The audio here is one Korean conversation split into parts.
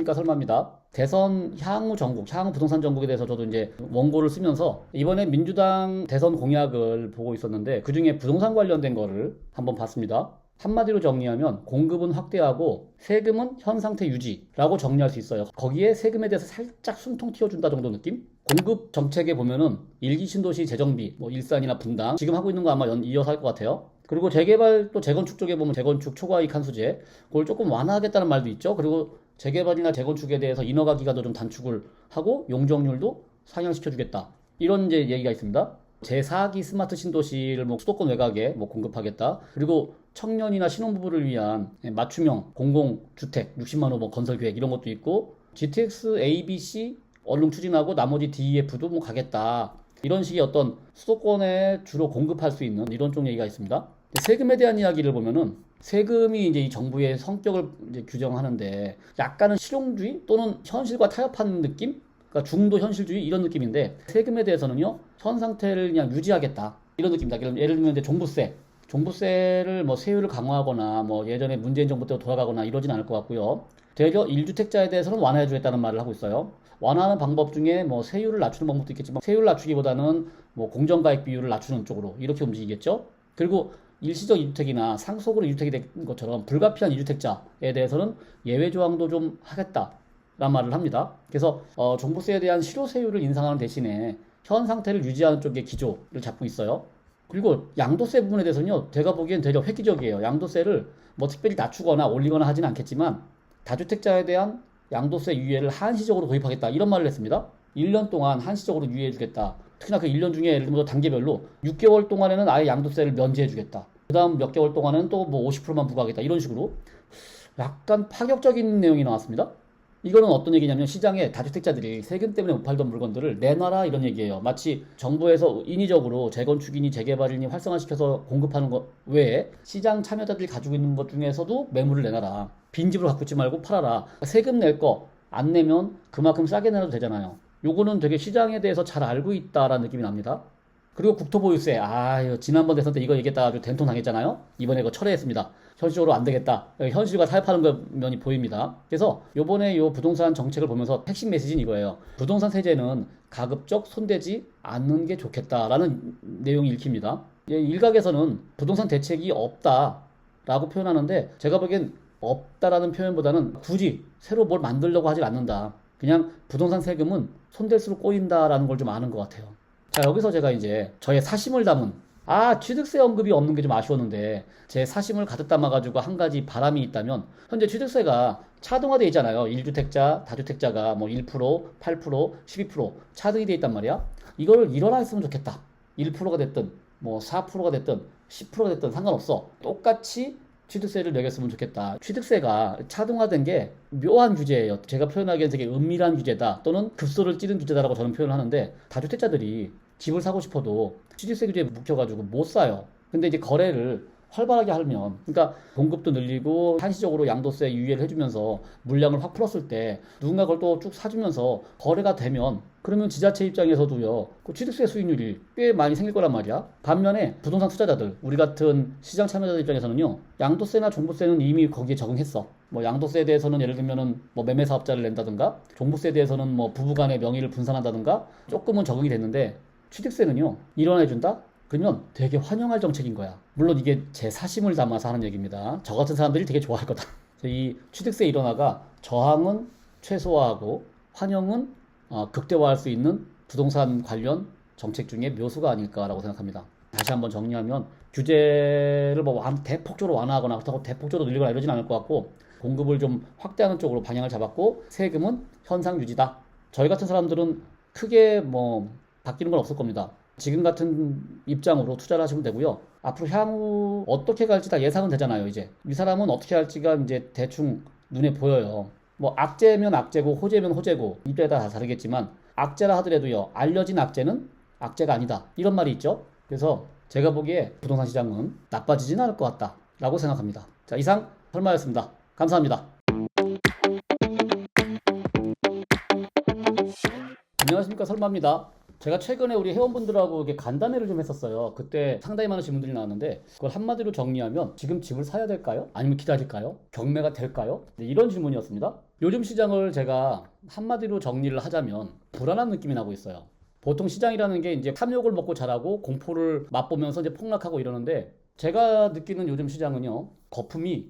안녕하십니까, 설마입니다. 대선 향후 전국, 향후 부동산 전국에 대해서 저도 이제 원고를 쓰면서 이번에 민주당 대선 공약을 보고 있었는데 그중에 부동산 관련된 거를 한번 봤습니다. 한마디로 정리하면 공급은 확대하고 세금은 현 상태 유지라고 정리할 수 있어요. 거기에 세금에 대해서 살짝 숨통 틔워준다 정도 느낌? 공급 정책에 보면은 일기 신도시 재정비, 뭐 일산이나 분당 지금 하고 있는 거 아마 이어서 할 것 같아요. 그리고 재개발 또 재건축 쪽에 보면 재건축 초과이익 한수제 그걸 조금 완화하겠다는 말도 있죠. 그리고 재개발이나 재건축에 대해서 인허가 기간도 좀 단축을 하고 용적률도 상향시켜주겠다. 이런 이제 얘기가 있습니다. 제4기 스마트 신도시를 뭐 수도권 외곽에 뭐 공급하겠다. 그리고 청년이나 신혼부부를 위한 맞춤형 공공주택 60만 호 뭐 건설 계획 이런 것도 있고 GTX ABC 얼른 추진하고 나머지 DEF도 뭐 가겠다. 이런 식의 어떤 수도권에 주로 공급할 수 있는 이런 쪽 얘기가 있습니다. 세금에 대한 이야기를 보면은 세금이 이제 이 정부의 성격을 이제 규정하는데 약간은 실용주의 또는 현실과 타협하는 느낌? 그러니까 중도 현실주의 이런 느낌인데 세금에 대해서는요 현 상태를 그냥 유지하겠다 이런 느낌입니다. 예를 들면 이제 종부세를 뭐 세율을 강화하거나 뭐 예전에 문재인 정부 때로 돌아가거나 이러진 않을 것 같고요. 되려 1주택자에 대해서는 완화해 주겠다는 말을 하고 있어요. 완화하는 방법 중에 뭐 세율을 낮추는 방법도 있겠지만 세율 낮추기보다는 뭐 공정가액 비율을 낮추는 쪽으로 이렇게 움직이겠죠. 그리고 일시적 2주택이나 상속으로 2주택이 된 것처럼 불가피한 2주택자에 대해서는 예외 조항도 좀 하겠다 라는 말을 합니다. 그래서 종부세에 대한 실효세율을 인상하는 대신에 현 상태를 유지하는 쪽의 기조를 잡고 있어요. 그리고 양도세 부분에 대해서는요 제가 보기엔 되려 획기적이에요. 양도세를 뭐 특별히 낮추거나 올리거나 하지는 않겠지만 다주택자에 대한 양도세 유예를 한시적으로 도입하겠다 이런 말을 했습니다. 1년 동안 한시적으로 유예해 주겠다. 특히나 그 1년 중에 예를 들면 단계별로 6개월 동안에는 아예 양도세를 면제해 주겠다. 그 다음 몇 개월 동안에는 또 뭐 50%만 부과하겠다. 이런 식으로 약간 파격적인 내용이 나왔습니다. 이거는 어떤 얘기냐면 시장에 다주택자들이 세금 때문에 못 팔던 물건들을 내놔라 이런 얘기예요. 마치 정부에서 인위적으로 재건축이니 재개발이니 활성화시켜서 공급하는 것 외에 시장 참여자들이 가지고 있는 것 중에서도 매물을 내놔라. 빈집으로 갖고 있지 말고 팔아라. 세금 낼 거 안 내면 그만큼 싸게 내놔도 되잖아요. 요거는 되게 시장에 대해서 잘 알고 있다라는 느낌이 납니다. 그리고 국토보유세, 지난번 대선 때 이거 얘기했다가 아주 된통 당했잖아요. 이번에 이거 철회했습니다. 현실적으로 안 되겠다. 현실과 타협하는 면이 보입니다. 그래서 요번에 요 부동산 정책을 보면서 핵심 메시지는 이거예요. 부동산 세제는 가급적 손대지 않는 게 좋겠다라는 내용이 읽힙니다. 일각에서는 부동산 대책이 없다라고 표현하는데 제가 보기엔 없다라는 표현보다는 굳이 새로 뭘 만들려고 하질 않는다. 그냥 부동산 세금은 손댈수록 꼬인다라는 걸 좀 아는 것 같아요. 자, 여기서 제가 이제 저의 사심을 담은 취득세 언급이 없는 게 좀 아쉬웠는데 제 사심을 가득 담아가지고 한 가지 바람이 있다면 현재 취득세가 차등화되어 있잖아요. 1주택자, 다주택자가 뭐 1%, 8%, 12% 차등이 되어 있단 말이야. 이걸 일어나 있으면 좋겠다. 1%가 됐든 뭐 4%가 됐든 10%가 됐든 상관없어. 똑같이 취득세를 매겼으면 좋겠다. 취득세가 차등화된 게 묘한 규제예요. 제가 표현하기엔 되게 은밀한 규제다 또는 급소를 찌른 규제다라고 저는 표현을 하는데 다주택자들이 집을 사고 싶어도 취득세 규제에 묶여가지고 못 사요. 근데 이제 거래를 활발하게 하면 그러니까 공급도 늘리고 한시적으로 양도세 유예를 해주면서 물량을 확 풀었을 때 누군가 그걸 또 쭉 사주면서 거래가 되면 그러면 지자체 입장에서도요 그 취득세 수익률이 꽤 많이 생길 거란 말이야. 반면에 부동산 투자자들 우리 같은 시장 참여자들 입장에서는요 양도세나 종부세는 이미 거기에 적응했어. 뭐 양도세에 대해서는 예를 들면은 뭐 매매 사업자를 낸다든가 종부세에 대해서는 뭐 부부간의 명의를 분산한다든가 조금은 적응이 됐는데 취득세는요 일원해준다? 그러면 되게 환영할 정책인 거야. 물론 이게 제 사심을 담아서 하는 얘기입니다. 저 같은 사람들이 되게 좋아할 거다. 이 취득세 일원화가 저항은 최소화하고 환영은 극대화할 수 있는 부동산 관련 정책 중에 묘수가 아닐까라고 생각합니다. 다시 한번 정리하면 규제를 뭐 대폭적으로 완화하거나 그렇다고 대폭적으로 늘리거나 이러진 않을 것 같고 공급을 좀 확대하는 쪽으로 방향을 잡았고 세금은 현상 유지다. 저희 같은 사람들은 크게 뭐 바뀌는 건 없을 겁니다. 지금 같은 입장으로 투자를 하시면 되고요. 앞으로 향후 어떻게 갈지 다 예상은 되잖아요, 이제. 이 사람은 어떻게 할지가 이제 대충 눈에 보여요. 뭐 악재면 악재고 호재면 호재고 이때에 따라 다 다르겠지만 악재라 하더라도요. 알려진 악재는 악재가 아니다. 이런 말이 있죠. 그래서 제가 보기에 부동산 시장은 나빠지진 않을 것 같다. 라고 생각합니다. 자, 이상 설마였습니다. 감사합니다. 안녕하십니까 설마입니다. 제가 최근에 우리 회원분들하고 이렇게 간담회를 좀 했었어요. 그때 상당히 많은 질문들이 나왔는데 그걸 한마디로 정리하면 지금 집을 사야 될까요? 아니면 기다릴까요? 경매가 될까요? 네, 이런 질문이었습니다. 요즘 시장을 제가 한마디로 정리를 하자면 불안한 느낌이 나고 있어요. 보통 시장이라는 게 이제 탐욕을 먹고 자라고 공포를 맛보면서 이제 폭락하고 이러는데 제가 느끼는 요즘 시장은요, 거품이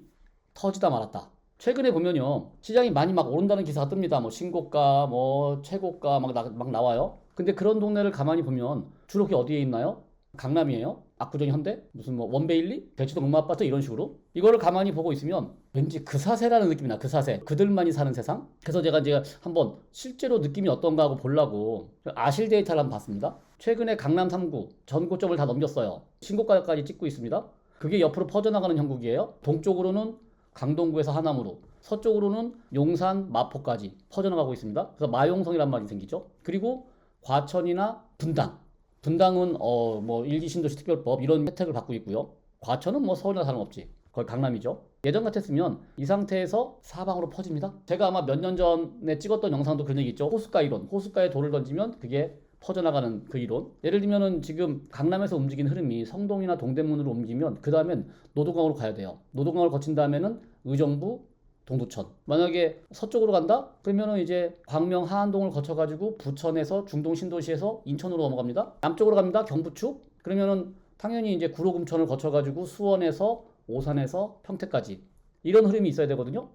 터지다 말았다. 최근에 보면요, 시장이 많이 막 오른다는 기사가 뜹니다. 뭐 신고가, 뭐 최고가 막 나와요. 근데 그런 동네를 가만히 보면 주로 그게 어디에 있나요? 강남이에요? 압구정 현대? 무슨 뭐 원베일리? 대치동 음마아파트 이런 식으로? 이거를 가만히 보고 있으면 왠지 그 사세라는 느낌이 나, 그 사세. 그들만이 사는 세상? 그래서 제가 이제 한번 실제로 느낌이 어떤가 하고 보려고 아실 데이터를 한번 봤습니다. 최근에 강남 3구 전고점을 다 넘겼어요. 신고가까지 찍고 있습니다. 그게 옆으로 퍼져나가는 형국이에요. 동쪽으로는 강동구에서 하남으로, 서쪽으로는 용산, 마포까지 퍼져나가고 있습니다. 그래서 마용성이란 말이 생기죠. 그리고 과천이나 분당. 분당은 뭐 일기 신도시 특별법 이런 혜택을 받고 있고요. 과천은 뭐 서울이나 다름없지. 거의 강남이죠. 예전 같았으면 이 상태에서 사방으로 퍼집니다. 제가 아마 몇 년 전에 찍었던 영상도 그런 얘기 있죠. 호숫가 이론. 호숫가에 돌을 던지면 그게 퍼져나가는 그 이론. 예를 들면은 지금 강남에서 움직이는 흐름이 성동이나 동대문으로 옮기면 그 다음엔 노도강으로 가야 돼요. 노도강을 거친 다음에는 의정부, 동두천. 만약에 서쪽으로 간다? 그러면은 이제 광명 하안동을 거쳐가지고 부천에서 중동 신도시에서 인천으로 넘어갑니다. 남쪽으로 갑니다. 경부축. 그러면은 당연히 이제 구로금천을 거쳐가지고 수원에서 오산에서 평택까지. 이런 흐름이 있어야 되거든요.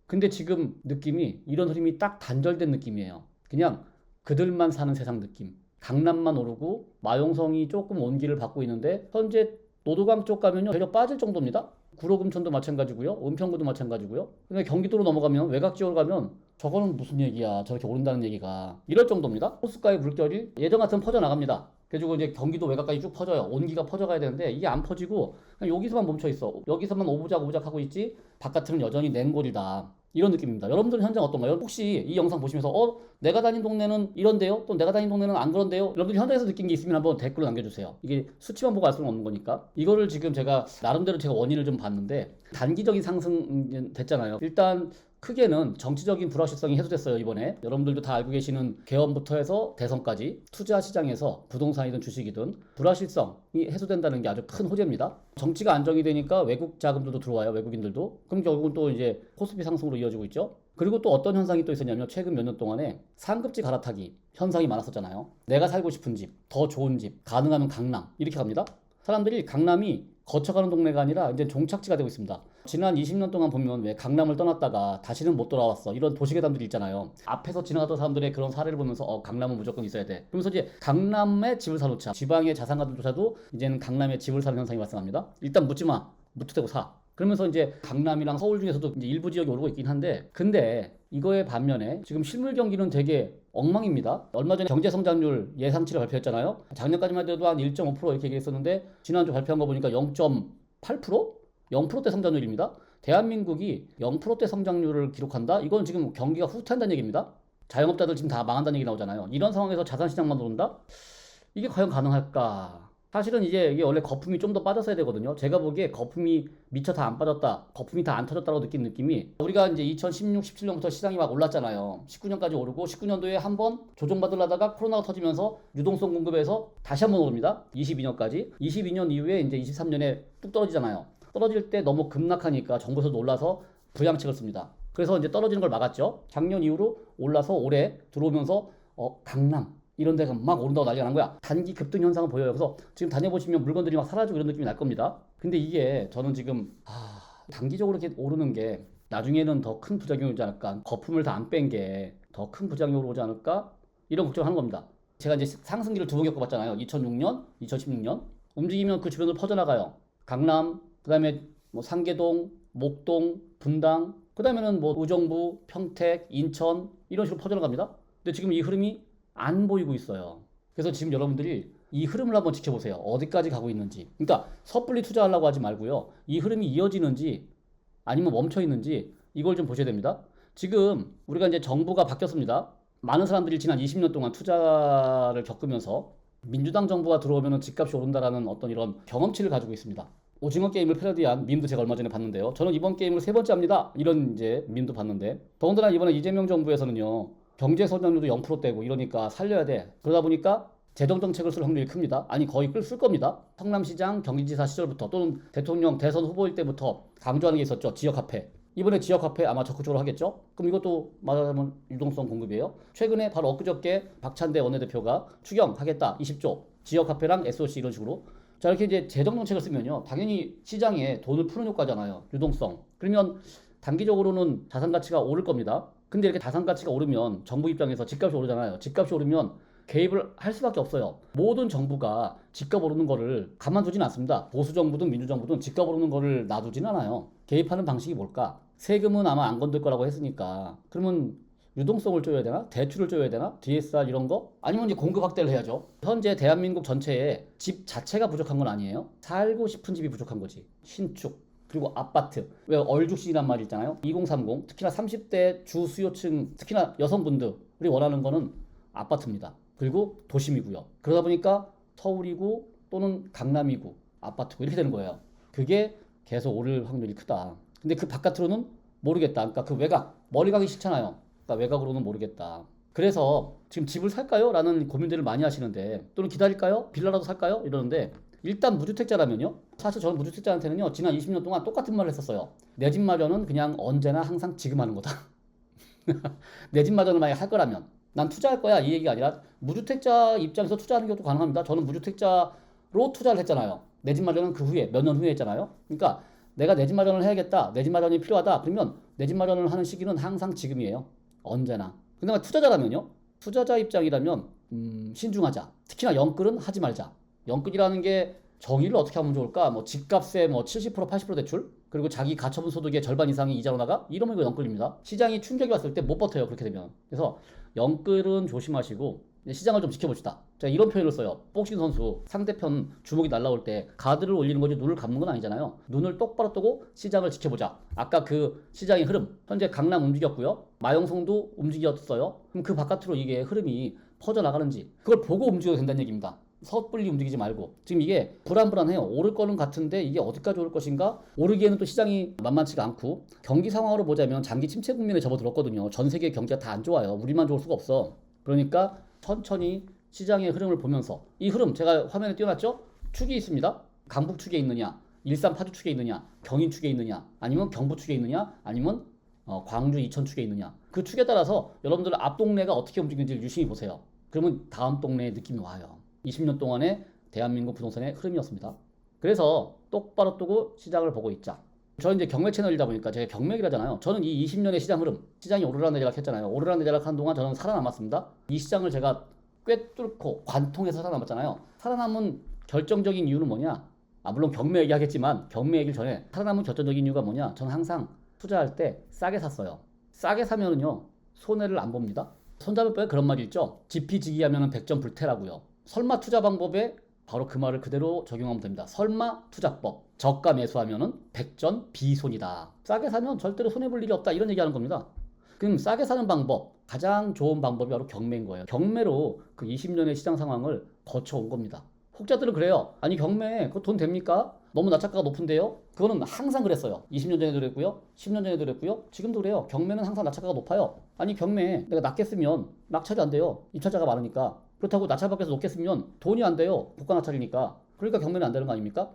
근데 지금 느낌이 이런 흐름이 딱 단절된 느낌이에요. 그냥 그들만 사는 세상 느낌. 강남만 오르고 마용성이 조금 온기를 받고 있는데 현재 노도강 쪽 가면요 되려 빠질 정도입니다. 구로금천도 마찬가지고요. 은평구도 마찬가지고요. 근데 경기도로 넘어가면 외곽 지역으로 가면 저거는 무슨 얘기야. 저렇게 오른다는 얘기가. 이럴 정도입니다. 호숫가의 물결이 예전 같으면 퍼져나갑니다. 그래가지고 이제 경기도 외곽까지 쭉 퍼져요. 온기가 퍼져가야 되는데 이게 안 퍼지고 그냥 여기서만 멈춰 있어. 여기서만 오부작 하고 있지 바깥은 여전히 냉골이다. 이런 느낌입니다. 여러분들은 현장 어떤가요? 혹시 이 영상 보시면서 내가 다닌 동네는 이런데요? 또 내가 다닌 동네는 안 그런데요? 여러분들이 현장에서 느낀 게 있으면 한번 댓글로 남겨주세요. 이게 수치만 보고 알 수는 없는 거니까. 이거를 지금 제가 나름대로 제가 원인을 좀 봤는데 단기적인 상승 됐잖아요. 일단 크게는 정치적인 불확실성이 해소됐어요, 이번에. 여러분들도 다 알고 계시는 개헌부터 해서 대선까지 투자 시장에서 부동산이든 주식이든 불확실성이 해소된다는 게 아주 큰 호재입니다. 정치가 안정이 되니까 외국 자금들도 들어와요, 외국인들도. 그럼 결국은 또 이제 코스피 상승으로 이어지고 있죠. 그리고 또 어떤 현상이 또 있었냐면 최근 몇 년 동안에 상급지 갈아타기 현상이 많았었잖아요. 내가 살고 싶은 집, 더 좋은 집, 가능하면 강남 이렇게 갑니다. 사람들이 강남이 거쳐가는 동네가 아니라 이제 종착지가 되고 있습니다. 지난 20년 동안 보면 왜 강남을 떠났다가 다시는 못 돌아왔어 이런 도시괴담들이 있잖아요. 앞에서 지나가던 사람들의 그런 사례를 보면서 강남은 무조건 있어야 돼. 그러면서 이제 강남에 집을 사놓자. 지방의 자산가들조차도 이제는 강남에 집을 사는 현상이 발생합니다. 일단 묻지마. 무턱대고 사. 그러면서 이제 강남이랑 서울 중에서도 이제 일부 지역이 오르고 있긴 한데 근데 이거의 반면에 지금 실물 경기는 되게 엉망입니다. 얼마 전에 경제 성장률 예상치를 발표했잖아요. 작년까지만 해도 한 1.5% 이렇게 얘기했었는데 지난주 발표한 거 보니까 0.8%? 0%대 성장률입니다. 대한민국이 0%대 성장률을 기록한다? 이건 지금 경기가 후퇴한다는 얘기입니다. 자영업자들 지금 다 망한다는 얘기 나오잖아요. 이런 상황에서 자산시장만 오른다? 이게 과연 가능할까? 사실은 이게 원래 거품이 좀 더 빠졌어야 되거든요. 제가 보기에 거품이 미처 다 안 빠졌다, 거품이 다 안 터졌다고 느낀 느낌이 우리가 이제 2016, 17년부터 시장이 막 올랐잖아요. 19년까지 오르고 19년도에 한번 조정받으려다가 코로나가 터지면서 유동성 공급에서 다시 한번 오릅니다. 22년까지. 22년 이후에 이제 23년에 뚝 떨어지잖아요. 떨어질 때 너무 급락하니까 정부에서 놀라서 부양책을 씁니다. 그래서 이제 떨어지는 걸 막았죠. 작년 이후로 올라서 올해 들어오면서 강남 이런 데가 막 오른다고 난리가 난 거야. 단기 급등 현상은 보여요. 그래서 지금 다녀보시면 물건들이 막 사라지고 이런 느낌이 날 겁니다. 근데 이게 저는 지금 단기적으로 이렇게 오르는 게 나중에는 더 큰 부작용이 오지 않을까. 거품을 다 안 뺀 게 더 큰 부작용으로 오지 않을까. 이런 걱정을 하는 겁니다. 제가 이제 상승기를 두 번 겪어봤잖아요. 2006년, 2016년. 움직이면 그 주변으로 퍼져나가요. 강남, 그 다음에 뭐 상계동, 목동, 분당, 그 다음에는 뭐 의정부, 평택, 인천 이런 식으로 퍼져나갑니다. 근데 지금 이 흐름이 안 보이고 있어요. 그래서 지금 여러분들이 이 흐름을 한번 지켜보세요. 어디까지 가고 있는지. 그러니까 섣불리 투자하려고 하지 말고요. 이 흐름이 이어지는지 아니면 멈춰 있는지 이걸 좀 보셔야 됩니다. 지금 우리가 이제 정부가 바뀌었습니다. 많은 사람들이 지난 20년 동안 투자를 겪으면서 민주당 정부가 들어오면 집값이 오른다라는 어떤 이런 경험치를 가지고 있습니다. 오징어 게임을 패러디한 밈도 제가 얼마 전에 봤는데요. 저는 이번 게임을 세 번째 합니다. 이런 이제 밈도 봤는데 더군다나 이번에 이재명 정부에서는요. 경제 성장률도 0%대고 이러니까 살려야 돼. 그러다 보니까 재정정책을 쓸 확률이 큽니다. 아니 거의 쓸 겁니다. 성남시장 경기지사 시절부터 또는 대통령 대선 후보일 때부터 강조하는 게 있었죠. 지역화폐. 이번에 지역화폐 아마 적극적으로 하겠죠. 그럼 이것도 말하자면 유동성 공급이에요. 최근에 바로 엊그저께 박찬대 원내대표가 추경하겠다 20조 지역화폐랑 SOC 이런 식으로. 자 이렇게 이제 재정정책을 쓰면요 당연히 시장에 돈을 푸는 효과잖아요. 유동성. 그러면 단기적으로는 자산 가치가 오를 겁니다. 근데 이렇게 자산 가치가 오르면 정부 입장에서 집값이 오르잖아요. 집값이 오르면 개입을 할 수밖에 없어요. 모든 정부가 집값 오르는 거를 가만두진 않습니다. 보수 정부든 민주 정부든 집값 오르는 거를 놔두진 않아요. 개입하는 방식이 뭘까? 세금은 아마 안 건들 거라고 했으니까 그러면 유동성을 쪼여야 되나? 대출을 쪼여야 되나? DSR 이런 거? 아니면 이제 공급 확대를 해야죠. 현재 대한민국 전체에 집 자체가 부족한 건 아니에요. 살고 싶은 집이 부족한 거지. 신축. 그리고 아파트. 왜 얼죽신이란 말이 있잖아요. 2030. 특히나 30대 주수요층, 특히나 여성분들이 원하는 거는 아파트입니다. 그리고 도심이고요. 그러다 보니까 서울이고 또는 강남이고 아파트고 이렇게 되는 거예요. 그게 계속 오를 확률이 크다. 근데 그 바깥으로는 모르겠다. 그러니까 그 외곽, 머리 가기 싫잖아요. 그러니까 외곽으로는 모르겠다. 그래서 지금 집을 살까요? 라는 고민들을 많이 하시는데 또는 기다릴까요? 빌라라도 살까요? 이러는데 일단 무주택자라면요. 사실 저는 무주택자한테는요. 지난 20년 동안 똑같은 말을 했었어요. 내 집 마련은 그냥 언제나 항상 지금 하는 거다. 내 집 마련을 만약에 할 거라면 난 투자할 거야 이 얘기가 아니라 무주택자 입장에서 투자하는 것도 가능합니다. 저는 무주택자로 투자를 했잖아요. 내 집 마련은 그 후에 몇 년 후에 했잖아요. 그러니까 내가 내 집 마련을 해야겠다. 내 집 마련이 필요하다. 그러면 내 집 마련을 하는 시기는 항상 지금이에요. 언제나. 근데 투자자라면요. 투자자 입장이라면 신중하자. 특히나 영끌은 하지 말자. 영끌이라는 게 정의를 어떻게 하면 좋을까? 뭐 집값의 뭐 70% 80% 대출 그리고 자기 가처분 소득의 절반 이상이 이자로 나가? 이러면 이거 영끌입니다. 시장이 충격이 왔을 때 못 버텨요. 그렇게 되면. 그래서 영끌은 조심하시고 시장을 좀 지켜봅시다. 제가 이런 표현을 써요. 복싱 선수 상대편 주먹이 날라올 때 가드를 올리는 거지 눈을 감는 건 아니잖아요. 눈을 똑바로 뜨고 시장을 지켜보자. 아까 그 시장의 흐름 현재 강남 움직였고요. 마영성도 움직였어요. 그럼 그 바깥으로 이게 흐름이 퍼져나가는지 그걸 보고 움직여도 된다는 얘기입니다. 섣불리 움직이지 말고 지금 이게 불안해요. 오를 거는 같은데 이게 어디까지 오를 것인가? 오르기에는 또 시장이 만만치가 않고 경기 상황으로 보자면 장기 침체 국면에 접어들었거든요. 전 세계 경기가 다 안 좋아요. 우리만 좋을 수가 없어. 그러니까 천천히 시장의 흐름을 보면서 이 흐름 제가 화면에 띄워놨죠? 축이 있습니다. 강북축에 있느냐 일산 파주축에 있느냐 경인축에 있느냐 아니면 경부축에 있느냐 아니면 광주 이천축에 있느냐 그 축에 따라서 여러분들 앞 동네가 어떻게 움직이는지 유심히 보세요. 그러면 다음 동네의 느낌이 와요. 20년 동안의 대한민국 부동산의 흐름이었습니다. 그래서 똑바로 뜨고 시장을 보고 있자. 저는 이제 경매 채널이다 보니까 제가 경매기를 하잖아요. 저는 이 20년의 시장 흐름, 시장이 오르락내리락 했잖아요. 오르락내리락 한 동안 저는 살아남았습니다. 이 시장을 제가 꿰뚫고 관통해서 살아남았잖아요. 살아남은 결정적인 이유는 뭐냐? 물론 경매 얘기하겠지만 경매 얘기를 전에 살아남은 결정적인 이유가 뭐냐? 저는 항상 투자할 때 싸게 샀어요. 싸게 사면은요 손해를 안 봅니다. 손잡이법에 그런 말이 있죠. 지피지기하면 100점 불태라고요. 설마 투자 방법에 바로 그 말을 그대로 적용하면 됩니다. 설마 투자법. 저가 매수하면은 100전 비손이다. 싸게 사면 절대로 손해볼 일이 없다. 이런 얘기하는 겁니다. 그럼 싸게 사는 방법, 가장 좋은 방법이 바로 경매인 거예요. 경매로 그 20년의 시장 상황을 거쳐온 겁니다. 혹자들은 그래요. 아니 경매 그거 돈 됩니까? 너무 낙찰가가 높은데요? 그거는 항상 그랬어요. 20년 전에도 그랬고요. 10년 전에도 그랬고요. 지금도 그래요. 경매는 항상 낙찰가가 높아요. 아니 경매 내가 낮게 쓰면 낙찰이 안 돼요. 입찰자가 많으니까. 그렇다고 낙찰 밖에서 높게 쓰면 돈이 안 돼요. 국가 낙찰이니까. 그러니까 경매는 안 되는 거 아닙니까?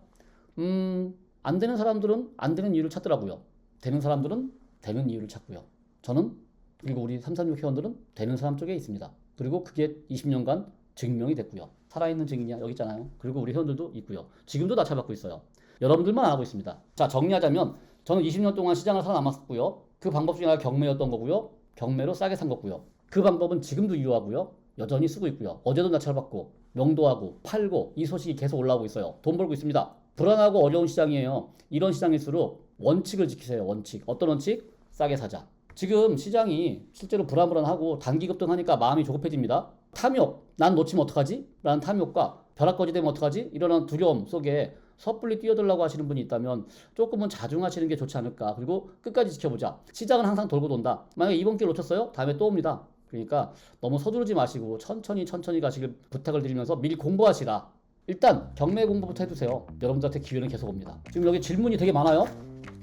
안 되는 사람들은 안 되는 이유를 찾더라고요. 되는 사람들은 되는 이유를 찾고요. 저는 그리고 우리 336 회원들은 되는 사람 쪽에 있습니다. 그리고 그게 20년간 증명이 됐고요. 살아있는 증인이야 여기 있잖아요. 그리고 우리 회원들도 있고요. 지금도 낙찰받고 있어요. 여러분들만 안 하고 있습니다. 자 정리하자면 저는 20년 동안 시장을 살아남았고요. 그 방법 중에 하나가 경매였던 거고요. 경매로 싸게 산 거고요. 그 방법은 지금도 유효하고요. 여전히 쓰고 있고요. 어제도 낙찰받고 명도하고 팔고 이 소식이 계속 올라오고 있어요. 돈 벌고 있습니다. 불안하고 어려운 시장이에요. 이런 시장일수록 원칙을 지키세요. 원칙. 어떤 원칙? 싸게 사자. 지금 시장이 실제로 불안하고 단기 급등하니까 마음이 조급해집니다. 탐욕, 난 놓치면 어떡하지? 라는 탐욕과 벼락거지 되면 어떡하지? 이런 두려움 속에 섣불리 뛰어들라고 하시는 분이 있다면 조금은 자중하시는 게 좋지 않을까. 그리고 끝까지 지켜보자. 시장은 항상 돌고 돈다. 만약에 이번 기회 놓쳤어요? 다음에 또 옵니다. 그러니까 너무 서두르지 마시고 천천히 가시길 부탁을 드리면서 미리 공부하시라. 일단 경매 공부부터 해두세요. 여러분들한테 기회는 계속 옵니다. 지금 여기 질문이 되게 많아요.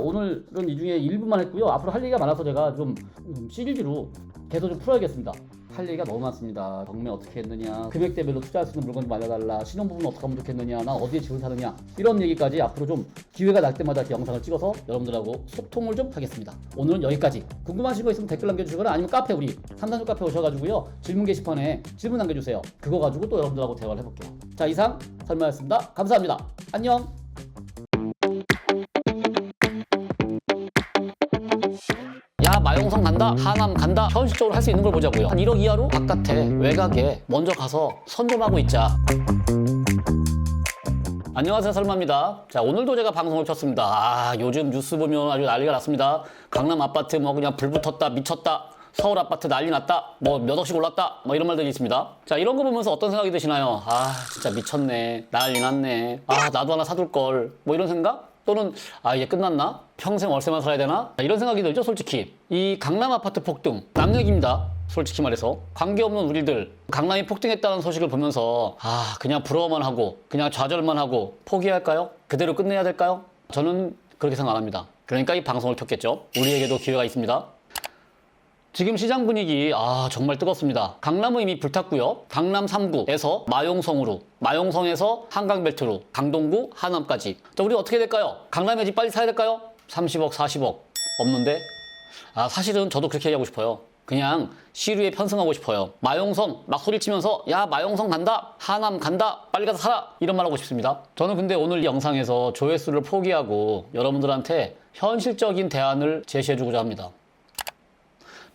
오늘은 이 중에 일부만 했고요. 앞으로 할 얘기가 많아서 제가 좀 시리즈로 계속 좀 풀어야겠습니다. 할 얘기가 너무 많습니다. 경매 어떻게 했느냐, 금액대별로 투자할 수 있는 물건 좀 알려달라, 신용부분 어떻게 하면 좋겠느냐, 나 어디에 집을 사느냐, 이런 얘기까지 앞으로 좀 기회가 날 때마다 이렇게 영상을 찍어서 여러분들하고 소통을 좀 하겠습니다. 오늘은 여기까지. 궁금하신 거 있으면 댓글 남겨주시거나 아니면 카페, 우리 삼단조 카페 오셔가지고요, 질문 게시판에 질문 남겨주세요. 그거 가지고 또 여러분들하고 대화를 해볼게요. 자, 이상 설마였습니다. 감사합니다. 안녕. 야, 마용성 간다, 하남 간다, 현실적으로 할 수 있는 걸 보자고요. 한 1억 이하로 바깥에 외곽에 먼저 가서 선점하고 있자. 안녕하세요, 설마입니다. 자, 오늘도 제가 방송을 켰습니다. 요즘 뉴스 보면 아주 난리가 났습니다. 강남 아파트 뭐 그냥 불 붙었다, 미쳤다, 서울 아파트 난리 났다, 뭐 몇 억씩 올랐다, 뭐 이런 말들이 있습니다. 자, 이런 거 보면서 어떤 생각이 드시나요? 진짜 미쳤네, 난리 났네, 나도 하나 사둘 걸, 뭐 이런 생각? 또는 이제 끝났나? 평생 월세만 살아야 되나? 이런 생각이 들죠, 솔직히. 이 강남 아파트 폭등, 남 얘기입니다. 솔직히 말해서 관계없는 우리들 강남이 폭등했다는 소식을 보면서 그냥 부러워만 하고 그냥 좌절만 하고 포기할까요? 그대로 끝내야 될까요? 저는 그렇게 생각 안 합니다. 그러니까 이 방송을 켰겠죠. 우리에게도 기회가 있습니다. 지금 시장 분위기 정말 뜨겁습니다. 강남은 이미 불탔고요. 강남 3구에서 마용성으로, 마용성에서 한강벨트로, 강동구, 하남까지. 자, 우리 어떻게 될까요? 강남에 집 빨리 사야 될까요? 30억, 40억 없는데? 사실은 저도 그렇게 얘기하고 싶어요. 그냥 시류에 편승하고 싶어요. 마용성 막 소리치면서 야, 마용성 간다, 하남 간다, 빨리 가서 사라, 이런 말 하고 싶습니다. 저는 근데 오늘 이 영상에서 조회수를 포기하고 여러분들한테 현실적인 대안을 제시해주고자 합니다.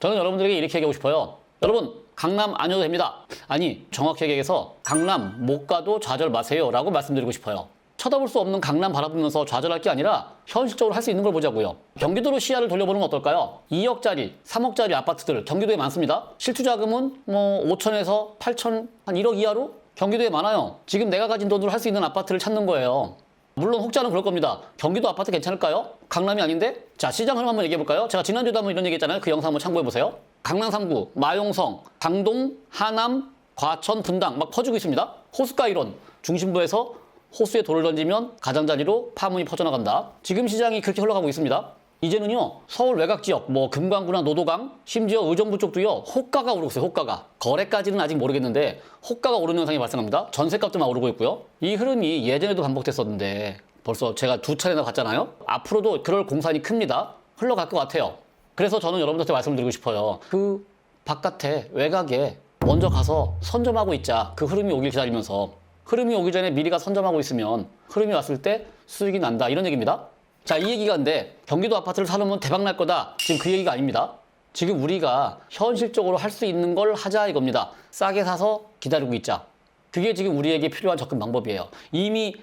저는 여러분들에게 이렇게 얘기하고 싶어요. 여러분, 강남 아니어도 됩니다. 아니, 정확히 얘기해서 강남 못 가도 좌절 마세요 라고 말씀드리고 싶어요. 쳐다볼 수 없는 강남 바라보면서 좌절할 게 아니라 현실적으로 할 수 있는 걸 보자고요. 경기도로 시야를 돌려보는 건 어떨까요? 2억짜리, 3억짜리 아파트들 경기도에 많습니다. 실투자금은 뭐 5천에서 8천, 한 1억 이하로 경기도에 많아요. 지금 내가 가진 돈으로 할 수 있는 아파트를 찾는 거예요. 물론 혹자는 그럴 겁니다. 경기도 아파트 괜찮을까요? 강남이 아닌데? 자, 시장 흐름 한번 얘기해볼까요? 제가 지난주에도 한번 이런 얘기 했잖아요. 그 영상 한번 참고해보세요. 강남 3구, 마용성, 강동, 하남, 과천, 분당 막 퍼지고 있습니다. 호숫가 이론, 중심부에서 호수에 돌을 던지면 가장자리로 파문이 퍼져나간다. 지금 시장이 그렇게 흘러가고 있습니다. 이제는요, 서울 외곽 지역, 뭐 금강구나 노도강, 심지어 의정부 쪽도요, 호가가 오르고 있어요. 호가가. 거래까지는 아직 모르겠는데 호가가 오르는 현상이 발생합니다. 전세값도 막 오르고 있고요. 이 흐름이 예전에도 반복됐었는데 벌써 제가 2차례나 갔잖아요. 앞으로도 그럴 공산이 큽니다. 흘러갈 것 같아요. 그래서 저는 여러분들한테 말씀드리고 싶어요. 그 바깥에 외곽에 먼저 가서 선점하고 있자. 그 흐름이 오길 기다리면서. 흐름이 오기 전에 미리 가 선점하고 있으면 흐름이 왔을 때 수익이 난다, 이런 얘기입니다. 자, 이 얘기가 근데 경기도 아파트를 사놓으면 대박 날 거다, 지금 그 얘기가 아닙니다. 지금 우리가 현실적으로 할 수 있는 걸 하자 이겁니다. 싸게 사서 기다리고 있자. 그게 지금 우리에게 필요한 접근 방법이에요. 이미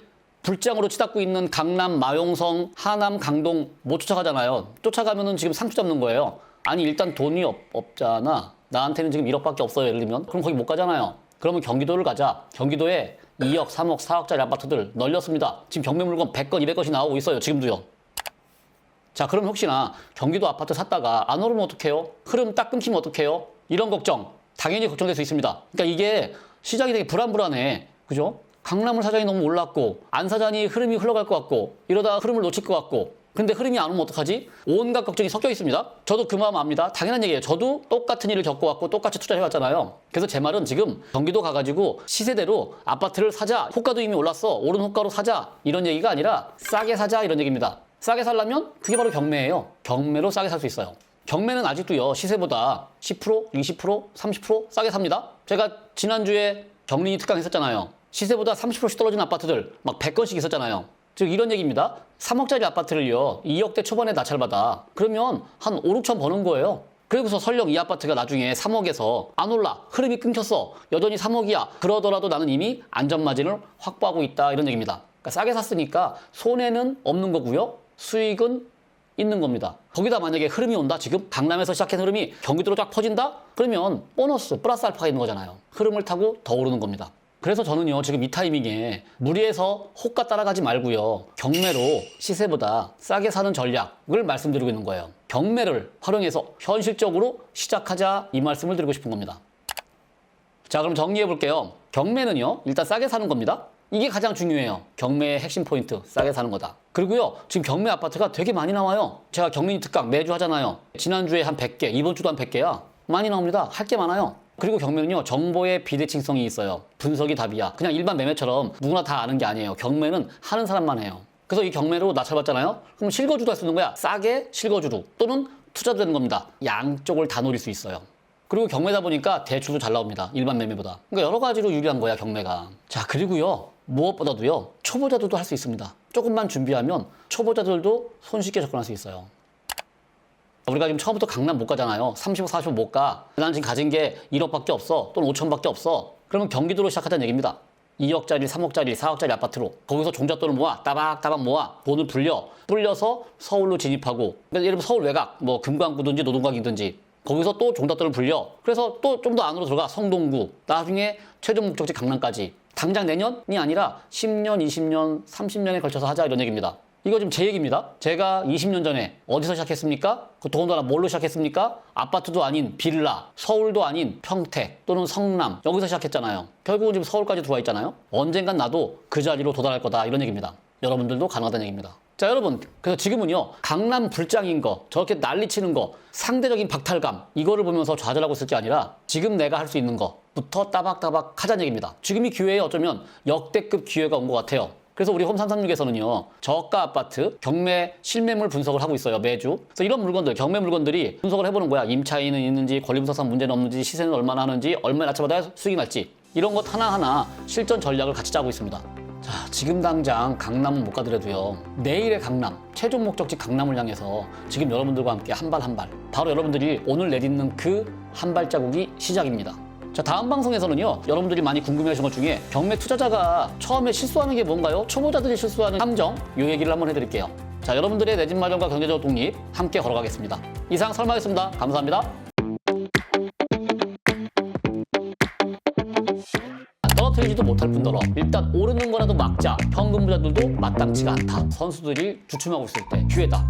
불장으로 치닫고 있는 강남, 마용성, 하남, 강동 못 쫓아가잖아요. 쫓아가면은 지금 상추 잡는 거예요. 아니, 일단 돈이 없잖아. 나한테는 지금 1억밖에 없어요, 예를 들면. 그럼 거기 못 가잖아요. 그러면 경기도를 가자. 경기도에 2억, 3억, 4억짜리 아파트들 널렸습니다. 지금 경매 물건 100건, 200건씩 나오고 있어요. 지금도요. 자, 그럼 혹시나 경기도 아파트 샀다가 안 오르면 어떡해요? 흐름 딱 끊기면 어떡해요? 이런 걱정 당연히 걱정될 수 있습니다. 그러니까 이게 시장이 되게 불안불안해. 그죠? 강남을 사자니 너무 올랐고 안 사자니 흐름이 흘러갈 것 같고 이러다 흐름을 놓칠 것 같고, 근데 흐름이 안 오면 어떡하지? 온갖 걱정이 섞여 있습니다. 저도 그 마음 압니다. 당연한 얘기예요. 저도 똑같은 일을 겪어왔고 똑같이 투자해왔잖아요. 그래서 제 말은 지금 경기도 가가지고 시세대로 아파트를 사자, 호가도 이미 올랐어, 오른 호가로 사자, 이런 얘기가 아니라 싸게 사자, 이런 얘기입니다. 싸게 살려면 그게 바로 경매예요. 경매로 싸게 살 수 있어요. 경매는 아직도요, 시세보다 10%, 20%, 30% 싸게 삽니다. 제가 지난주에 경린이 특강 했었잖아요. 시세보다 30%씩 떨어진 아파트들 막 100건씩 있었잖아요. 즉 이런 얘기입니다. 3억짜리 아파트를요, 2억대 초반에 낙찰받아. 그러면 한 5, 6천 버는 거예요. 그리고서 설령 이 아파트가 나중에 3억에서 안 올라, 흐름이 끊겼어, 여전히 3억이야, 그러더라도 나는 이미 안전마진을 확보하고 있다, 이런 얘기입니다. 그러니까 싸게 샀으니까 손해는 없는 거고요, 수익은 있는 겁니다. 거기다 만약에 흐름이 온다, 지금 강남에서 시작한 흐름이 경기도로 쫙 퍼진다? 그러면 보너스, 플러스 알파가 있는 거잖아요. 흐름을 타고 더 오르는 겁니다. 그래서 저는요, 지금 이 타이밍에 무리해서 호가 따라가지 말고요, 경매로 시세보다 싸게 사는 전략을 말씀드리고 있는 거예요. 경매를 활용해서 현실적으로 시작하자, 이 말씀을 드리고 싶은 겁니다. 자, 그럼 정리해 볼게요. 경매는요, 일단 싸게 사는 겁니다. 이게 가장 중요해요. 경매의 핵심 포인트, 싸게 사는 거다. 그리고요, 지금 경매 아파트가 되게 많이 나와요. 제가 경린이 특강 매주 하잖아요. 지난주에 한 100개, 이번 주도 한 100개야. 많이 나옵니다. 할 게 많아요. 그리고 경매는요, 정보의 비대칭성이 있어요. 분석이 답이야. 그냥 일반 매매처럼 누구나 다 아는 게 아니에요. 경매는 하는 사람만 해요. 그래서 이 경매로 낙찰받잖아요? 그럼 실거주도 할 수 있는 거야. 싸게 실거주로 또는 투자도 되는 겁니다. 양쪽을 다 노릴 수 있어요. 그리고 경매다 보니까 대출도 잘 나옵니다. 일반 매매보다. 그러니까 여러 가지로 유리한 거야, 경매가. 자, 그리고요, 무엇보다도요, 초보자들도 할 수 있습니다. 조금만 준비하면 초보자들도 손쉽게 접근할 수 있어요. 우리가 지금 처음부터 강남 못 가잖아요. 30억, 40억 못 가. 난 지금 가진 게 1억밖에 없어. 또는 5천밖에 없어. 그러면 경기도로 시작하자는 얘기입니다. 2억짜리, 3억짜리, 4억짜리 아파트로. 거기서 종잣돈을 모아, 따박따박 모아, 돈을 불려서 서울로 진입하고. 그러니까 예를 들면 서울 외곽, 뭐 금강구든지 노동각이든지. 거기서 또 종잣돈을 불려. 그래서 또 좀 더 안으로 들어가. 성동구. 나중에 최종 목적지 강남까지. 당장 내년이 아니라 10년, 20년, 30년에 걸쳐서 하자 이런 얘기입니다. 이거 지금 제 얘기입니다. 제가 20년 전에 어디서 시작했습니까? 더군다나 뭘로 시작했습니까? 아파트도 아닌 빌라, 서울도 아닌 평택 또는 성남 여기서 시작했잖아요. 결국은 지금 서울까지 들어와 있잖아요. 언젠간 나도 그 자리로 도달할 거다 이런 얘기입니다. 여러분들도 가능하다는 얘기입니다. 자, 여러분, 그래서 지금은요, 강남 불장인 거, 저렇게 난리치는 거, 상대적인 박탈감 이거를 보면서 좌절하고 있을 게 아니라 지금 내가 할 수 있는 거부터 따박따박 하자는 얘기입니다. 지금 이 기회에 어쩌면 역대급 기회가 온 것 같아요. 그래서 우리 홈336에서는요, 저가 아파트 경매 실매물 분석을 하고 있어요, 매주. 그래서 이런 물건들, 경매 물건들이 분석을 해보는 거야. 임차인은 있는지, 권리분석상 문제는 없는지, 시세는 얼마나 하는지, 얼마나 낮춰받아야 수익이 날지. 이런 것 하나하나 실전 전략을 같이 짜고 있습니다. 자, 지금 당장 강남은 못 가더라도요, 내일의 강남, 최종 목적지 강남을 향해서 지금 여러분들과 함께 한 발 한 발, 바로 여러분들이 오늘 내딛는 그 한 발자국이 시작입니다. 자, 다음 방송에서는요, 여러분들이 많이 궁금해하신 것 중에 경매 투자자가 처음에 실수하는 게 뭔가요? 초보자들이 실수하는 함정, 이 얘기를 한번 해드릴게요. 자, 여러분들의 내 집 마련과 경제적 독립 함께 걸어가겠습니다. 이상 설마였습니다. 감사합니다. 떨어뜨리지도 못할 뿐더러 일단 오르는 거라도 막자. 현금 부자들도 마땅치가 않다. 선수들이 주춤하고 있을 때 기회다.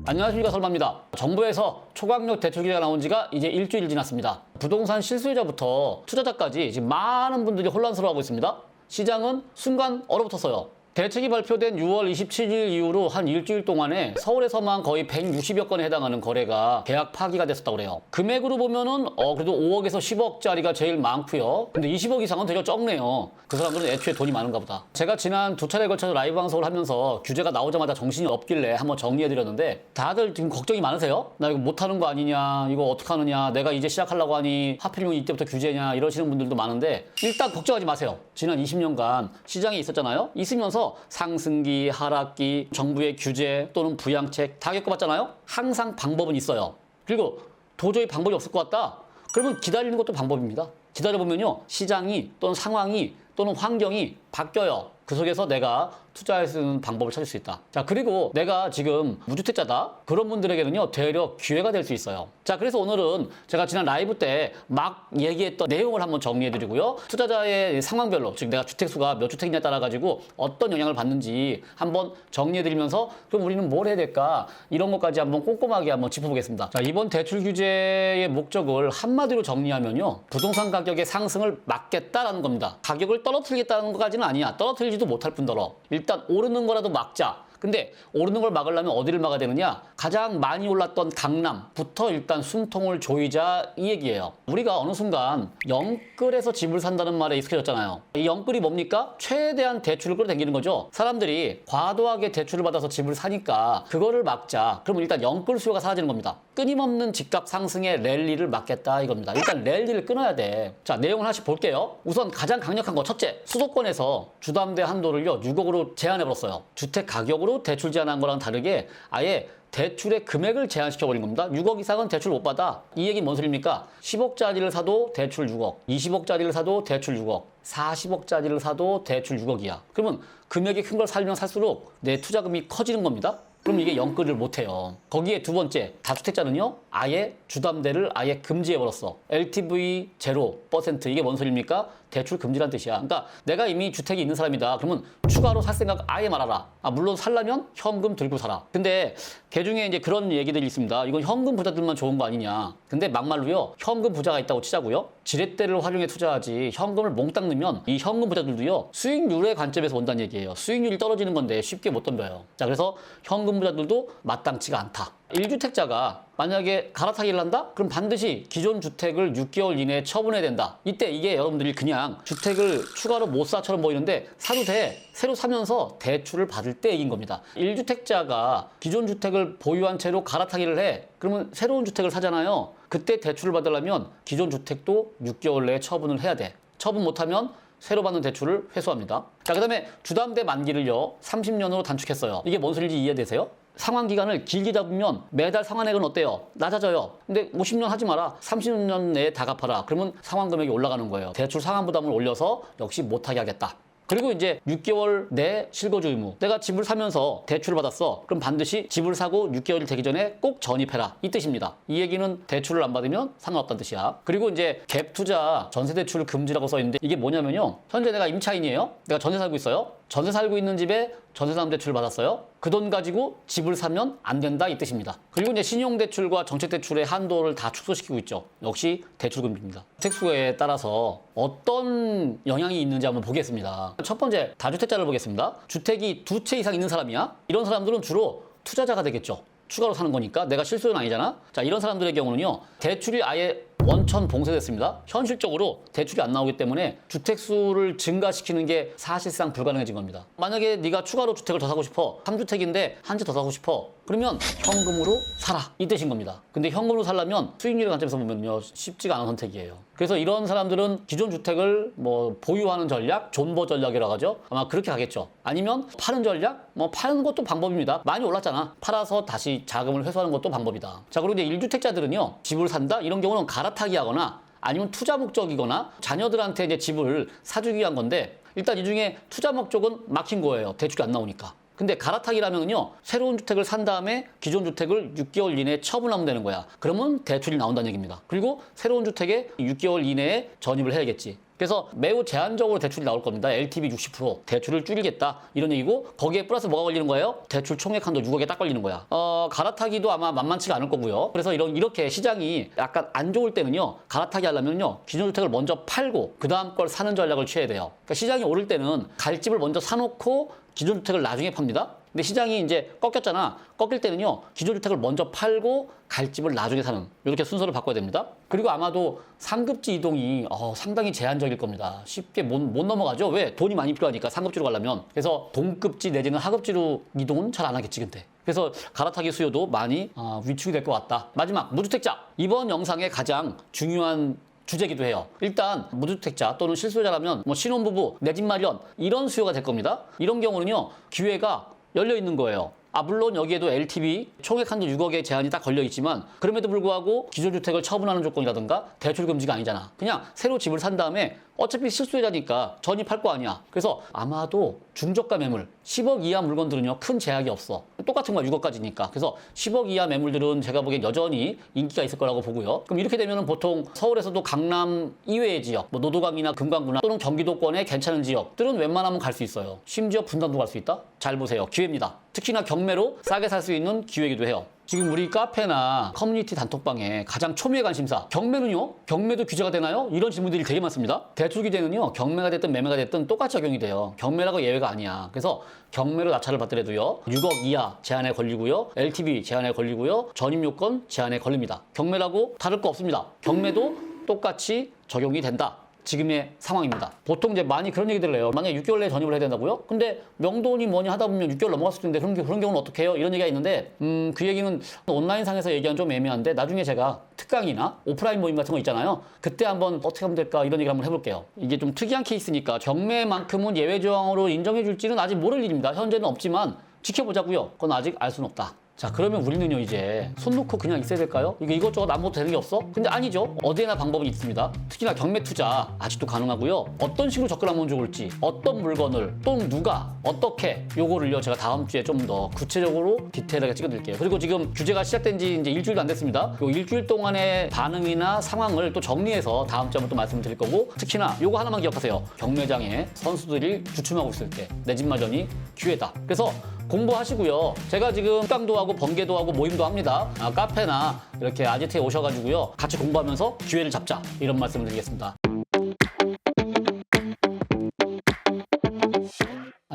안녕하십니까, 설마입니다. 정부에서 초강력 대출 규제가 나온 지가 이제 일주일 지났습니다. 부동산 실수요자부터 투자자까지 지금 많은 분들이 혼란스러워하고 있습니다. 시장은 순간 얼어붙었어요. 대책이 발표된 6월 27일 이후로 한 일주일 동안에 서울에서만 거의 160여 건에 해당하는 거래가 계약 파기가 됐었다고 그래요. 금액으로 보면은 그래도 5억에서 10억짜리가 제일 많고요. 근데 20억 이상은 되게 적네요. 그 사람들은 애초에 돈이 많은가 보다. 제가 지난 두 차례에 걸쳐서 라이브 방송을 하면서 규제가 나오자마자 정신이 없길래 한번 정리해드렸는데 다들 지금 걱정이 많으세요? 나 이거 못하는 거 아니냐, 이거 어떡하느냐, 내가 이제 시작하려고 하니 하필이면 이때부터 규제냐 이러시는 분들도 많은데 일단 걱정하지 마세요. 지난 20년간 시장이 있었잖아요. 있으면서 상승기, 하락기, 정부의 규제 또는 부양책 다 겪어봤잖아요. 항상 방법은 있어요. 그리고 도저히 방법이 없을 것 같다. 그러면 기다리는 것도 방법입니다. 기다려보면요, 시장이 또는 상황이 또는 환경이 바뀌어요. 그 속에서 내가 투자할 수 있는 방법을 찾을 수 있다. 자, 그리고 내가 지금 무주택자다? 그런 분들에게는요, 되려 기회가 될 수 있어요. 자, 그래서 오늘은 제가 지난 라이브 때 막 얘기했던 내용을 한번 정리해드리고요. 투자자의 상황별로, 즉 내가 주택수가 몇 주택이냐에 따라가지고 어떤 영향을 받는지 한번 정리해드리면서 그럼 우리는 뭘 해야 될까? 이런 것까지 한번 꼼꼼하게 한번 짚어보겠습니다. 자, 이번 대출 규제의 목적을 한마디로 정리하면요, 부동산 가격의 상승을 막겠다라는 겁니다. 가격을 떨어뜨리겠다는 것까지는 아니야. 떨어뜨리지도 못할 뿐더러 일단 오르는 거라도 막자. 근데 오르는 걸 막으려면 어디를 막아야 되느냐? 가장 많이 올랐던 강남부터 일단 숨통을 조이자 이 얘기예요. 우리가 어느 순간 영끌에서 집을 산다는 말에 익숙해졌잖아요. 이 영끌이 뭡니까? 최대한 대출을 끌어당기는 거죠. 사람들이 과도하게 대출을 받아서 집을 사니까 그거를 막자. 그러면 일단 영끌 수요가 사라지는 겁니다. 끊임없는 집값 상승의 랠리를 막겠다 이겁니다. 일단 랠리를 끊어야 돼. 자, 내용을 하나씩 볼게요. 우선 가장 강력한 거 첫째, 수도권에서 주담대 한도를요 6억으로 제한해버렸어요. 주택 가격으로 대출 제한한 거랑 다르게 아예 대출의 금액을 제한시켜버린 겁니다. 6억 이상은 대출 못 받아. 이 얘기 뭔 소리입니까? 10억짜리를 사도 대출 6억, 20억짜리를 사도 대출 6억, 40억짜리를 사도 대출 6억이야. 그러면 금액이 큰 걸 살면 살수록 내 투자금이 커지는 겁니다. 그럼 이게 영끌을 못해요. 거기에 두 번째, 다주택자는요 아예 주담대를 아예 금지해버렸어. LTV 0% 이게 뭔 소리입니까? 대출 금지란 뜻이야. 그러니까 내가 이미 주택이 있는 사람이다. 그러면 추가로 살 생각 아예 말아라. 물론 살려면 현금 들고 살아. 근데 개중에 이제 그런 얘기들이 있습니다. 이건 현금 부자들만 좋은 거 아니냐. 근데 막말로요, 현금 부자가 있다고 치자고요. 지렛대를 활용해 투자하지 현금을 몽땅 넣으면 이 현금 부자들도요 수익률의 관점에서 본다는 얘기예요. 수익률이 떨어지는 건데 쉽게 못 덤벼요. 자, 그래서 현금 부자들도 마땅치가 않다. 1주택자가 만약에 갈아타기를 한다? 그럼 반드시 기존 주택을 6개월 이내에 처분해야 된다. 이때 이게 여러분들이 그냥 주택을 추가로 못 사처럼 보이는데 사도 돼. 새로 사면서 대출을 받을 때 얘기인 겁니다. 1주택자가 기존 주택을 보유한 채로 갈아타기를 해. 그러면 새로운 주택을 사잖아요. 그때 대출을 받으려면 기존 주택도 6개월 내에 처분을 해야 돼. 처분 못하면 새로 받는 대출을 회수합니다. 자, 그 다음에 주담대 만기를요 30년으로 단축했어요. 이게 뭔 소리인지 이해되세요? 상환 기간을 길게 잡으면 매달 상환액은 어때요? 낮아져요. 근데 50년 하지 마라. 30년 내에 다 갚아라. 그러면 상환 금액이 올라가는 거예요. 대출 상환 부담을 올려서 역시 못하게 하겠다. 그리고 이제 6개월 내 실거주 의무. 내가 집을 사면서 대출을 받았어. 그럼 반드시 집을 사고 6개월이 되기 전에 꼭 전입해라. 이 뜻입니다. 이 얘기는 대출을 안 받으면 상관없다는 뜻이야. 그리고 이제 갭 투자 전세 대출 금지라고 써 있는데 이게 뭐냐면요. 현재 내가 임차인이에요. 내가 전세 살고 있어요. 전세 살고 있는 집에 전세사업 대출을 받았어요. 그 돈 가지고 집을 사면 안 된다 이 뜻입니다. 그리고 이제 신용대출과 정책대출의 한도를 다 축소시키고 있죠. 역시 대출금지입니다. 주택수에 따라서 어떤 영향이 있는지 한번 보겠습니다. 첫 번째, 다주택자를 보겠습니다. 주택이 2채 이상 있는 사람이야? 이런 사람들은 주로 투자자가 되겠죠. 추가로 사는 거니까 내가 실수요는 아니잖아. 자, 이런 사람들의 경우는요. 대출이 아예 원천 봉쇄됐습니다. 현실적으로 대출이 안 나오기 때문에 주택수를 증가시키는 게 사실상 불가능해진 겁니다. 만약에 네가 추가로 주택을 더 사고 싶어. 3주택인데 한 채 더 사고 싶어. 그러면 현금으로 사라. 이 뜻인 겁니다. 근데 현금으로 살려면 수익률의 관점에서 보면요. 쉽지가 않은 선택이에요. 그래서 이런 사람들은 기존 주택을 뭐 보유하는 전략, 존버 전략이라고 하죠. 아마 그렇게 가겠죠. 아니면 파는 전략? 뭐 파는 것도 방법입니다. 많이 올랐잖아. 팔아서 다시 자금을 회수하는 것도 방법이다. 자, 그리고 이제 1주택자들은요. 집을 산다? 이런 경우는 갈아타기 하거나 아니면 투자 목적이거나 자녀들한테 이제 집을 사주기 위한 건데 일단 이 중에 투자 목적은 막힌 거예요. 대출이 안 나오니까. 근데 갈아타기라면요. 새로운 주택을 산 다음에 기존 주택을 6개월 이내에 처분하면 되는 거야. 그러면 대출이 나온다는 얘기입니다. 그리고 새로운 주택에 6개월 이내에 전입을 해야겠지. 그래서 매우 제한적으로 대출이 나올 겁니다. LTV 60% 대출을 줄이겠다 이런 얘기고 거기에 플러스 뭐가 걸리는 거예요? 대출 총액 한도 6억에 딱 걸리는 거야. 갈아타기도 아마 만만치가 않을 거고요. 그래서 이렇게 시장이 약간 안 좋을 때는요. 갈아타기 하려면요. 기존 주택을 먼저 팔고 그 다음 걸 사는 전략을 취해야 돼요. 그러니까 시장이 오를 때는 갈 집을 먼저 사놓고 기존 주택을 나중에 팝니다. 근데 시장이 이제 꺾였잖아. 꺾일 때는요. 기존 주택을 먼저 팔고 갈 집을 나중에 사는 이렇게 순서를 바꿔야 됩니다. 그리고 아마도 상급지 이동이 상당히 제한적일 겁니다. 쉽게 못 넘어가죠. 왜? 돈이 많이 필요하니까 상급지로 가려면. 그래서 동급지 내지는 하급지로 이동은 잘 안 하겠지 근데. 그래서 갈아타기 수요도 많이 위축이 될 것 같다. 마지막 무주택자. 이번 영상의 가장 중요한 주제기도 해요. 일단 무주택자 또는 실수요자라면 뭐 신혼부부, 내 집 마련 이런 수요가 될 겁니다. 이런 경우는요. 기회가 열려 있는 거예요. 물론 여기에도 LTV 총액 한도 6억의 제한이 딱 걸려 있지만 그럼에도 불구하고 기존 주택을 처분하는 조건이라든가 대출 금지가 아니잖아. 그냥 새로 집을 산 다음에 어차피 실수요자니까 전입할 거 아니야. 그래서 아마도 중저가 매물 10억 이하 물건들은요 큰 제약이 없어. 똑같은 거야 6억까지니까. 그래서 10억 이하 매물들은 제가 보기엔 여전히 인기가 있을 거라고 보고요. 그럼 이렇게 되면은 보통 서울에서도 강남 이외의 지역, 뭐 노도강이나 금강구나 또는 경기도권의 괜찮은 지역들은 웬만하면 갈 수 있어요. 심지어 분당도 갈 수 있다? 잘 보세요. 기회입니다. 특히나 경매로 싸게 살 수 있는 기회이기도 해요. 지금 우리 카페나 커뮤니티 단톡방에 가장 초미의 관심사 경매는요? 경매도 규제가 되나요? 이런 질문들이 되게 많습니다. 대출 규제는요 경매가 됐든 매매가 됐든 똑같이 적용이 돼요. 경매라고 예외가 아니야. 그래서 경매로 낙찰을 받더라도요 6억 이하 제한에 걸리고요 LTV 제한에 걸리고요 전입요건 제한에 걸립니다. 경매라고 다를 거 없습니다. 경매도 똑같이 적용이 된다. 지금의 상황입니다. 보통 이제 많이 그런 얘기들을 해요. 만약에 6개월 내에 전입을 해야 된다고요? 근데 명도니 뭐니 하다 보면 6개월 넘어갔을 텐데 그런 경우는 어떻게 해요? 이런 얘기가 있는데 그 얘기는 온라인상에서 얘기하면 좀 애매한데 나중에 제가 특강이나 오프라인 모임 같은 거 있잖아요. 그때 한번 어떻게 하면 될까 이런 얘기 한번 해볼게요. 이게 좀 특이한 케이스니까 경매만큼은 예외 조항으로 인정해 줄지는 아직 모를 일입니다. 현재는 없지만 지켜보자고요. 그건 아직 알 수는 없다. 자, 그러면 우리는요 이제 손 놓고 그냥 있어야 될까요? 이거 이것저것 아무것도 되는 게 없어? 근데 아니죠. 어디에나 방법은 있습니다. 특히나 경매 투자 아직도 가능하고요. 어떤 식으로 접근하면 좋을지, 어떤 물건을 또는 누가 어떻게 요거를요 제가 다음 주에 좀 더 구체적으로 디테일하게 찍어드릴게요. 그리고 지금 규제가 시작된 지 이제 일주일도 안 됐습니다. 요 일주일 동안의 반응이나 상황을 또 정리해서 다음 주에 한번 또 말씀드릴 거고 특히나 요거 하나만 기억하세요. 경매장에 선수들이 주춤하고 있을 때 내 집 마련이 기회다. 그래서 공부하시고요. 제가 지금 특강도 하고 번개도 하고 모임도 합니다. 카페나 이렇게 아지트에 오셔가지고요. 같이 공부하면서 기회를 잡자. 이런 말씀을 드리겠습니다.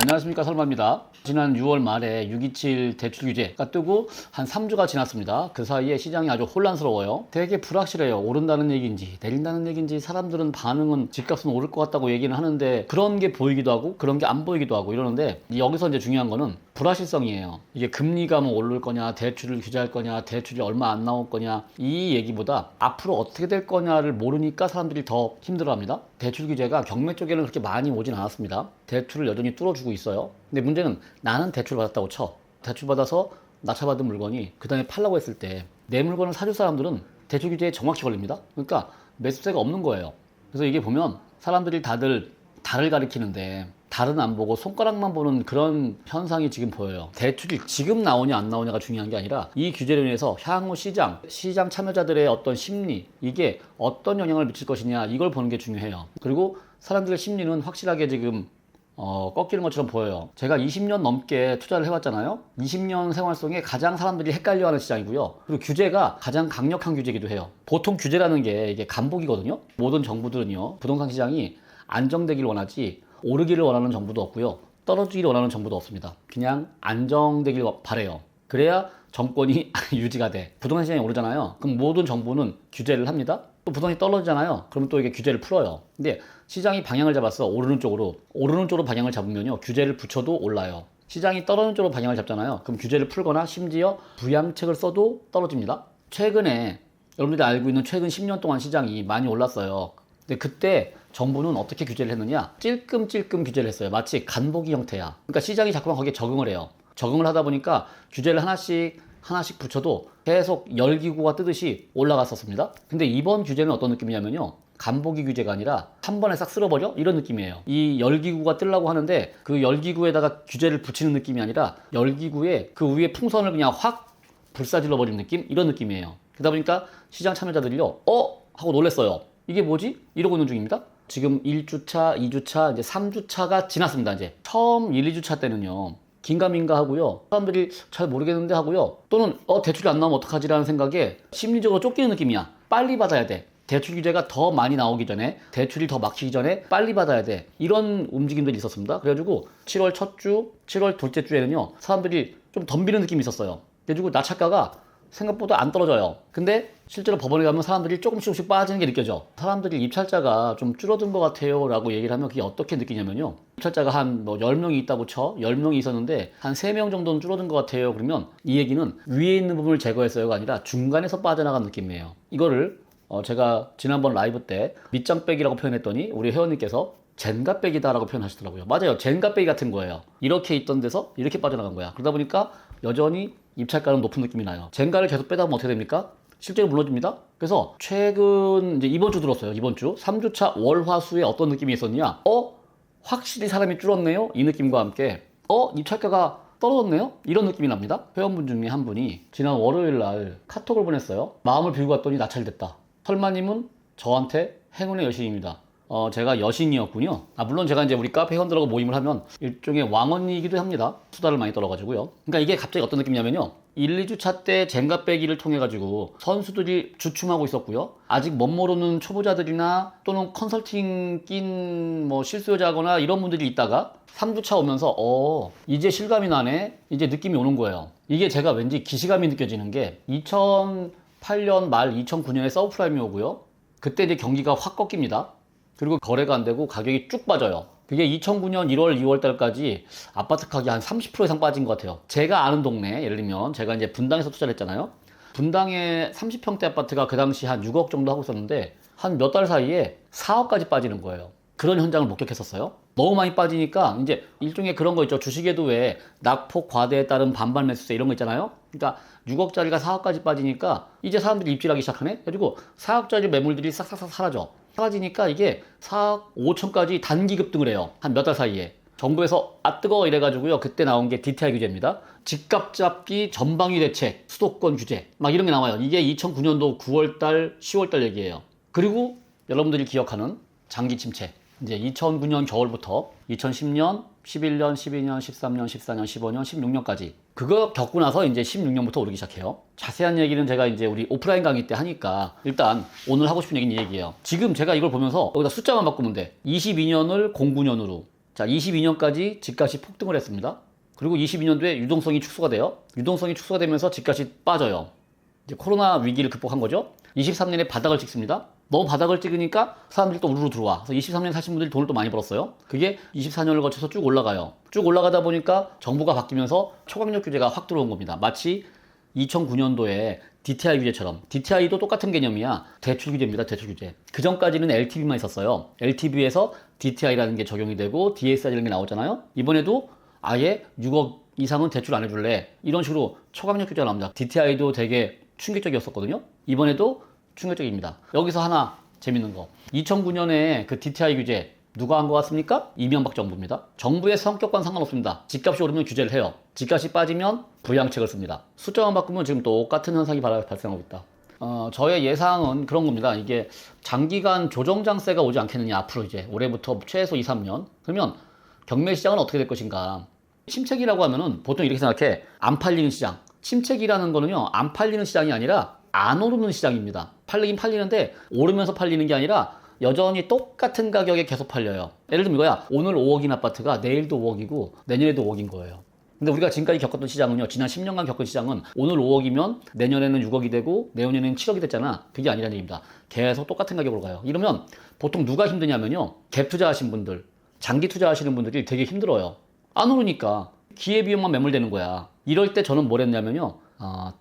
안녕하십니까, 설마입니다. 지난 6월 말에 627 대출 규제가 뜨고 한 3주가 지났습니다. 그 사이에 시장이 아주 혼란스러워요. 되게 불확실해요. 오른다는 얘기인지 내린다는 얘기인지, 사람들은 반응은 집값은 오를 것 같다고 얘기는 하는데 그런 게 보이기도 하고 그런 게 안 보이기도 하고 이러는데, 여기서 이제 중요한 거는 불확실성이에요. 이게 금리가 뭐 오를 거냐, 대출을 규제할 거냐, 대출이 얼마 안 나올 거냐, 이 얘기보다 앞으로 어떻게 될 거냐를 모르니까 사람들이 더 힘들어합니다. 대출 규제가 경매 쪽에는 그렇게 많이 오진 않았습니다. 대출을 여전히 뚫어주고 있어요. 근데 문제는 나는 대출 받았다고 쳐. 대출 받아서 낙찰받은 물건이 그 다음에 팔라고 했을 때 내 물건을 사줄 사람들은 대출 규제에 정확히 걸립니다. 그러니까 매수세가 없는 거예요. 그래서 이게 보면 사람들이 다들 달을 가리키는데 달은 안 보고 손가락만 보는 그런 현상이 지금 보여요. 대출이 지금 나오냐 안 나오냐가 중요한 게 아니라 이 규제로 인해서 향후 시장 참여자들의 어떤 심리, 이게 어떤 영향을 미칠 것이냐, 이걸 보는 게 중요해요. 그리고 사람들의 심리는 확실하게 지금 꺾이는 것처럼 보여요. 제가 20년 넘게 투자를 해왔잖아요. 20년 생활 속에 가장 사람들이 헷갈려하는 시장이고요. 그리고 규제가 가장 강력한 규제이기도 해요. 보통 규제라는 게 이게 간복이거든요. 모든 정부들은요, 부동산 시장이 안정되기를 원하지 오르기를 원하는 정부도 없고요, 떨어지기를 원하는 정부도 없습니다. 그냥 안정되길 바래요. 그래야 정권이 유지가 돼. 부동산 시장이 오르잖아요. 그럼 모든 정부는 규제를 합니다. 또 부동산이 떨어지잖아요. 그러면 또 이게 규제를 풀어요. 근데 시장이 방향을 잡았어. 오르는 쪽으로 방향을 잡으면요, 규제를 붙여도 올라요. 시장이 떨어지는 쪽으로 방향을 잡잖아요. 그럼 규제를 풀거나 심지어 부양책을 써도 떨어집니다. 최근에 여러분들이 알고 있는 최근 10년 동안 시장이 많이 올랐어요. 근데 그때 정부는 어떻게 규제를 했느냐? 찔끔찔끔 규제를 했어요. 마치 간보기 형태야. 그러니까 시장이 자꾸만 거기에 적응을 해요. 적응을 하다 보니까 규제를 하나씩 붙여도 계속 열기구가 뜨듯이 올라갔었습니다. 근데 이번 규제는 어떤 느낌이냐면요, 간보기 규제가 아니라 한 번에 싹 쓸어버려? 이런 느낌이에요. 이 열기구가 뜨려고 하는데 그 열기구에다가 규제를 붙이는 느낌이 아니라 열기구에 그 위에 풍선을 그냥 확 불사질러 버리는 느낌? 이런 느낌이에요. 그러다 보니까 시장 참여자들이요, 하고 놀랬어요. 이게 뭐지? 이러고 있는 중입니다. 지금 1주차, 2주차, 이제 3주차가 지났습니다. 이제 처음 1, 2주차 때는요, 긴가민가 하고요, 사람들이 잘 모르겠는데 하고요, 또는 대출이 안 나오면 어떡하지라는 생각에 심리적으로 쫓기는 느낌이야. 빨리 받아야 돼. 대출 규제가 더 많이 나오기 전에, 대출이 더 막히기 전에 빨리 받아야 돼. 이런 움직임들이 있었습니다. 그래가지고 7월 첫 주, 7월 둘째 주에는요, 사람들이 좀 덤비는 느낌이 있었어요. 그래가지고 낙찰가가 생각보다 안 떨어져요. 근데 실제로 법원에 가면 사람들이 조금씩 빠지는 게 느껴져. 사람들이 입찰자가 좀 줄어든 것 같아요 라고 얘기를 하면 그게 어떻게 느끼냐면요, 입찰자가 한 10명이 있다고 쳐. 10명이 있었는데 한 3명 정도는 줄어든 것 같아요. 그러면 이 얘기는 위에 있는 부분을 제거했어요가 아니라 중간에서 빠져나간 느낌이에요. 이거를 제가 지난번 라이브 때 밑장 빼기라고 표현했더니 우리 회원님께서 젠가 빼기다라고 표현하시더라고요. 맞아요. 젠가 빼기 같은 거예요. 이렇게 있던 데서 이렇게 빠져나간 거야. 그러다 보니까 여전히 입찰가는 높은 느낌이 나요. 젠가를 계속 빼다 보면 어떻게 됩니까? 실제로 무너집니다. 그래서 최근 이제 이번 주 들었어요. 이번 주 3주차 월화수에 어떤 느낌이 있었냐? 확실히 사람이 줄었네요. 이 느낌과 함께 입찰가가 떨어졌네요. 이런 느낌이 납니다. 회원분 중에 한 분이 지난 월요일 날 카톡을 보냈어요. 마음을 비우고 왔더니 낙찰됐다. 설마님은 저한테 행운의 여신입니다. 제가 여신이었군요. 물론 제가 이제 우리 카페 회원들하고 모임을 하면 일종의 왕언니이기도 합니다. 수다를 많이 떨어가지고요. 그러니까 이게 갑자기 어떤 느낌이냐면요, 1, 2주차 때 젠가 빼기를 통해 가지고 선수들이 주춤하고 있었고요, 아직 못 모르는 초보자들이나 또는 컨설팅 낀 실수요자거나 이런 분들이 있다가 3주차 오면서 이제 실감이 나네, 이제 느낌이 오는 거예요. 이게 제가 왠지 기시감이 느껴지는 게 2008년 말 2009년에 서브프라임이 오고요, 그때 이제 경기가 확 꺾입니다. 그리고 거래가 안 되고 가격이 쭉 빠져요. 그게 2009년 1월, 2월 달까지 아파트 가격이 한 30% 이상 빠진 것 같아요. 제가 아는 동네, 예를 들면 제가 이제 분당에서 투자를 했잖아요. 분당에 30평대 아파트가 그 당시 한 6억 정도 하고 있었는데 한 몇 달 사이에 4억까지 빠지는 거예요. 그런 현장을 목격했었어요. 너무 많이 빠지니까 이제 일종의 그런 거 있죠. 주식에도 왜 낙폭 과대에 따른 반반 매수세 이런 거 있잖아요. 그러니까 6억짜리가 4억까지 빠지니까 이제 사람들이 입질하기 시작하네. 그래가지고 4억짜리 매물들이 싹싹싹 사라져. 사라지니까 이게 4억 5천까지 단기 급등을 해요. 한 몇 달 사이에. 정부에서 뜨거워 이래가지고요, 그때 나온 게 DTI 규제입니다. 집값 잡기 전방위 대책, 수도권 규제 막 이런 게 나와요. 이게 2009년도 9월달 10월달 얘기예요. 그리고 여러분들이 기억하는 장기 침체, 이제 2009년 겨울부터 2010년, 11년, 12년, 13년, 14년, 15년, 16년까지 그거 겪고 나서 이제 16년부터 오르기 시작해요. 자세한 얘기는 제가 이제 우리 오프라인 강의 때 하니까 일단 오늘 하고 싶은 얘기는 이 얘기예요. 지금 제가 이걸 보면서 여기다 숫자만 바꾸면 돼. 22년을 09년으로, 자, 22년까지 집값이 폭등을 했습니다. 그리고 22년도에 유동성이 축소가 돼요. 유동성이 축소가 되면서 집값이 빠져요. 이제 코로나 위기를 극복한 거죠. 23년에 바닥을 찍습니다. 너무 바닥을 찍으니까 사람들이 또 우르르 들어와. 그래서 23년 사신 분들이 돈을 또 많이 벌었어요. 그게 24년을 거쳐서 쭉 올라가요. 쭉 올라가다 보니까 정부가 바뀌면서 초강력 규제가 확 들어온 겁니다. 마치 2009년도에 DTI 규제처럼. DTI도 똑같은 개념이야. 대출 규제입니다. 대출 규제. 그 전까지는 LTV만 있었어요. LTV에서 DTI라는 게 적용이 되고 DSR이라는 게 나오잖아요. 이번에도 아예 6억 이상은 대출 안 해줄래. 이런 식으로 초강력 규제가 나옵니다. DTI도 되게 충격적이었었거든요. 이번에도 충격적입니다. 여기서 하나 재밌는 거. 2009년에 그 DTI 규제 누가 한 것 같습니까? 이명박 정부입니다. 정부의 성격과는 상관없습니다. 집값이 오르면 규제를 해요. 집값이 빠지면 부양책을 씁니다. 숫자만 바꾸면 지금 똑같은 현상이 발생하고 있다. 저의 예상은 그런 겁니다. 이게 장기간 조정장세가 오지 않겠느냐, 앞으로 이제 올해부터 최소 2, 3년. 그러면 경매 시장은 어떻게 될 것인가? 침체기라고 하면은 보통 이렇게 생각해. 안 팔리는 시장. 침체기라는 거는요, 안 팔리는 시장이 아니라 안 오르는 시장입니다. 팔리긴 팔리는데 오르면서 팔리는 게 아니라 여전히 똑같은 가격에 계속 팔려요. 예를 들면 이거야. 오늘 5억인 아파트가 내일도 5억이고 내년에도 5억인 거예요. 근데 우리가 지금까지 겪었던 시장은요, 지난 10년간 겪은 시장은 오늘 5억이면 내년에는 6억이 되고 내후년에는 7억이 됐잖아. 그게 아니라는 얘기입니다. 계속 똑같은 가격으로 가요. 이러면 보통 누가 힘드냐면요, 갭 투자하신 분들, 장기 투자하시는 분들이 되게 힘들어요. 안 오르니까 기회비용만 매몰되는 거야. 이럴 때 저는 뭘 했냐면요,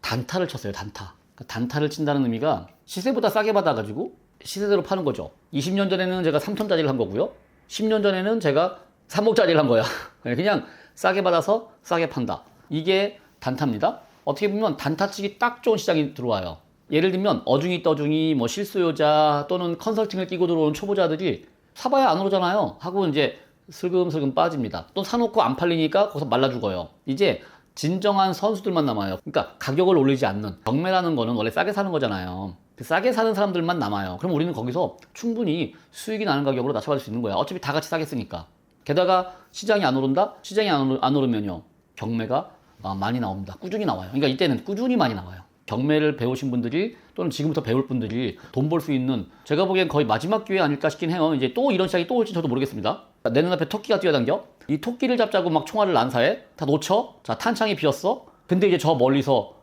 단타를 쳤어요. 단타. 그러니까 단타를 친다는 의미가 시세보다 싸게 받아가지고 시세대로 파는 거죠. 20년 전에는 제가 3천짜리를 한 거고요. 10년 전에는 제가 3억짜리를 한 거야. 그냥 싸게 받아서 싸게 판다. 이게 단타입니다. 어떻게 보면 단타치기 딱 좋은 시장이 들어와요. 예를 들면 어중이 떠중이 뭐 실수요자 또는 컨설팅을 끼고 들어오는 초보자들이 사봐야 안 오르잖아요 하고 이제 슬금슬금 빠집니다. 또 사놓고 안 팔리니까 거기서 말라 죽어요. 이제 진정한 선수들만 남아요. 그러니까 가격을 올리지 않는. 경매라는 거는 원래 싸게 사는 거잖아요. 싸게 사는 사람들만 남아요. 그럼 우리는 거기서 충분히 수익이 나는 가격으로 낮춰받을 수 있는 거야. 어차피 다 같이 싸게 쓰니까. 게다가 시장이 안 오른다? 시장이 안 오르면요, 경매가 많이 나옵니다. 꾸준히 나와요. 그러니까 이때는 꾸준히 많이 나와요. 경매를 배우신 분들이 또는 지금부터 배울 분들이 돈 벌 수 있는, 제가 보기엔 거의 마지막 기회 아닐까 싶긴 해요. 이제 또 이런 시장이 또 올지 저도 모르겠습니다. 내 눈앞에 토끼가 뛰어당겨. 이 토끼를 잡자고 막 총알을 난사해. 다 놓쳐. 자, 탄창이 비었어. 근데 이제 저 멀리서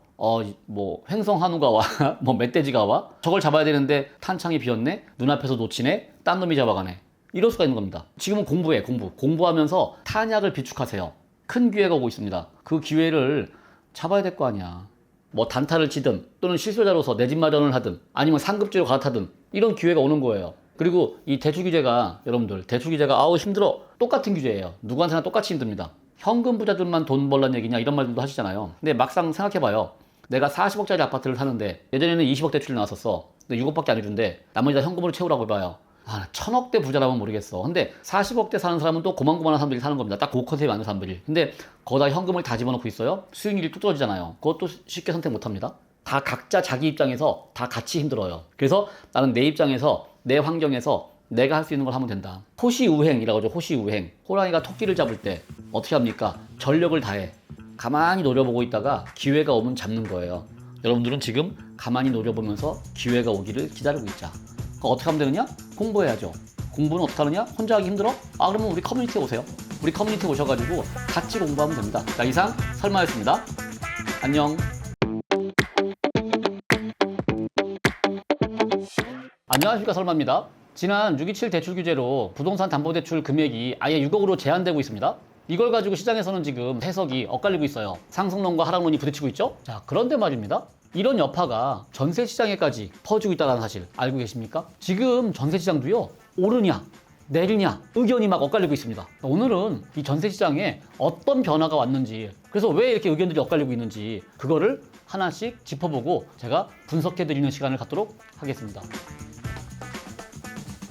뭐 횡성 한우가 와, 뭐 멧돼지가 와. 저걸 잡아야 되는데 탄창이 비었네. 눈앞에서 놓치네. 딴 놈이 잡아가네. 이럴 수가 있는 겁니다. 지금은 공부해. 공부하면서 탄약을 비축하세요. 큰 기회가 오고 있습니다. 그 기회를 잡아야 될 거 아니야. 뭐 단타를 치든 또는 실소자로서 내 집 마련을 하든 아니면 상급지로 갈아타든 이런 기회가 오는 거예요. 그리고 이 대출 규제가, 여러분들 대출 규제가 아우 힘들어, 똑같은 규제예요. 누구한테나 똑같이 힘듭니다. 현금 부자들만 돈 벌란 얘기냐 이런 말들도 하시잖아요. 근데 막상 생각해봐요. 내가 40억짜리 아파트를 사는데 예전에는 20억 대출이 나왔었어. 근데 6억밖에 안 해준대. 나머지 다 현금으로 채우라고 해봐요. 1000억대 부자라면 모르겠어. 근데 40억대 사는 사람은 또 고만고만한 사람들이 사는 겁니다. 딱 그 컨셉이 맞는 사람들이. 근데 거기다 현금을 다 집어넣고 있어요. 수익률이 뚝 떨어지잖아요. 그것도 쉽게 선택 못합니다. 다 각자 자기 입장에서 다 같이 힘들어요. 그래서 나는 내 입장에서, 내 환경에서 내가 할 수 있는 걸 하면 된다. 호시우행이라고 하죠. 호시우행. 호랑이가 토끼를 잡을 때 어떻게 합니까? 전력을 다해. 가만히 노려보고 있다가 기회가 오면 잡는 거예요. 여러분들은 지금 가만히 노려보면서 기회가 오기를 기다리고 있자. 어떻게 하면 되느냐? 공부해야죠. 공부는 어떻게 하느냐? 혼자 하기 힘들어? 그러면 우리 커뮤니티에 오세요. 우리 커뮤니티에 오셔가지고 같이 공부하면 됩니다. 자, 이상 설마였습니다. 안녕. 안녕하십니까, 설마입니다. 지난 627 대출 규제로 부동산 담보대출 금액이 아예 6억으로 제한되고 있습니다. 이걸 가지고 시장에서는 지금 해석이 엇갈리고 있어요. 상승론과 하락론이 부딪히고 있죠. 자, 그런데 말입니다. 이런 여파가 전세 시장에까지 퍼지고 있다는 사실 알고 계십니까? 지금 전세 시장도요, 오르냐 내리냐 의견이 막 엇갈리고 있습니다. 오늘은 이 전세 시장에 어떤 변화가 왔는지, 그래서 왜 이렇게 의견들이 엇갈리고 있는지 그거를 하나씩 짚어보고 제가 분석해드리는 시간을 갖도록 하겠습니다.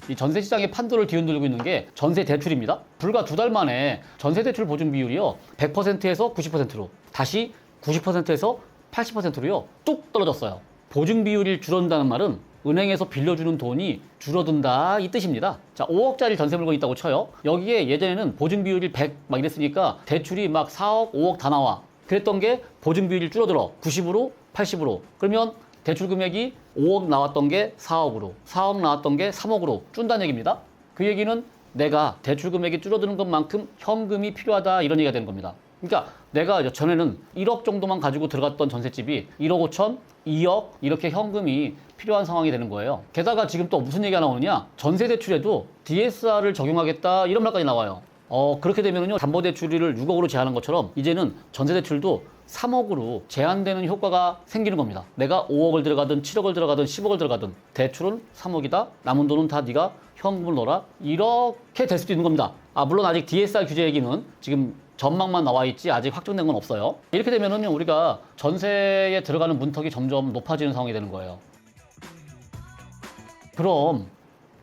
이 전세 시장의 판도를 뒤흔들고 있는 게 전세 대출입니다. 불과 2달 만에 전세 대출 보증 비율이요, 100%에서 90%로 다시 90%에서 80%로요 뚝 떨어졌어요. 보증 비율이 줄어든다는 말은 은행에서 빌려주는 돈이 줄어든다 이 뜻입니다. 자, 5억짜리 전세 물건이 있다고 쳐요. 여기에 예전에는 보증 비율이 100 막 이랬으니까 대출이 막 4억 5억 다 나와. 그랬던 게 보증 비율이 줄어들어 90으로 80으로. 그러면 대출 금액이 5억 나왔던 게 4억으로, 4억 나왔던 게 3억으로 준다는 얘기입니다. 그 얘기는 내가 대출 금액이 줄어드는 것만큼 현금이 필요하다 이런 얘기가 되는 겁니다. 그러니까 내가 전에는 1억 정도만 가지고 들어갔던 전셋집이 1억 5천, 2억 이렇게 현금이 필요한 상황이 되는 거예요. 게다가 지금 또 무슨 얘기가 나오느냐, 전세 대출에도 DSR을 적용하겠다 이런 말까지 나와요. 그렇게 되면은요, 담보대출을 6억으로 제한한 것처럼 이제는 전세대출도 3억으로 제한되는 효과가 생기는 겁니다. 내가 5억을 들어가든 7억을 들어가든 10억을 들어가든 대출은 3억이다. 남은 돈은 다 네가 현금을 넣어라. 이렇게 될 수도 있는 겁니다. 물론 아직 DSR 규제 얘기는 지금 전망만 나와 있지 아직 확정된 건 없어요. 이렇게 되면은 우리가 전세에 들어가는 문턱이 점점 높아지는 상황이 되는 거예요. 그럼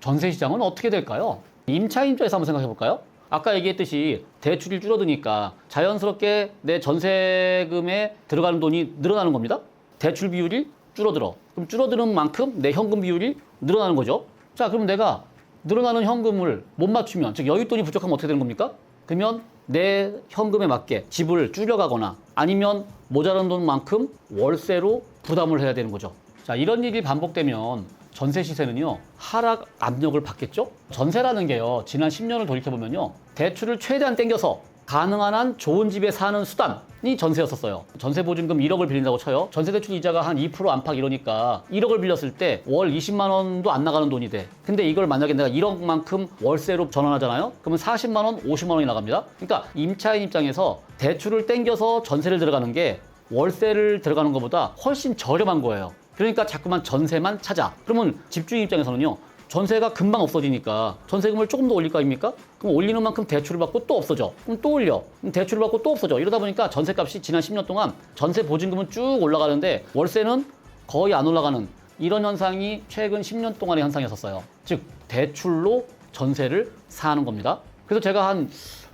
전세 시장은 어떻게 될까요? 임차인 입장에서 한번 생각해 볼까요? 아까 얘기했듯이 대출이 줄어드니까 자연스럽게 내 전세금에 들어가는 돈이 늘어나는 겁니다. 대출 비율이 줄어들어. 그럼 줄어드는 만큼 내 현금 비율이 늘어나는 거죠. 자, 그럼 내가 늘어나는 현금을 못 맞추면, 즉 여윳돈이 부족하면 어떻게 되는 겁니까? 그러면 내 현금에 맞게 집을 줄여가거나 아니면 모자란 돈만큼 월세로 부담을 해야 되는 거죠. 자, 이런 일이 반복되면 전세 시세는요, 하락 압력을 받겠죠? 전세라는 게요, 지난 10년을 돌이켜보면요, 대출을 최대한 땡겨서 가능한 한 좋은 집에 사는 수단이 전세였었어요. 전세 보증금 1억을 빌린다고 쳐요. 전세 대출 이자가 한 2% 안팎 이러니까 1억을 빌렸을 때 월 20만 원도 안 나가는 돈이 돼. 근데 이걸 만약에 내가 1억만큼 월세로 전환하잖아요? 그러면 40만 원, 50만 원이 나갑니다. 그러니까 임차인 입장에서 대출을 땡겨서 전세를 들어가는 게 월세를 들어가는 것보다 훨씬 저렴한 거예요. 그러니까 자꾸만 전세만 찾아. 그러면 집주인 입장에서는요, 전세가 금방 없어지니까 전세금을 조금 더 올릴 거 아닙니까? 그럼 올리는 만큼 대출을 받고 또 없어져. 그럼 또 올려. 그럼 대출을 받고 또 없어져. 이러다 보니까 전세값이 지난 10년 동안 전세 보증금은 쭉 올라가는데 월세는 거의 안 올라가는 이런 현상이 최근 10년 동안의 현상이었어요. 즉 대출로 전세를 사는 겁니다. 그래서 제가 한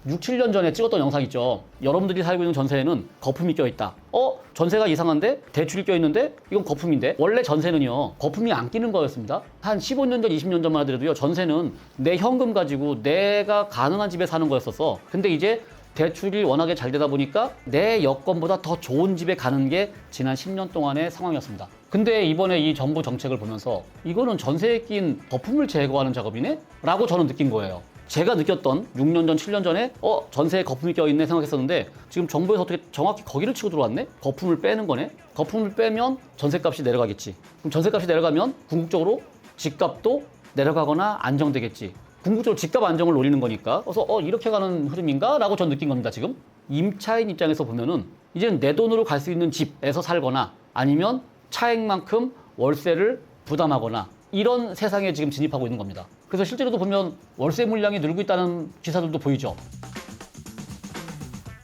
6, 7년 전에 찍었던 영상 있죠. 여러분들이 살고 있는 전세에는 거품이 껴있다. 전세가 이상한데? 대출이 껴있는데? 이건 거품인데? 원래 전세는요, 거품이 안 끼는 거였습니다. 한 15년 전, 20년 전만 하더라도요, 전세는 내 현금 가지고 내가 가능한 집에 사는 거였었어. 근데 이제 대출이 워낙에 잘 되다 보니까 내 여건보다 더 좋은 집에 가는 게 지난 10년 동안의 상황이었습니다. 근데 이번에 이 정부 정책을 보면서 이거는 전세에 낀 거품을 제거하는 작업이네? 라고 저는 느낀 거예요. 제가 느꼈던 6년 전, 7년 전에 전세에 거품이 껴있네 생각했었는데 지금 정부에서 어떻게 정확히 거기를 치고 들어왔네? 거품을 빼는 거네? 거품을 빼면 전세값이 내려가겠지. 그럼 전세값이 내려가면 궁극적으로 집값도 내려가거나 안정되겠지. 궁극적으로 집값 안정을 노리는 거니까 그래서 이렇게 가는 흐름인가? 라고 전 느낀 겁니다. 지금 임차인 입장에서 보면은 이제는 내 돈으로 갈 수 있는 집에서 살거나 아니면 차액만큼 월세를 부담하거나 이런 세상에 지금 진입하고 있는 겁니다. 그래서 실제로도 보면 월세 물량이 늘고 있다는 기사들도 보이죠.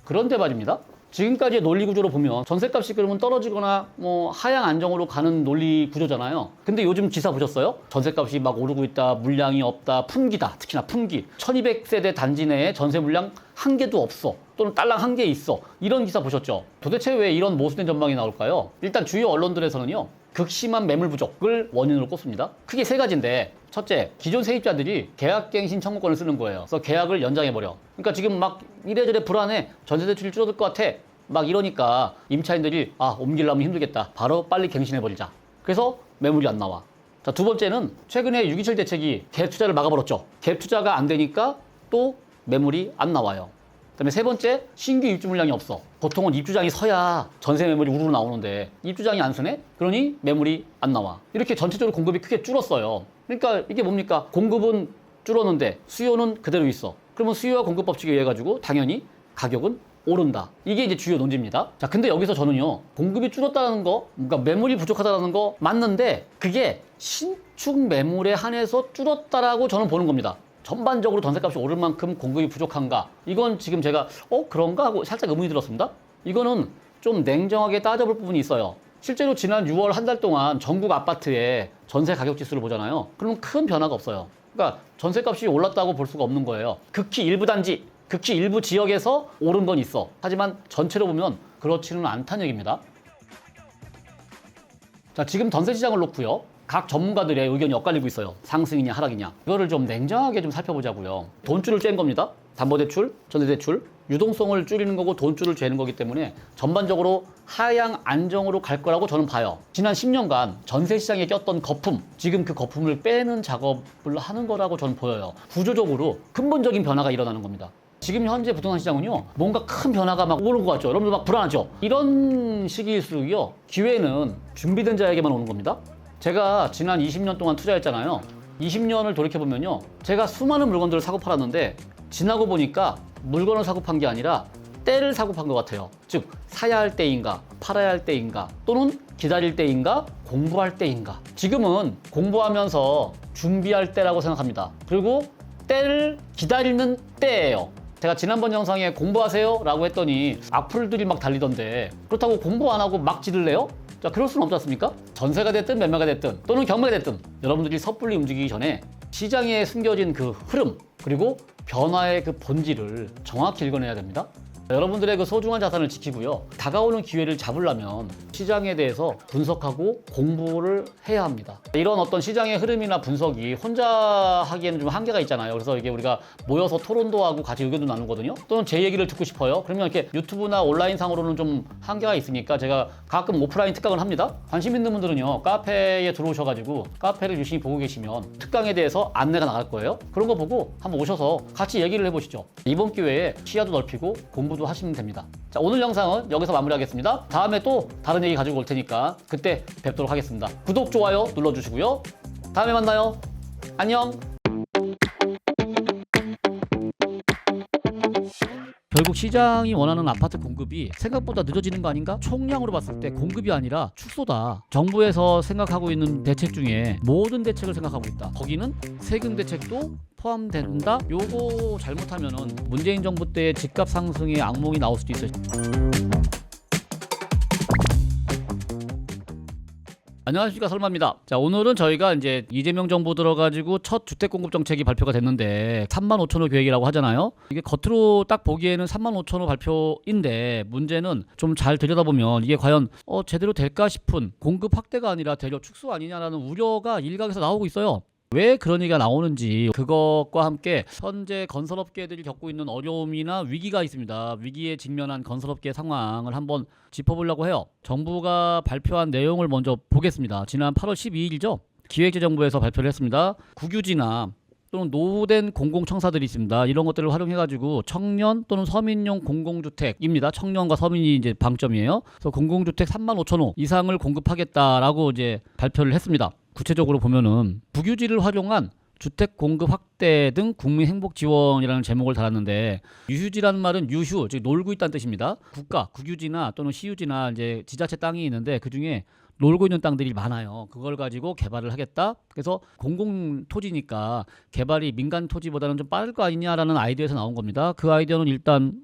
그런데 말입니다. 지금까지의 논리 구조로 보면 전세값이 그러면 떨어지거나 하향 안정으로 가는 논리 구조잖아요. 근데 요즘 기사 보셨어요? 전세값이 막 오르고 있다, 물량이 없다, 품기다. 특히나 품기. 1200세대 단지 내에 전세 물량 한 개도 없어. 또는 딸랑 한 개 있어. 이런 기사 보셨죠? 도대체 왜 이런 모순된 전망이 나올까요? 일단 주요 언론들에서는요, 극심한 매물 부족을 원인으로 꼽습니다. 크게 세 가지인데, 첫째, 기존 세입자들이 계약갱신 청구권을 쓰는 거예요. 그래서 계약을 연장해버려. 그러니까 지금 막 이래저래 불안해. 전세대출이 줄어들 것 같아. 막 이러니까 임차인들이 옮기려면 힘들겠다. 바로 빨리 갱신해버리자. 그래서 매물이 안 나와. 자, 두 번째는 최근에 6.27 대책이 갭 투자를 막아버렸죠. 갭 투자가 안 되니까 또 매물이 안 나와요. 그다음에 세 번째, 신규 입주 물량이 없어. 보통은 입주장이 서야 전세 매물이 우르르 나오는데 입주장이 안 서네? 그러니 매물이 안 나와. 이렇게 전체적으로 공급이 크게 줄었어요. 그러니까 이게 뭡니까? 공급은 줄었는데 수요는 그대로 있어. 그러면 수요와 공급 법칙에 의해 가지고 당연히 가격은 오른다. 이게 이제 주요 논지입니다. 자, 근데 여기서 저는요, 공급이 줄었다는 거, 그러니까 매물이 부족하다는 거 맞는데 그게 신축 매물에 한해서 줄었다라고 저는 보는 겁니다. 전반적으로 전세값이 오를 만큼 공급이 부족한가? 이건 지금 제가 그런가 하고 살짝 의문이 들었습니다. 이거는 좀 냉정하게 따져볼 부분이 있어요. 실제로 지난 6월 한 달 동안 전국 아파트의 전세 가격 지수를 보잖아요. 그러면 큰 변화가 없어요. 그러니까 전세값이 올랐다고 볼 수가 없는 거예요. 극히 일부 단지, 극히 일부 지역에서 오른 건 있어. 하지만 전체로 보면 그렇지는 않다는 얘기입니다. 자, 지금 전세 시장을 놓고요, 각 전문가들의 의견이 엇갈리고 있어요. 상승이냐 하락이냐. 이거를 좀 냉정하게 좀 살펴보자고요. 돈줄을 쬐는 겁니다. 담보대출, 전세대출, 유동성을 줄이는 거고 돈줄을 죄는 거기 때문에 전반적으로 하향 안정으로 갈 거라고 저는 봐요. 지난 10년간 전세 시장에 꼈던 거품, 지금 그 거품을 빼는 작업을 하는 거라고 저는 보여요. 구조적으로 근본적인 변화가 일어나는 겁니다. 지금 현재 부동산 시장은요, 뭔가 큰 변화가 막 오는 것 같죠. 여러분들 막 불안하죠. 이런 시기일수록요, 기회는 준비된 자에게만 오는 겁니다. 제가 지난 20년 동안 투자했잖아요. 20년을 돌이켜보면요, 제가 수많은 물건들을 사고 팔았는데 지나고 보니까 물건을 사고 판 게 아니라 때를 사고 판 것 같아요. 즉, 사야 할 때인가, 팔아야 할 때인가, 또는 기다릴 때인가, 공부할 때인가. 지금은 공부하면서 준비할 때라고 생각합니다. 그리고 때를 기다리는 때예요. 제가 지난번 영상에 공부하세요 라고 했더니 악플들이 막 달리던데, 그렇다고 공부 안 하고 막 지를래요? 자, 그럴 수는 없지 않습니까? 전세가 됐든 매매가 됐든 또는 경매가 됐든 여러분들이 섣불리 움직이기 전에 시장에 숨겨진 그 흐름, 그리고 변화의 그 본질을 정확히 읽어내야 됩니다. 여러분들의 그 소중한 자산을 지키고요, 다가오는 기회를 잡으려면 시장에 대해서 분석하고 공부를 해야 합니다. 이런 어떤 시장의 흐름이나 분석이 혼자 하기에는 좀 한계가 있잖아요. 그래서 이게 우리가 모여서 토론도 하고 같이 의견도 나누거든요. 또는 제 얘기를 듣고 싶어요. 그러면 이렇게 유튜브나 온라인상으로는 좀 한계가 있으니까 제가 가끔 오프라인 특강을 합니다. 관심 있는 분들은요, 카페에 들어오셔가지고 카페를 유심히 보고 계시면 특강에 대해서 안내가 나갈 거예요. 그런 거 보고 한번 오셔서 같이 얘기를 해보시죠. 이번 기회에 시야도 넓히고 공부도 하시면 됩니다. 자, 오늘 영상은 여기서 마무리하겠습니다. 다음에 또 다른 얘기 가지고 올 테니까 그때 뵙도록 하겠습니다. 구독, 좋아요 눌러주시고요. 다음에 만나요. 안녕. 결국 시장이 원하는 아파트 공급이 생각보다 늦어지는 거 아닌가? 총량으로 봤을 때 공급이 아니라 축소다. 정부에서 생각하고 있는 대책 중에 모든 대책을 생각하고 있다. 거기는 세금 대책도 포함된다? 요거 잘못하면은 문재인 정부 때의 집값 상승의 악몽이 나올 수도 있어요. 안녕하십니까, 설마입니다. 자, 오늘은 저희가 이제 이재명 정부 들어가지고 첫 주택 공급 정책이 발표가 됐는데 35,000호 계획이라고 하잖아요. 이게 겉으로 딱 보기에는 35,000호 발표인데 문제는 좀 잘 들여다보면 이게 과연 제대로 될까 싶은 공급 확대가 아니라 대려 축소 아니냐라는 우려가 일각에서 나오고 있어요. 왜 그런 얘기가 나오는지, 그것과 함께 현재 건설업계들이 겪고 있는 어려움이나 위기가 있습니다. 위기에 직면한 건설업계 상황을 한번 짚어보려고 해요. 정부가 발표한 내용을 먼저 보겠습니다. 지난 8월 12일이죠. 기획재정부에서 발표를 했습니다. 국유지나 또는 노후된 공공청사들이 있습니다. 이런 것들을 활용해가지고 청년 또는 서민용 공공주택입니다. 청년과 서민이 이제 방점이에요. 그래서 공공주택 35,000호 이상을 공급하겠다라고 이제 발표를 했습니다. 구체적으로 보면은 국유지를 활용한 주택 공급 확대 등 국민 행복 지원이라는 제목을 달았는데, 유휴지라는 말은 유휴, 즉 놀고 있다는 뜻입니다. 국가, 국유지나 또는 시유지나 이제 지자체 땅이 있는데 그 중에 놀고 있는 땅들이 많아요. 그걸 가지고 개발을 하겠다. 그래서 공공 토지니까 개발이 민간 토지보다는 좀 빠를 거 아니냐라는 아이디어에서 나온 겁니다. 그 아이디어는 일단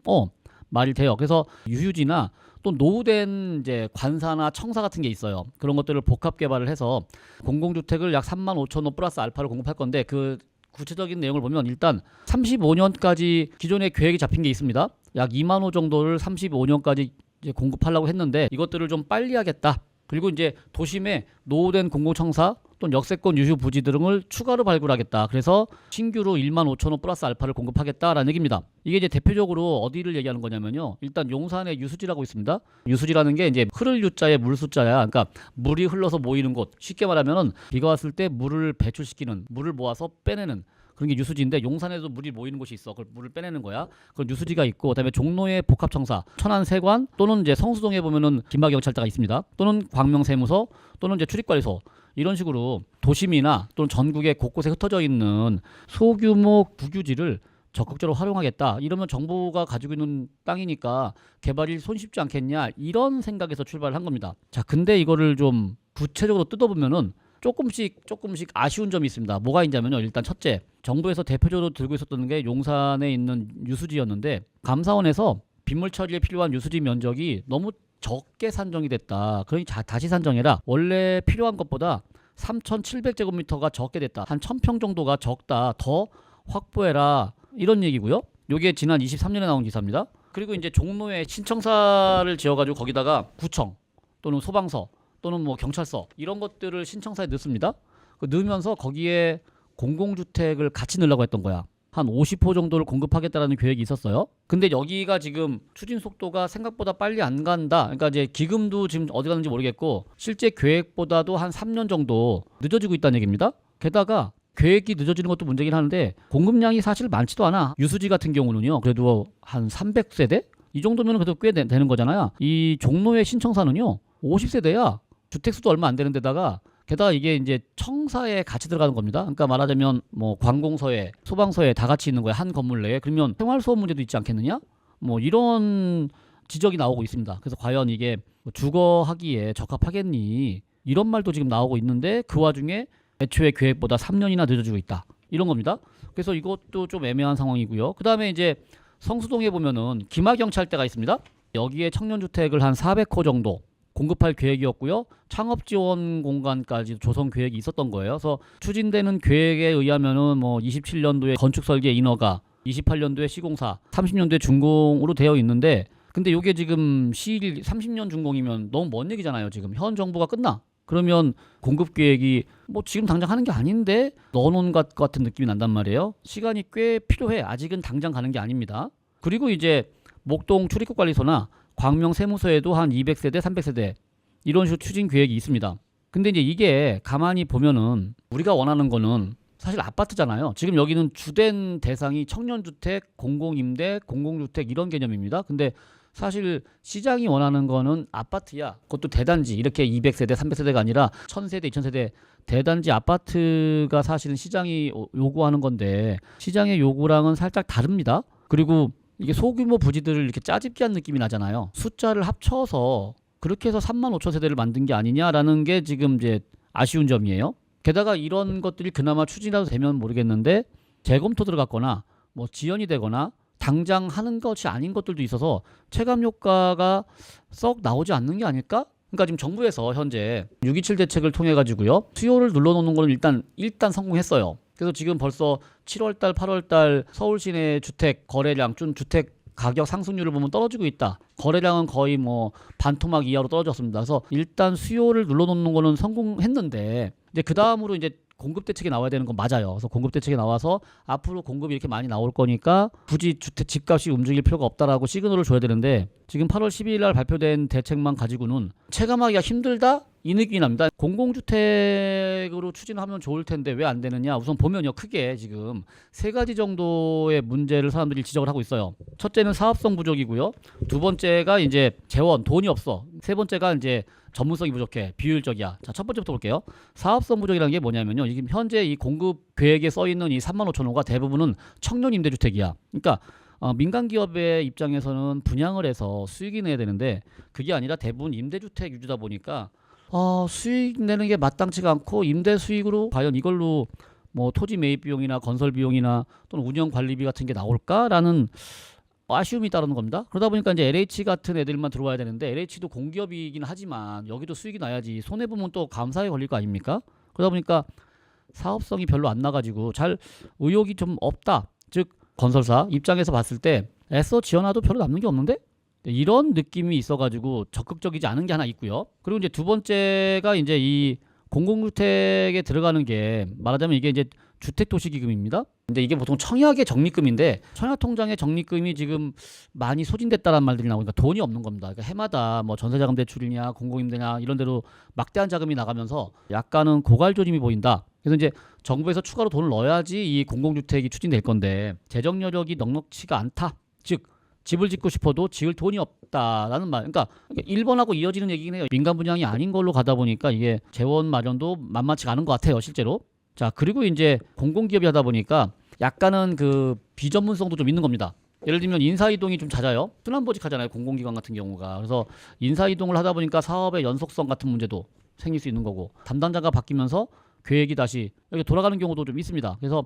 말이 돼요. 그래서 유휴지나 또 노후된 이제 관사나 청사 같은 게 있어요. 그런 것들을 복합 개발을 해서 공공주택을 약 35,000호 플러스 알파를 공급할 건데, 그 구체적인 내용을 보면 일단 35년까지 기존에 계획이 잡힌 게 있습니다. 약 2만 호 정도를 35년까지 이제 공급하려고 했는데 이것들을 좀 빨리 하겠다. 그리고 이제 도심에 노후된 공공청사 또는 역세권 유휴 부지 등을 추가로 발굴하겠다. 그래서 신규로 1만 5천호 플러스 알파를 공급하겠다라는 얘기입니다. 이게 이제 대표적으로 어디를 얘기하는 거냐면요. 일단 용산에 유수지라고 있습니다. 유수지라는 게 이제 흐를 유자에 물 수자야. 그러니까 물이 흘러서 모이는 곳. 쉽게 말하면은 비가 왔을 때 물을 배출시키는, 물을 모아서 빼내는 그런 게 유수지인데, 용산에도 물이 모이는 곳이 있어. 그걸 물을 빼내는 거야. 그런 유수지가 있고, 그다음에 종로의 복합청사, 천안세관 또는 이제 성수동에 보면은 김학경찰대가 있습니다. 또는 광명세무서 또는 이제 출입관리소, 이런 식으로 도심이나 또는 전국에 곳곳에 흩어져 있는 소규모 국유지를 적극적으로 활용하겠다. 이러면 정부가 가지고 있는 땅이니까 개발이 손쉽지 않겠냐, 이런 생각에서 출발을 한 겁니다. 자, 근데 이거를 좀 구체적으로 뜯어보면은 조금씩 아쉬운 점이 있습니다. 뭐가 있냐면요. 일단 첫째, 정부에서 대표적으로 들고 있었던 게 용산에 있는 유수지였는데, 감사원에서 빗물 처리에 필요한 유수지 면적이 너무 적게 산정이 됐다. 그러니 다시 산정해라. 원래 필요한 것보다 3,700제곱미터가 적게 됐다. 한 1,000평 정도가 적다. 더 확보해라. 이런 얘기고요. 요게 지난 23년에 나온 기사입니다. 그리고 이제 종로에 신청사를 지어가지고 거기다가 구청 또는 소방서 또는 뭐 경찰서 이런 것들을 신청사에 넣습니다. 넣으면서 거기에 공공주택을 같이 넣으려고 했던 거야. 한 50호 정도를 공급하겠다라는 계획이 있었어요. 근데 여기가 지금 추진 속도가 생각보다 빨리 안 간다. 그러니까 이제 기금도 지금 어디 가는지 모르겠고 실제 계획보다도 한 3년 정도 늦어지고 있다는 얘기입니다. 게다가 계획이 늦어지는 것도 문제긴 하는데 공급량이 사실 많지도 않아. 유수지 같은 경우는요. 그래도 한 300세대? 이 정도면 그래도 꽤 되는 거잖아요. 이 종로의 신청사는요. 50세대야. 주택수도 얼마 안 되는 데다가 게다가 이게 이제 청사에 같이 들어가는 겁니다. 그러니까 말하자면 뭐 관공서에, 소방서에 다 같이 있는 거야. 한 건물 내에. 그러면 생활소음 문제도 있지 않겠느냐? 뭐 이런 지적이 나오고 있습니다. 그래서 과연 이게 주거하기에 적합하겠니? 이런 말도 지금 나오고 있는데 그 와중에 애초에 계획보다 3년이나 늦어지고 있다. 이런 겁니다. 그래서 이것도 좀 애매한 상황이고요. 그 다음에 이제 성수동에 보면은 기마경찰대가 있습니다. 여기에 청년주택을 한 400호 정도 공급할 계획이었고요. 창업지원 공간까지 조성 계획이 있었던 거예요. 그래서 추진되는 계획에 의하면은 뭐 27년도에 건축설계 인허가, 28년도에 시공사, 30년도에 준공으로 되어 있는데 근데 이게 지금 시일 30년 준공이면 너무 먼 얘기잖아요. 지금 현 정부가 끝나. 그러면 공급 계획이 뭐 지금 당장 하는 게 아닌데 넣어놓은 것 같은 느낌이 난단 말이에요. 시간이 꽤 필요해. 아직은 당장 가는 게 아닙니다. 그리고 이제 목동 출입국관리소나 광명 세무서에도 한 200세대, 300세대 이런 식으로 추진 계획이 있습니다. 근데 이제 이게 가만히 보면은 우리가 원하는 거는 사실 아파트잖아요. 지금 여기는 주된 대상이 청년주택, 공공임대, 공공주택 이런 개념입니다. 근데 사실 시장이 원하는 거는 아파트야. 그것도 대단지 이렇게 200세대, 300세대가 아니라 1000세대, 2000세대 대단지 아파트가 사실은 시장이 요구하는 건데 시장의 요구랑은 살짝 다릅니다. 그리고 이게 소규모 부지들을 이렇게 짜집기 한 느낌이 나잖아요. 숫자를 합쳐서 그렇게 해서 35,000세대를 만든 게 아니냐라는 게 지금 이제 아쉬운 점이에요. 게다가 이런 것들이 그나마 추진이라도 되면 모르겠는데 재검토 들어갔거나 뭐 지연이 되거나 당장 하는 것이 아닌 것들도 있어서 체감 효과가 썩 나오지 않는 게 아닐까? 그러니까 지금 정부에서 현재 6.27 대책을 통해 가지고요. 수요를 눌러놓는 거는 일단 성공했어요. 그래서 지금 벌써 7월달, 8월달 서울 시내 주택 거래량, 좀 주택 가격 상승률을 보면 떨어지고 있다. 거래량은 거의 뭐 반토막 이하로 떨어졌습니다. 그래서 일단 수요를 눌러놓는 거는 성공했는데 이제 그 다음으로 이제 공급 대책이 나와야 되는 건 맞아요. 그래서 공급 대책이 나와서 앞으로 공급이 이렇게 많이 나올 거니까 굳이 주택 집값이 움직일 필요가 없다라고 시그널을 줘야 되는데 지금 8월 12일 날 발표된 대책만 가지고는 체감하기가 힘들다? 이 느낌이 납니다. 공공주택으로 추진하면 좋을 텐데 왜 안 되느냐? 우선 보면요. 크게 지금 세 가지 정도의 문제를 사람들이 지적을 하고 있어요. 첫째는 사업성 부족이고요. 두 번째가 이제 재원, 돈이 없어. 세 번째가 이제 전문성이 부족해. 비효율적이야. 자, 첫 번째부터 볼게요. 사업성 부족이라는 게 뭐냐면요. 지금 현재 이 공급 계획에 써 있는 이 35,000호가 대부분은 청년 임대주택이야. 그러니까 민간 기업의 입장에서는 분양을 해서 수익이 내야 되는데 그게 아니라 대부분 임대주택 위주다 보니까 수익 내는 게 마땅치가 않고 임대 수익으로 과연 이걸로 뭐 토지 매입 비용이나 건설 비용이나 또는 운영 관리비 같은 게 나올까라는 아쉬움이 따르는 겁니다. 그러다 보니까 이제 LH 같은 애들만 들어와야 되는데 LH도 공기업이긴 하지만 여기도 수익이 나야지 손해 보면 또 감사에 걸릴 거 아닙니까? 그러다 보니까 사업성이 별로 안 나가지고 잘 의욕이 좀 없다. 즉 건설사 입장에서 봤을 때 애써 지어놔도 별로 남는 게 없는데 이런 느낌이 있어가지고 적극적이지 않은 게 하나 있고요. 그리고 이제 두 번째가 이제 이 공공주택에 들어가는 게 말하자면 이게 이제 주택도시기금입니다. 근데 이게 보통 청약의 적립금인데 청약통장의 적립금이 지금 많이 소진됐다는 말들이 나오니까 돈이 없는 겁니다. 그러니까 해마다 뭐 전세자금 대출이냐 공공임대냐 이런 데로 막대한 자금이 나가면서 약간은 고갈조짐이 보인다. 그래서 이제 정부에서 추가로 돈을 넣어야지 이 공공주택이 추진될 건데 재정 여력이 넉넉치가 않다. 즉 집을 짓고 싶어도 지을 돈이 없다라는 말. 그러니까 1번하고 이어지는 얘기긴 해요. 민간 분양이 아닌 걸로 가다 보니까 이게 재원 마련도 만만치가 않은 것 같아요, 실제로. 자, 그리고 이제 공공기업이 하다 보니까 약간은 그 비전문성도 좀 있는 겁니다. 예를 들면 인사이동이 좀 잦아요. 순환보직하잖아요, 공공기관 같은 경우가. 그래서 인사이동을 하다 보니까 사업의 연속성 같은 문제도 생길 수 있는 거고 담당자가 바뀌면서 계획이 다시 이렇게 돌아가는 경우도 좀 있습니다. 그래서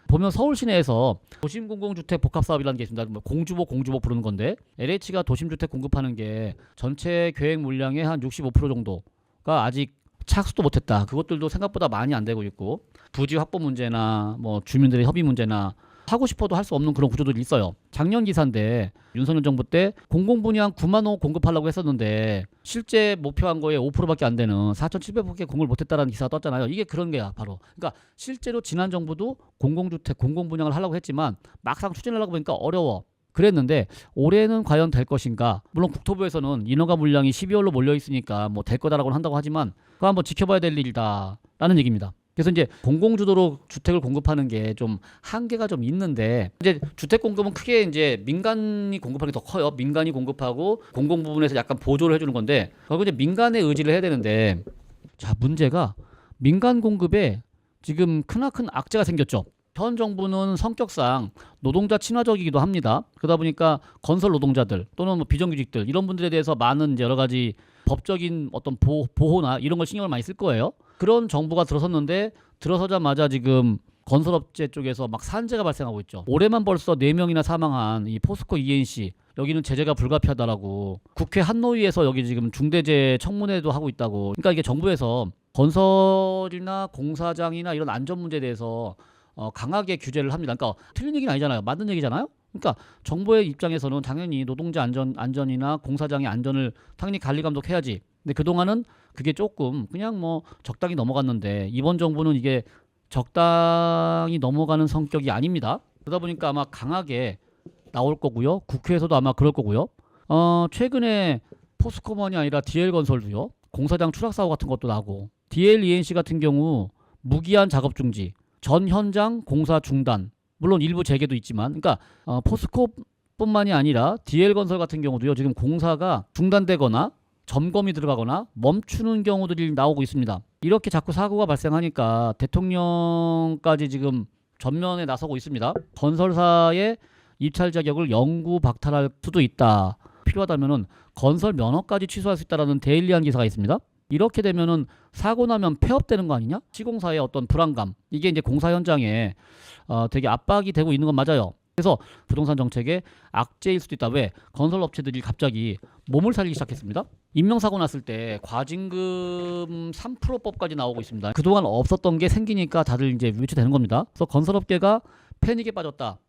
보면 서울 시내에서 도심공공주택 복합사업이라는 게 있습니다. 공주보 부르는 건데 LH가 도심주택 공급하는 게 전체 계획 물량의 한 65% 정도가 아직 착수도 못했다. 그것들도 생각보다 많이 안 되고 있고 부지 확보 문제나 뭐 주민들의 협의 문제나 하고 싶어도 할 수 없는 그런 구조들이 있어요. 작년 기사인데 윤석열 정부 때 공공분양 9만 호 공급하려고 했었는데 실제 목표한 거에 5%밖에 안 되는 4,700호밖에 공급을 못했다라는 기사가 떴잖아요. 이게 그런 게야 바로. 그러니까 실제로 지난 정부도 공공주택 공공분양을 하려고 했지만 막상 추진하려고 보니까 어려워. 그랬는데 올해는 과연 될 것인가? 물론 국토부에서는 인허가 물량이 12월로 몰려 있으니까 뭐 될 거다라고 한다고 하지만 그거 한번 지켜봐야 될 일이다라는 얘기입니다. 그래서 이제 공공주도로 주택을 공급하는 게 좀 한계가 좀 있는데 이제 주택 공급은 크게 이제 민간이 공급하는 게 더 커요. 민간이 공급하고 공공 부분에서 약간 보조를 해주는 건데 결국 이제 민간의 의지를 해야 되는데 자 문제가 민간 공급에 지금 크나큰 악재가 생겼죠. 현 정부는 성격상 노동자 친화적이기도 합니다. 그러다 보니까 건설 노동자들 또는 뭐 비정규직들 이런 분들에 대해서 많은 이제 여러 가지 법적인 어떤 보호나 이런 걸 신경을 많이 쓸 거예요. 그런 정부가 들어섰는데 들어서자마자 지금 건설업체 쪽에서 막 산재가 발생하고 있죠. 올해만 벌써 4명이나 사망한 이 포스코 ENC 여기는 제재가 불가피하다라고 국회 한노위에서 여기 지금 중대재해 청문회도 하고 있다고. 그러니까 이게 정부에서 건설이나 공사장이나 이런 안전 문제에 대해서 강하게 규제를 합니다. 그러니까 틀린 얘기는 아니잖아요. 맞는 얘기잖아요. 그러니까 정부의 입장에서는 당연히 노동자 안전이나 공사장의 안전을 당연히 관리 감독해야지. 근데 그동안은 그게 조금 그냥 뭐 적당히 넘어갔는데 이번 정부는 이게 적당히 넘어가는 성격이 아닙니다. 그러다 보니까 아마 강하게 나올 거고요. 국회에서도 아마 그럴 거고요. 최근에 포스코만이 아니라 DL건설도요. 공사장 추락 사고 같은 것도 나고 DLENC 같은 경우 무기한 작업 중지, 전 현장 공사 중단, 물론 일부 재개도 있지만 그러니까 포스코뿐만이 아니라 DL건설 같은 경우도요. 지금 공사가 중단되거나 점검이 들어가거나 멈추는 경우들이 나오고 있습니다. 이렇게 자꾸 사고가 발생하니까 대통령까지 지금 전면에 나서고 있습니다. 건설사의 입찰 자격을 영구 박탈할 수도 있다. 필요하다면은 건설 면허까지 취소할 수 있다라는 데일리한 기사가 있습니다. 이렇게 되면은 사고 나면 폐업되는 거 아니냐? 시공사의 어떤 불안감 이게 이제 공사 현장에 되게 압박이 되고 있는 건 맞아요. 그래서 부동산 정책의 악재일 수도 있다. 왜? 건설업체들이 갑자기 몸을 살리기 시작했습니다. 인명사고 났을 때 과징금 3%법까지 나오고 있습니다. 그동안 없었던 게 생기니까 다들 이제 유치되는 겁니다. 그래서 건설업계가 패닉에 빠졌다.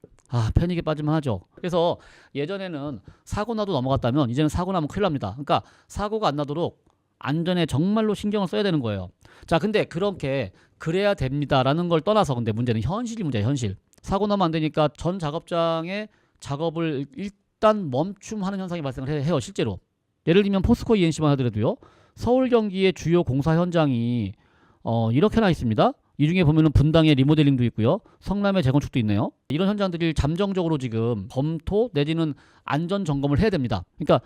패닉에 빠지면 하죠. 그래서 예전에는 사고 나도 넘어갔다면 이제는 사고 나면 큰일 납니다. 그러니까 사고가 안 나도록 안전에 정말로 신경을 써야 되는 거예요. 자, 근데 그렇게 그래야 됩니다라는 걸 떠나서 근데 문제는 현실이 문제예요. 현실. 사고 나면 안 되니까 전 작업장의 작업을 일단 멈춤하는 현상이 발생을 해요. 실제로. 예를 들면 포스코 ENC만 하더라도요. 서울 경기의 주요 공사 현장이 이렇게나 있습니다. 이 중에 보면은 분당의 리모델링도 있고요. 성남의 재건축도 있네요. 이런 현장들이 잠정적으로 지금 검토 내지는 안전 점검을 해야 됩니다. 그러니까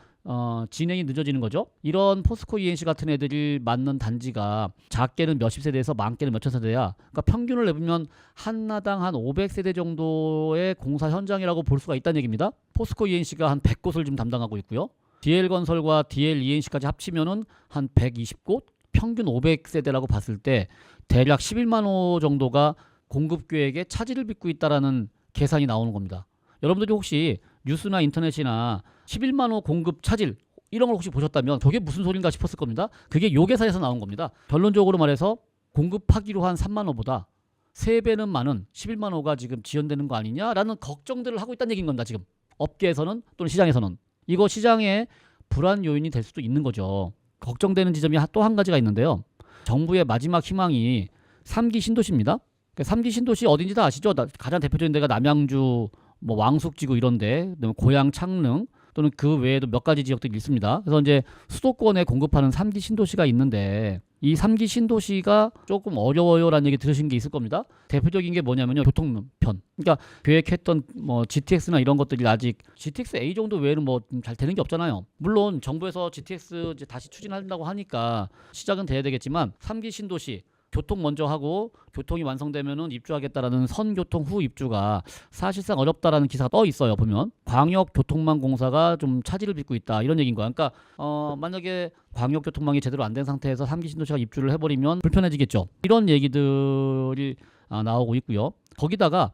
진행이 늦어지는 거죠. 이런 포스코 ENC 같은 애들이 맞는 단지가 작게는 몇십 세대에서 많게는 몇천 세대야. 그러니까 평균을 내보면 하나당 한 500세대 정도의 공사 현장이라고 볼 수가 있다는 얘기입니다. 포스코 ENC가 한 100곳을 지금 담당하고 있고요. DL건설과 DLENC까지 합치면은 한 120곳, 평균 500세대라고 봤을 때 대략 11만 호 정도가 공급 계획에 차질을 빚고 있다라는 계산이 나오는 겁니다. 여러분들이 혹시 뉴스나 인터넷이나 11만 호 공급 차질 이런 걸 혹시 보셨다면 저게 무슨 소린가 싶었을 겁니다. 그게 요 계산에서 나온 겁니다. 결론적으로 말해서 공급하기로 한 3만 호보다 3배는 많은 11만 호가 지금 지연되는 거 아니냐라는 걱정들을 하고 있다는 얘기인 겁니다. 지금 업계에서는 또는 시장에서는. 이거 시장의 불안 요인이 될 수도 있는 거죠. 걱정되는 지점이 또 한 가지가 있는데요. 정부의 마지막 희망이 3기 신도시입니다. 3기 신도시 어딘지 다 아시죠? 가장 대표적인 데가 남양주, 뭐 왕숙지구 이런데, 고양 창릉 또는 그 외에도 몇 가지 지역들이 있습니다. 그래서 이제 수도권에 공급하는 3기 신도시가 있는데 이 3기 신도시가 조금 어려워요라는 얘기 들으신 게 있을 겁니다. 대표적인 게 뭐냐면요. 교통편. 그러니까 계획했던 뭐 GTX나 이런 것들이 아직 GTX A 정도 외에는 뭐 잘 되는 게 없잖아요. 물론 정부에서 GTX 이제 다시 추진한다고 하니까 시작은 돼야 되겠지만 3기 신도시 교통 먼저 하고 교통이 완성되면은 입주하겠다라는 선교통 후 입주가 사실상 어렵다라는 기사가 떠 있어요. 보면 광역교통망 공사가 좀 차질을 빚고 있다 이런 얘기인 거야. 그러니까 만약에 광역교통망이 제대로 안 된 상태에서 3기 신도시가 입주를 해버리면 불편해지겠죠. 이런 얘기들이 나오고 있고요. 거기다가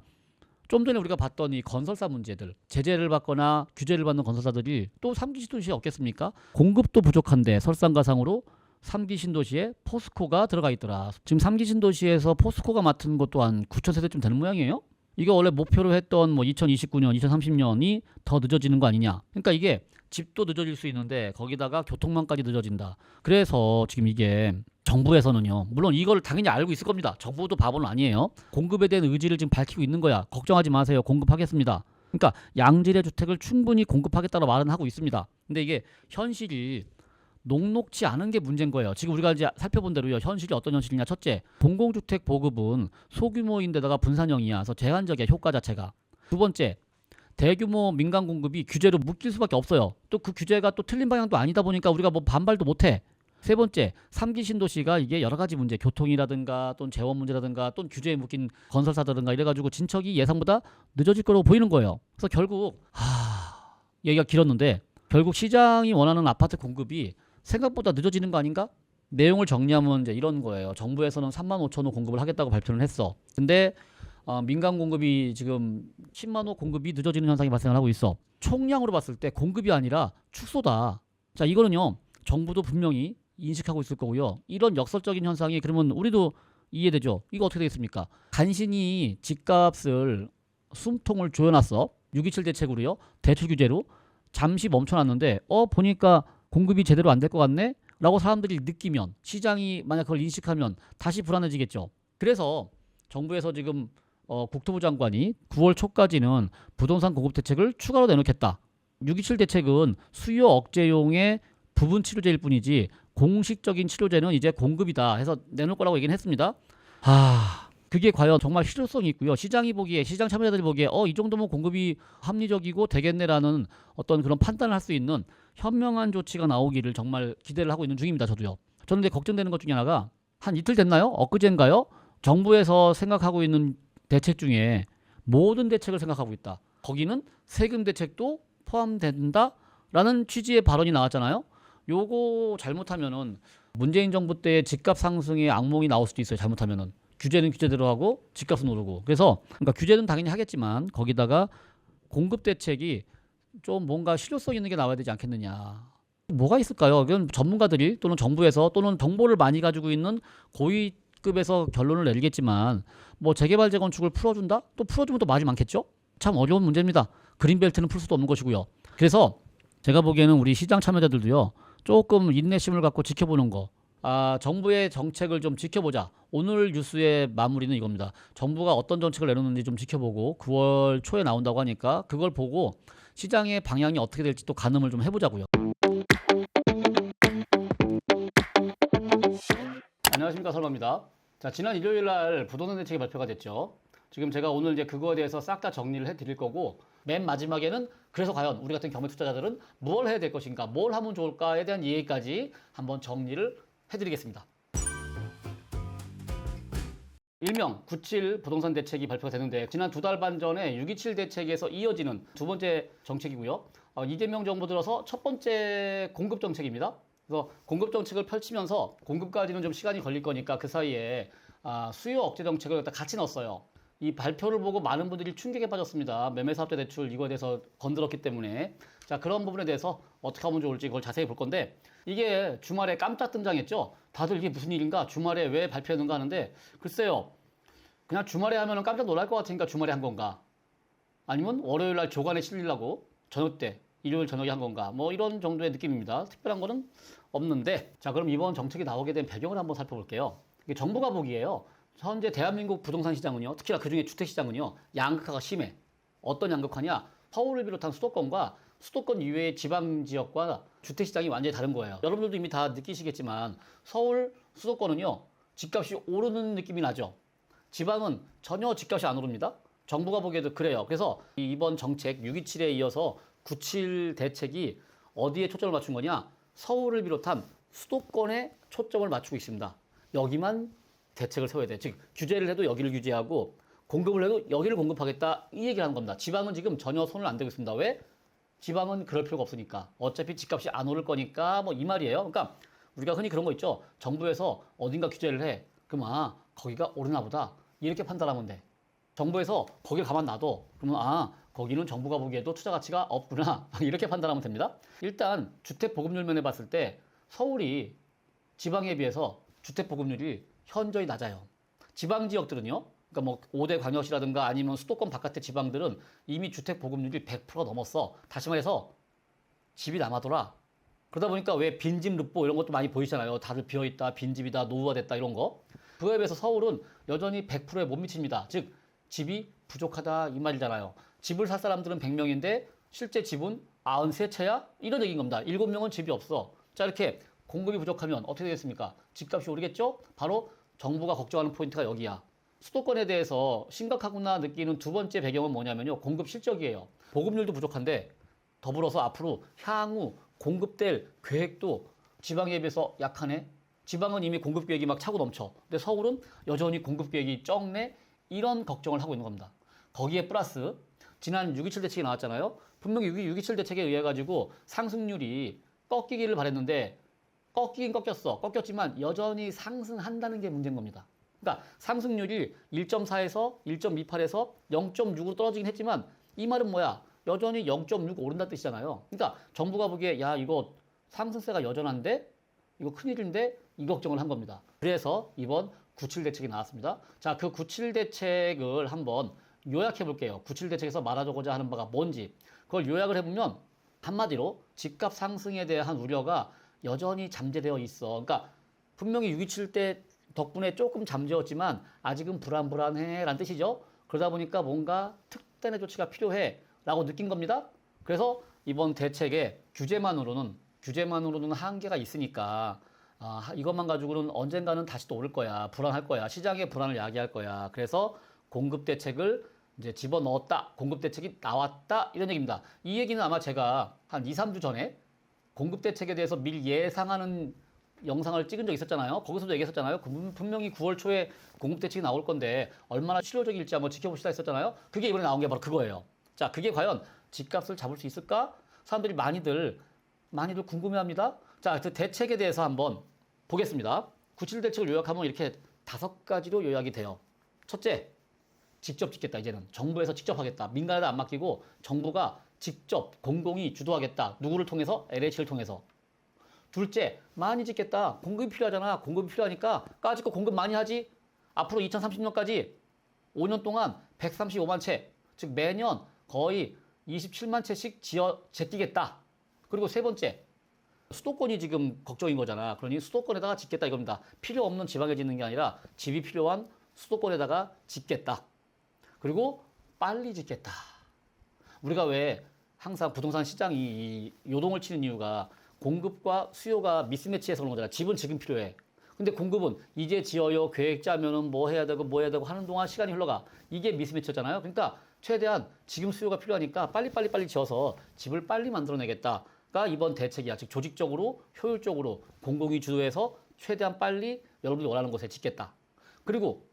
좀 전에 우리가 봤던 이 건설사 문제들, 제재를 받거나 규제를 받는 건설사들이 또 3기 신도시에 없겠습니까? 공급도 부족한데 설상가상으로 3기 신도시에 포스코가 들어가 있더라. 지금 3기 신도시에서 포스코가 맡은 것도 한 9천 세대쯤 되는 모양이에요. 이거 원래 목표로 했던 뭐 2029년, 2030년이 더 늦어지는 거 아니냐. 그러니까 이게 집도 늦어질 수 있는데 거기다가 교통망까지 늦어진다. 그래서 지금 이게 정부에서는요. 물론 이걸 당연히 알고 있을 겁니다. 정부도 바보는 아니에요. 공급에 대한 의지를 지금 밝히고 있는 거야. 걱정하지 마세요. 공급하겠습니다. 그러니까 양질의 주택을 충분히 공급하겠다고 말은 하고 있습니다. 근데 이게 현실이 녹록지 않은 게 문제인 거예요. 지금 우리가 이제 살펴본 대로요. 현실이 어떤 현실이냐. 첫째, 공공주택 보급은 소규모인데다가 분산형이야. 그래서 제한적이야. 효과 자체가. 두 번째, 대규모 민간 공급이 규제로 묶일 수밖에 없어요. 또 그 규제가 또 틀린 방향도 아니다 보니까 우리가 뭐 반발도 못해. 세 번째, 3기 신도시가 이게 여러 가지 문제, 교통이라든가 또는 재원 문제라든가 또는 규제에 묶인 건설사라든가 이래가지고 진척이 예상보다 늦어질 거라고 보이는 거예요. 그래서 결국 얘기가 길었는데 결국 시장이 원하는 아파트 공급이 생각보다 늦어지는 거 아닌가? 내용을 정리하면 이제 이런 거예요. 정부에서는 3만 5천 호 공급을 하겠다고 발표를 했어. 근데 민간 공급이 지금 10만 호 공급이 늦어지는 현상이 발생을 하고 있어. 총량으로 봤을 때 공급이 아니라 축소다. 자, 이거는요. 정부도 분명히 인식하고 있을 거고요. 이런 역설적인 현상이 그러면 우리도 이해되죠. 이거 어떻게 되겠습니까? 간신히 집값을 숨통을 조여놨어. 627 대책으로요. 대출 규제로 잠시 멈춰놨는데 보니까 공급이 제대로 안 될 것 같네? 라고 사람들이 느끼면 시장이 만약 그걸 인식하면 다시 불안해지겠죠. 그래서 정부에서 지금 국토부 장관이 9월 초까지는 부동산 공급 대책을 추가로 내놓겠다. 627 대책은 수요 억제용의 부분 치료제일 뿐이지 공식적인 치료제는 이제 공급이다 해서 내놓을 거라고 얘기는 했습니다. 그게 과연 정말 실효성이 있고요. 시장이 보기에, 시장 참여자들이 보기에 이 정도면 공급이 합리적이고 되겠네라는 어떤 그런 판단을 할 수 있는 현명한 조치가 나오기를 정말 기대를 하고 있는 중입니다. 저도요. 저는 근데 걱정되는 것 중에 하나가 한 이틀 됐나요? 엊그제인가요? 정부에서 생각하고 있는 대책 중에 모든 대책을 생각하고 있다. 거기는 세금 대책도 포함된다라는 취지의 발언이 나왔잖아요. 요거 잘못하면은 문재인 정부 때 집값 상승의 악몽이 나올 수도 있어요. 잘못하면은. 규제는 규제대로 하고 집값은 오르고. 그래서 그러니까 규제는 당연히 하겠지만 거기다가 공급 대책이 좀 뭔가 실효성 있는 게 나와야 되지 않겠느냐. 뭐가 있을까요? 그건 전문가들이 또는 정부에서 또는 정보를 많이 가지고 있는 고위급에서 결론을 내리겠지만 뭐 재개발 재건축을 풀어준다? 또 풀어주면 또 말이 많겠죠? 참 어려운 문제입니다. 그린벨트는 풀 수도 없는 것이고요. 그래서 제가 보기에는 우리 시장 참여자들도요. 조금 인내심을 갖고 지켜보는 거. 정부의 정책을 좀 지켜보자. 오늘 뉴스의 마무리는 이겁니다. 정부가 어떤 정책을 내놓는지 좀 지켜보고 9월 초에 나온다고 하니까 그걸 보고 시장의 방향이 어떻게 될지 또 가늠을 좀 해보자고요. 안녕하십니까, 설마입니다. 자, 지난 일요일 날 부동산 대책이 발표가 됐죠. 지금 제가 오늘 이제 그거에 대해서 싹 다 정리를 해드릴 거고 맨 마지막에는 그래서 과연 우리 같은 경매 투자자들은 뭘 해야 될 것인가, 뭘 하면 좋을까에 대한 얘기까지 한번 정리를 해드리겠습니다. 일명 97 부동산 대책이 발표가 되는데 지난 2달 반 전에 627 대책에서 이어지는 두 번째 정책이고요. 이재명 정부 들어서 첫 번째 공급 정책입니다. 그래서 공급 정책을 펼치면서 공급까지는 좀 시간이 걸릴 거니까 그 사이에 수요 억제 정책을 같이 넣었어요. 이 발표를 보고 많은 분들이 충격에 빠졌습니다. 매매사업자 대출 이거에 대해서 건드렸기 때문에. 자, 그런 부분에 대해서 어떻게 하면 좋을지 그걸 자세히 볼 건데 이게 주말에 깜짝 등장했죠. 다들 이게 무슨 일인가? 주말에 왜 발표했는가 하는데 글쎄요. 그냥 주말에 하면 깜짝 놀랄 것 같으니까 주말에 한 건가? 아니면 월요일 날 교관에 실리려고 저녁 때 일요일 저녁에 한 건가? 뭐 이런 정도의 느낌입니다. 특별한 거는 없는데 자, 그럼 이번 정책이 나오게 된 배경을 한번 살펴볼게요. 이게 정부가 보기에요. 현재 대한민국 부동산 시장은요. 특히나 그중에 주택 시장은요. 양극화가 심해. 어떤 양극화냐? 서울을 비롯한 수도권과 수도권 이외의 지방 지역과 주택 시장이 완전히 다른 거예요. 여러분들도 이미 다 느끼시겠지만 서울 수도권은요. 집값이 오르는 느낌이 나죠. 지방은 전혀 집값이 안 오릅니다. 정부가 보기에도 그래요. 그래서 이번 정책 627에 이어서 97 대책이 어디에 초점을 맞춘 거냐? 서울을 비롯한 수도권에 초점을 맞추고 있습니다. 여기만 대책을 세워야 돼. 즉 규제를 해도 여기를 규제하고 공급을 해도 여기를 공급하겠다 이 얘기를 하는 겁니다. 지방은 지금 전혀 손을 안 대고 있습니다. 왜? 지방은 그럴 필요가 없으니까. 어차피 집값이 안 오를 거니까 뭐 이 말이에요. 그러니까 우리가 흔히 그런 거 있죠. 정부에서 어딘가 규제를 해. 그럼 거기가 오르나 보다. 이렇게 판단하면 돼. 정부에서 거길 가만 놔둬. 그러면 거기는 정부가 보기에도 투자 가치가 없구나. 이렇게 판단하면 됩니다. 일단 주택 보급률 면에 봤을 때 서울이 지방에 비해서 주택 보급률이 현저히 낮아요. 지방 지역들은요. 그러니까 뭐 5대 광역시라든가 아니면 수도권 바깥의 지방들은 이미 주택 보급률이 100%가 넘었어. 다시 말해서 집이 남아돌아. 그러다 보니까 왜 빈집 르포 이런 것도 많이 보이잖아요. 다들 비어있다, 빈집이다, 노후화됐다 이런 거. 그거에 비해서 서울은 여전히 100%에 못 미칩니다. 즉 집이 부족하다 이 말이잖아요. 집을 살 사람들은 100명인데 실제 집은 93채야? 이런 얘기인 겁니다. 7명은 집이 없어. 자, 이렇게 공급이 부족하면 어떻게 되겠습니까? 집값이 오르겠죠? 바로 정부가 걱정하는 포인트가 여기야. 수도권에 대해서 심각하구나 느끼는 두 번째 배경은 뭐냐면요. 공급 실적이에요. 보급률도 부족한데 더불어서 앞으로 향후 공급될 계획도 지방에 비해서 약하네? 지방은 이미 공급 계획이 막 차고 넘쳐. 근데 서울은 여전히 공급 계획이 적네? 이런 걱정을 하고 있는 겁니다. 거기에 플러스 지난 6.27 대책이 나왔잖아요. 분명히 6.27 대책에 의해 가지고 상승률이 꺾이기를 바랬는데 꺾이긴 꺾였어. 꺾였지만 여전히 상승한다는 게 문제인 겁니다. 그러니까 상승률이 1.4에서 1.28에서 0.6으로 떨어지긴 했지만 이 말은 뭐야? 여전히 0.6 오른다는 뜻이잖아요. 그러니까 정부가 보기에 야 이거 상승세가 여전한데 이거 큰일인데 이 걱정을 한 겁니다. 그래서 이번 9.7 대책이 나왔습니다. 자, 그 9.7 대책을 한번 요약해 볼게요. 9.7 대책에서 말하고자 하는 바가 뭔지 그걸 요약을 해보면 한마디로 집값 상승에 대한 우려가 여전히 잠재되어 있어. 그러니까 분명히 6.27 때 덕분에 조금 잠재웠지만 아직은 불안불안해 라는 뜻이죠. 그러다 보니까 뭔가 특단의 조치가 필요해 라고 느낀 겁니다. 그래서 이번 대책의 규제만으로는 한계가 있으니까 이것만 가지고는 언젠가는 다시 또 오를 거야. 불안할 거야. 시장의 불안을 야기할 거야. 그래서 공급 대책을 이제 집어넣었다. 공급 대책이 나왔다. 이런 얘기입니다. 이 얘기는 아마 제가 한 2, 3주 전에 공급 대책에 대해서 미리 예상하는 영상을 찍은 적 있었잖아요. 거기서도 얘기했었잖아요. 분명히 9월 초에 공급 대책이 나올 건데 얼마나 실효적일지 한번 지켜봅시다 했었잖아요. 그게 이번에 나온 게 바로 그거예요. 자, 그게 과연 집값을 잡을 수 있을까? 사람들이 많이들 궁금해합니다. 자, 그 대책에 대해서 한번 보겠습니다. 9.7 대책을 요약하면 이렇게 5가지로 요약이 돼요. 첫째, 직접 짓겠다. 이제는 정부에서 직접 하겠다. 민간에다 안 맡기고 정부가 직접 공공이 주도하겠다. 누구를 통해서? LH를 통해서. 둘째, 많이 짓겠다. 공급이 필요하잖아. 공급이 필요하니까 까짓 거 공급 많이 하지. 앞으로 2030년까지 5년 동안 135만 채, 즉 매년 거의 27만 채씩 제끼겠다. 그리고 세 번째, 수도권이 지금 걱정인 거잖아. 그러니 수도권에다가 짓겠다 이겁니다. 필요 없는 지방에 짓는 게 아니라 집이 필요한 수도권에다가 짓겠다. 그리고 빨리 짓겠다. 우리가 왜 항상 부동산 시장이 요동을 치는 이유가 공급과 수요가 미스매치해서 그런 거잖아. 집은 지금 필요해. 근데 공급은 이제 지어요. 계획 짜면은 뭐 해야 되고 하는 동안 시간이 흘러가. 이게 미스매치잖아요. 그러니까 최대한 지금 수요가 필요하니까 빨리 지어서 집을 빨리 만들어내겠다가 이번 대책이야. 즉 조직적으로 효율적으로 공공이 주도해서 최대한 빨리 여러분들이 원하는 곳에 짓겠다. 그리고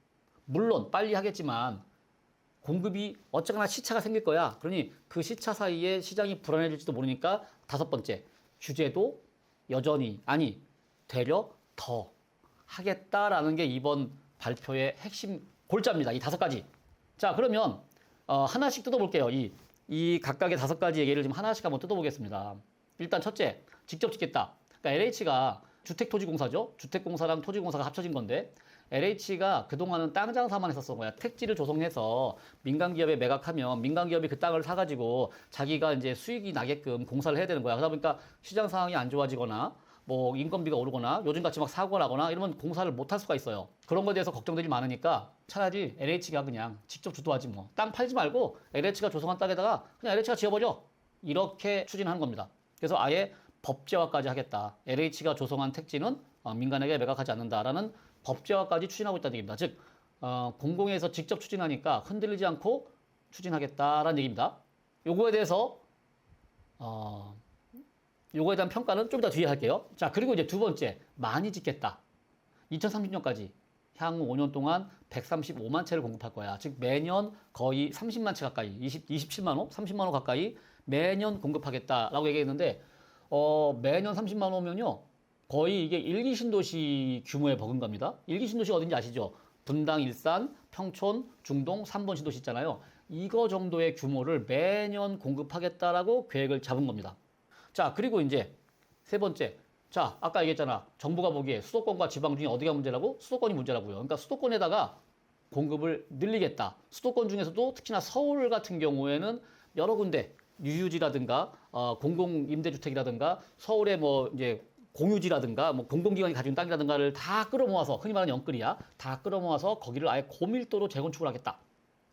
물론 빨리 하겠지만 공급이 어쨌거나 시차가 생길 거야. 그러니 그 시차 사이에 시장이 불안해질지도 모르니까 5번째, 규제도 여전히 되려 더 하겠다라는 게 이번 발표의 핵심 골자입니다. 이 5가지. 자, 그러면 하나씩 뜯어볼게요. 이 각각의 5가지 예를 좀 하나씩 한번 뜯어보겠습니다. 일단 첫째, 직접 짓겠다. 그러니까 LH가 주택토지공사죠. 주택공사랑 토지공사가 합쳐진 건데 LH가 그동안은 땅 장사만 했었던 거야. 택지를 조성해서 민간기업에 매각하면 민간기업이 그 땅을 사가지고 자기가 이제 수익이 나게끔 공사를 해야 되는 거야. 그러다 보니까 시장 상황이 안 좋아지거나 뭐 인건비가 오르거나 요즘같이 막 사고가 나거나 이러면 공사를 못 할 수가 있어요. 그런 거에 대해서 걱정들이 많으니까 차라리 LH가 그냥 직접 주도하지 뭐. 땅 팔지 말고 LH가 조성한 땅에다가 그냥 LH가 지어버려. 이렇게 추진하는 겁니다. 그래서 아예 법제화까지 하겠다. LH가 조성한 택지는 민간에게 매각하지 않는다라는 법제화까지 추진하고 있다는 얘기입니다. 즉 공공에서 직접 추진하니까 흔들리지 않고 추진하겠다라는 얘기입니다. 요거에 대한 평가는 좀 더 뒤에 할게요. 자, 그리고 이제 두 번째, 많이 짓겠다. 2030년까지 향후 5년 동안 135만 채를 공급할 거야. 즉 매년 거의 30만 채 가까이, 27만 호, 30만 호 가까이 매년 공급하겠다라고 얘기했는데 매년 30만 호면요. 거의 이게 1기 신도시 규모에 버금갑니다. 1기 신도시가 어딘지 아시죠? 분당, 일산, 평촌, 중동, 3번 신도시 있잖아요. 이거 정도의 규모를 매년 공급하겠다라고 계획을 잡은 겁니다. 자, 그리고 이제 세 번째. 자, 아까 얘기했잖아. 정부가 보기에 수도권과 지방 중에 어디가 문제라고? 수도권이 문제라고요. 그러니까 수도권에다가 공급을 늘리겠다. 수도권 중에서도 특히나 서울 같은 경우에는 여러 군데 유유지라든가 공공임대주택이라든가 서울의 뭐 이제 공유지라든가 뭐 공공기관이 가진 땅이라든가를 다 끌어모아서 흔히 말하는 영끌이야. 다 끌어모아서 거기를 아예 고밀도로 재건축을 하겠다.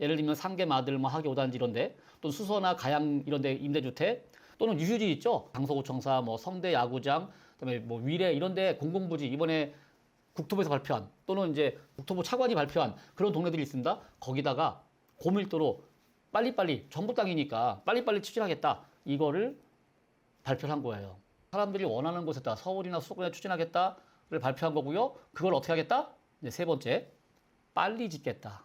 예를 들면 상계마들, 뭐 하계 5단지 이런데, 또는 수서나 가양 이런데 임대주택, 또는 유휴지 있죠. 강서구청사, 뭐 성대 야구장, 그다음에 뭐 위례 이런데 공공부지 이번에 국토부에서 발표한, 또는 이제 국토부 차관이 발표한 그런 동네들이 있습니다. 거기다가 고밀도로 빨리빨리 정부 땅이니까 빨리빨리 추진하겠다. 이거를 발표를 한 거예요. 사람들이 원하는 곳에다 서울이나 수도권에 추진하겠다를 발표한 거고요. 그걸 어떻게 하겠다? 이제 세 번째, 빨리 짓겠다.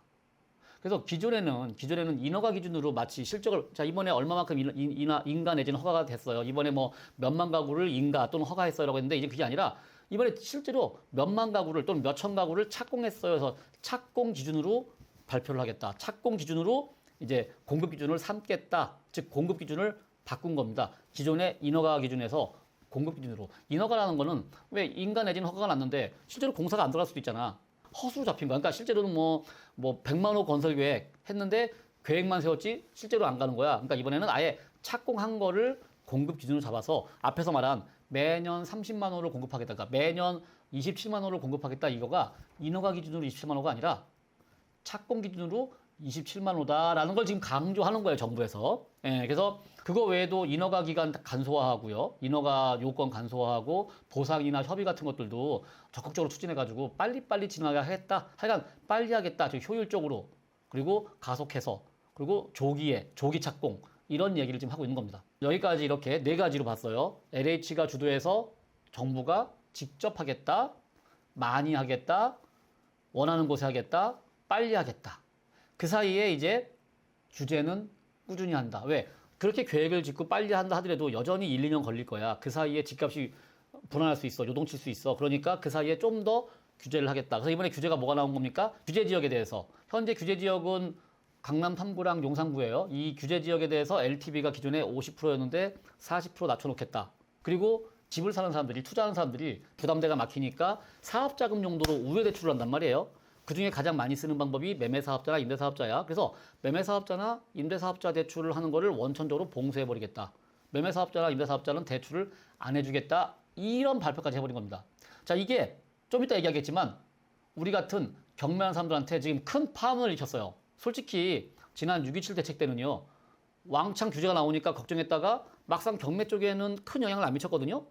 그래서 기존에는 인허가 기준으로 마치 실적을, 자, 이번에 얼마만큼 인가 내지는 허가가 됐어요. 이번에 뭐 몇만 가구를 인가 또는 허가했어요라고 했는데, 이제 그게 아니라 이번에 실제로 몇만 가구를 또는 몇천 가구를 착공했어요. 그래서 착공 기준으로 발표를 하겠다. 착공 기준으로 이제 공급 기준을 삼겠다. 즉 공급 기준을 바꾼 겁니다. 기존의 인허가 기준에서 공급 기준으로. 인허가라는 거는 왜 인가 내지는 허가가 났는데 실제로 공사가 안 들어갈 수도 있잖아. 허수로 잡힌 거야. 그러니까 실제로는 뭐 100만 호 건설 계획 했는데 계획만 세웠지 실제로 안 가는 거야. 그러니까 이번에는 아예 착공한 거를 공급 기준으로 잡아서 앞에서 말한 매년 30만 호를 공급하겠다. 그러니까 매년 27만 호를 공급하겠다. 이거가 인허가 기준으로 27만 호가 아니라 착공 기준으로 27만 호다라는 걸 지금 강조하는 거예요, 정부에서. 예, 그래서 그거 외에도 인허가 기간 간소화하고요. 인허가 요건 간소화하고 보상이나 협의 같은 것들도 적극적으로 추진해가지고 빨리빨리 진행하게 하겠다. 하여간 빨리 하겠다. 즉 효율적으로. 그리고 가속해서. 그리고 조기 착공. 이런 얘기를 지금 하고 있는 겁니다. 여기까지 이렇게 네 가지로 봤어요. LH가 주도해서 정부가 직접 하겠다. 많이 하겠다. 원하는 곳에 하겠다. 빨리 하겠다. 그 사이에 이제 규제는 꾸준히 한다. 왜? 그렇게 계획을 짓고 빨리 한다 하더라도 여전히 1, 2년 걸릴 거야. 그 사이에 집값이 불안할 수 있어. 요동칠 수 있어. 그러니까 그 사이에 좀 더 규제를 하겠다. 그래서 이번에 규제가 뭐가 나온 겁니까? 규제 지역에 대해서. 현재 규제 지역은 강남 3구랑 용산구예요. 이 규제 지역에 대해서 LTV가 기존에 50%였는데 40% 낮춰놓겠다. 그리고 집을 사는 사람들이, 투자하는 사람들이 부담대가 막히니까 사업자금 용도로 우회대출을 한단 말이에요. 그 중에 가장 많이 쓰는 방법이 매매사업자나 임대사업자야. 그래서 매매사업자나 임대사업자 대출을 하는 거를 원천적으로 봉쇄해버리겠다. 매매사업자나 임대사업자는 대출을 안 해주겠다. 이런 발표까지 해버린 겁니다. 자, 이게 좀 이따 얘기하겠지만 우리 같은 경매하는 사람들한테 지금 큰 파문을 일으켰어요. 솔직히 지난 6.27 대책 때는요. 왕창 규제가 나오니까 걱정했다가 막상 경매 쪽에는 큰 영향을 안 미쳤거든요.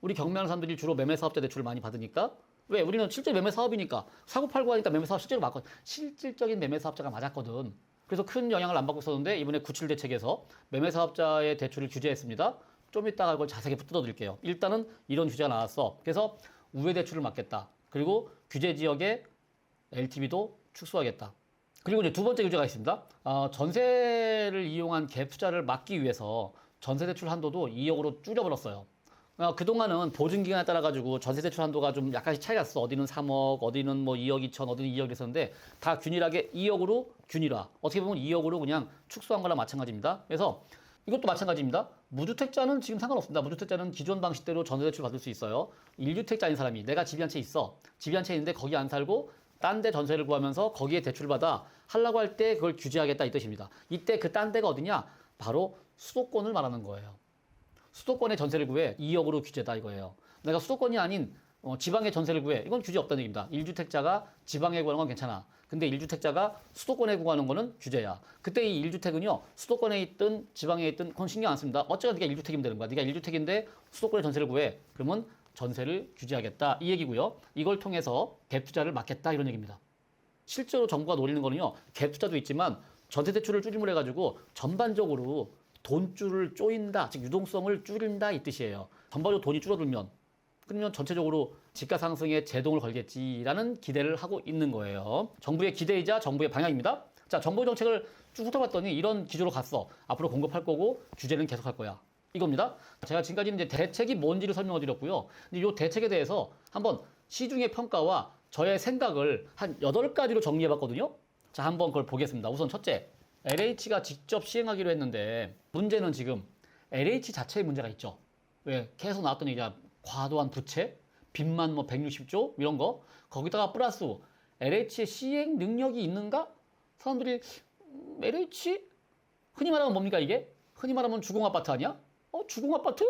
우리 경매하는 사람들이 주로 매매사업자 대출을 많이 받으니까. 왜? 우리는 실제 매매사업이니까 사고팔고 하니까 매매사업 실제로 맞거든. 실질적인 매매사업자가 맞았거든. 그래서 큰 영향을 안 받고 있었는데 이번에 9.7 대책에서 매매사업자의 대출을 규제했습니다. 좀 이따가 이걸 자세히 뜯어드릴게요. 일단은 이런 규제가 나왔어. 그래서 우회대출을 막겠다. 그리고 규제 지역의 LTV도 축소하겠다. 그리고 이제 두 번째 규제가 있습니다. 전세를 이용한 갭 투자를 막기 위해서 전세대출 한도도 2억으로 줄여버렸어요. 그동안은 보증기간에 따라가지고 전세대출 한도가 좀 약간씩 차이가 났어. 어디는 3억, 어디는 뭐 2억 2천, 어디는 2억 이랬었는데 다 균일하게 2억으로 균일화. 어떻게 보면 2억으로 그냥 축소한 거랑 마찬가지입니다. 그래서 이것도 마찬가지입니다. 무주택자는 지금 상관없습니다. 무주택자는 기존 방식대로 전세대출 받을 수 있어요. 1주택자인 사람이 내가 집이 한 채 있어. 집이 한 채 있는데 거기 안 살고 딴 데 전세를 구하면서 거기에 대출을 받아 하려고 할 때 그걸 규제하겠다 이 뜻입니다. 이때 그 딴 데가 어디냐? 바로 수도권을 말하는 거예요. 수도권에 전세를 구해 2억으로 규제다 이거예요. 내가 수도권이 아닌 지방에 전세를 구해. 이건 규제 없다는 얘기입니다. 1주택자가 지방에 구하는 건 괜찮아. 근데 1주택자가 수도권에 구하는 거는 규제야. 그때 이 1주택은요. 수도권에 있든 지방에 있든 그건 신경 안 씁니다. 어쩌면 네가 1주택이면 되는 거야. 네가 1주택인데 수도권에 전세를 구해. 그러면 전세를 규제하겠다 이 얘기고요. 이걸 통해서 갭 투자를 막겠다 이런 얘기입니다. 실제로 정부가 노리는 거는요. 갭 투자도 있지만 전세 대출을 줄임을 해가지고 전반적으로 돈줄을 쪼인다, 즉 유동성을 줄인다 이 뜻이에요. 전반적으로 돈이 줄어들면 그러면 전체적으로 집가 상승에 제동을 걸겠지라는 기대를 하고 있는 거예요. 정부의 기대이자 정부의 방향입니다. 자, 정부 정책을 쭉 훑어봤더니 이런 기조로 갔어. 앞으로 공급할 거고 규제는 계속할 거야. 이겁니다. 제가 지금까지는 이제 대책이 뭔지를 설명을 드렸고요. 근데 이 대책에 대해서 한번 시중의 평가와 저의 생각을 한 8가지로 정리해봤거든요. 자, 한번 그걸 보겠습니다. 우선 첫째, LH가 직접 시행하기로 했는데 문제는 지금 LH 자체의 문제가 있죠. 왜? 계속 나왔던 얘기가 과도한 부채, 빚만 뭐 160조 이런 거. 거기다가 플러스 LH의 시행 능력이 있는가? 사람들이 LH? 흔히 말하면 뭡니까 이게? 흔히 말하면 주공아파트 아니야? 주공아파트?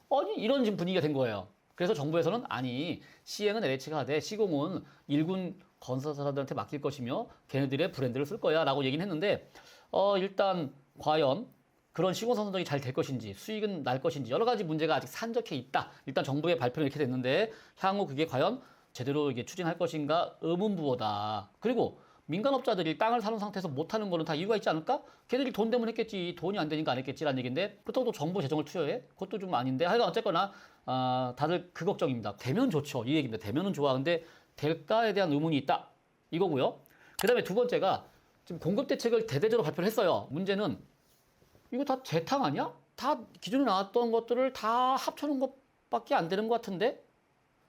아니 이런 지금 분위기가 된 거예요. 그래서 정부에서는 아니 시행은 LH가 하되 시공은 일군 건설사들한테 맡길 것이며 걔네들의 브랜드를 쓸 거야 라고 얘기는 했는데 일단 과연 그런 시공 선정이 잘 될 것인지 수익은 날 것인지 여러 가지 문제가 아직 산적해 있다. 일단 정부의 발표는 이렇게 됐는데 향후 그게 과연 제대로 이게 추진할 것인가 의문부호다. 그리고 민간업자들이 땅을 사는 상태에서 못하는 거는 다 이유가 있지 않을까? 걔들이 돈 때문에 했겠지. 돈이 안 되니까 안 했겠지라는 얘기인데 그렇다고 또 정부 재정을 투여해? 그것도 좀 아닌데 하여간 어쨌거나 다들 그 걱정입니다. 되면 좋죠. 이 얘기입니다. 되면은 좋아. 근데 될까에 대한 의문이 있다. 이거고요. 그 다음에 두 번째가 지금 공급 대책을 대대적으로 발표를 했어요. 문제는 이거 다 재탕 아니야? 다 기존에 나왔던 것들을 다 합쳐놓은 것밖에 안 되는 것 같은데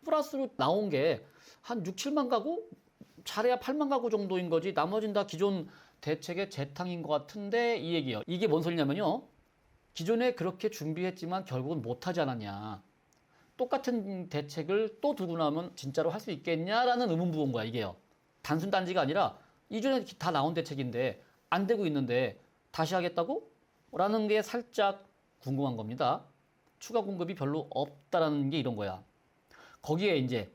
플러스로 나온 게 한 6, 7만 가구? 잘해야 8만 가구 정도인 거지 나머지는 다 기존 대책의 재탕인 것 같은데 이 얘기예요. 이게 뭔 소리냐면요. 기존에 그렇게 준비했지만 결국은 못하지 않았냐. 똑같은 대책을 또 두고 나오면 진짜로 할 수 있겠냐라는 의문부호인 거야 이게요. 단순 단지가 아니라 이전에 다 나온 대책인데 안 되고 있는데 다시 하겠다고? 라는 게 살짝 궁금한 겁니다. 추가 공급이 별로 없다라는 게 이런 거야. 거기에 이제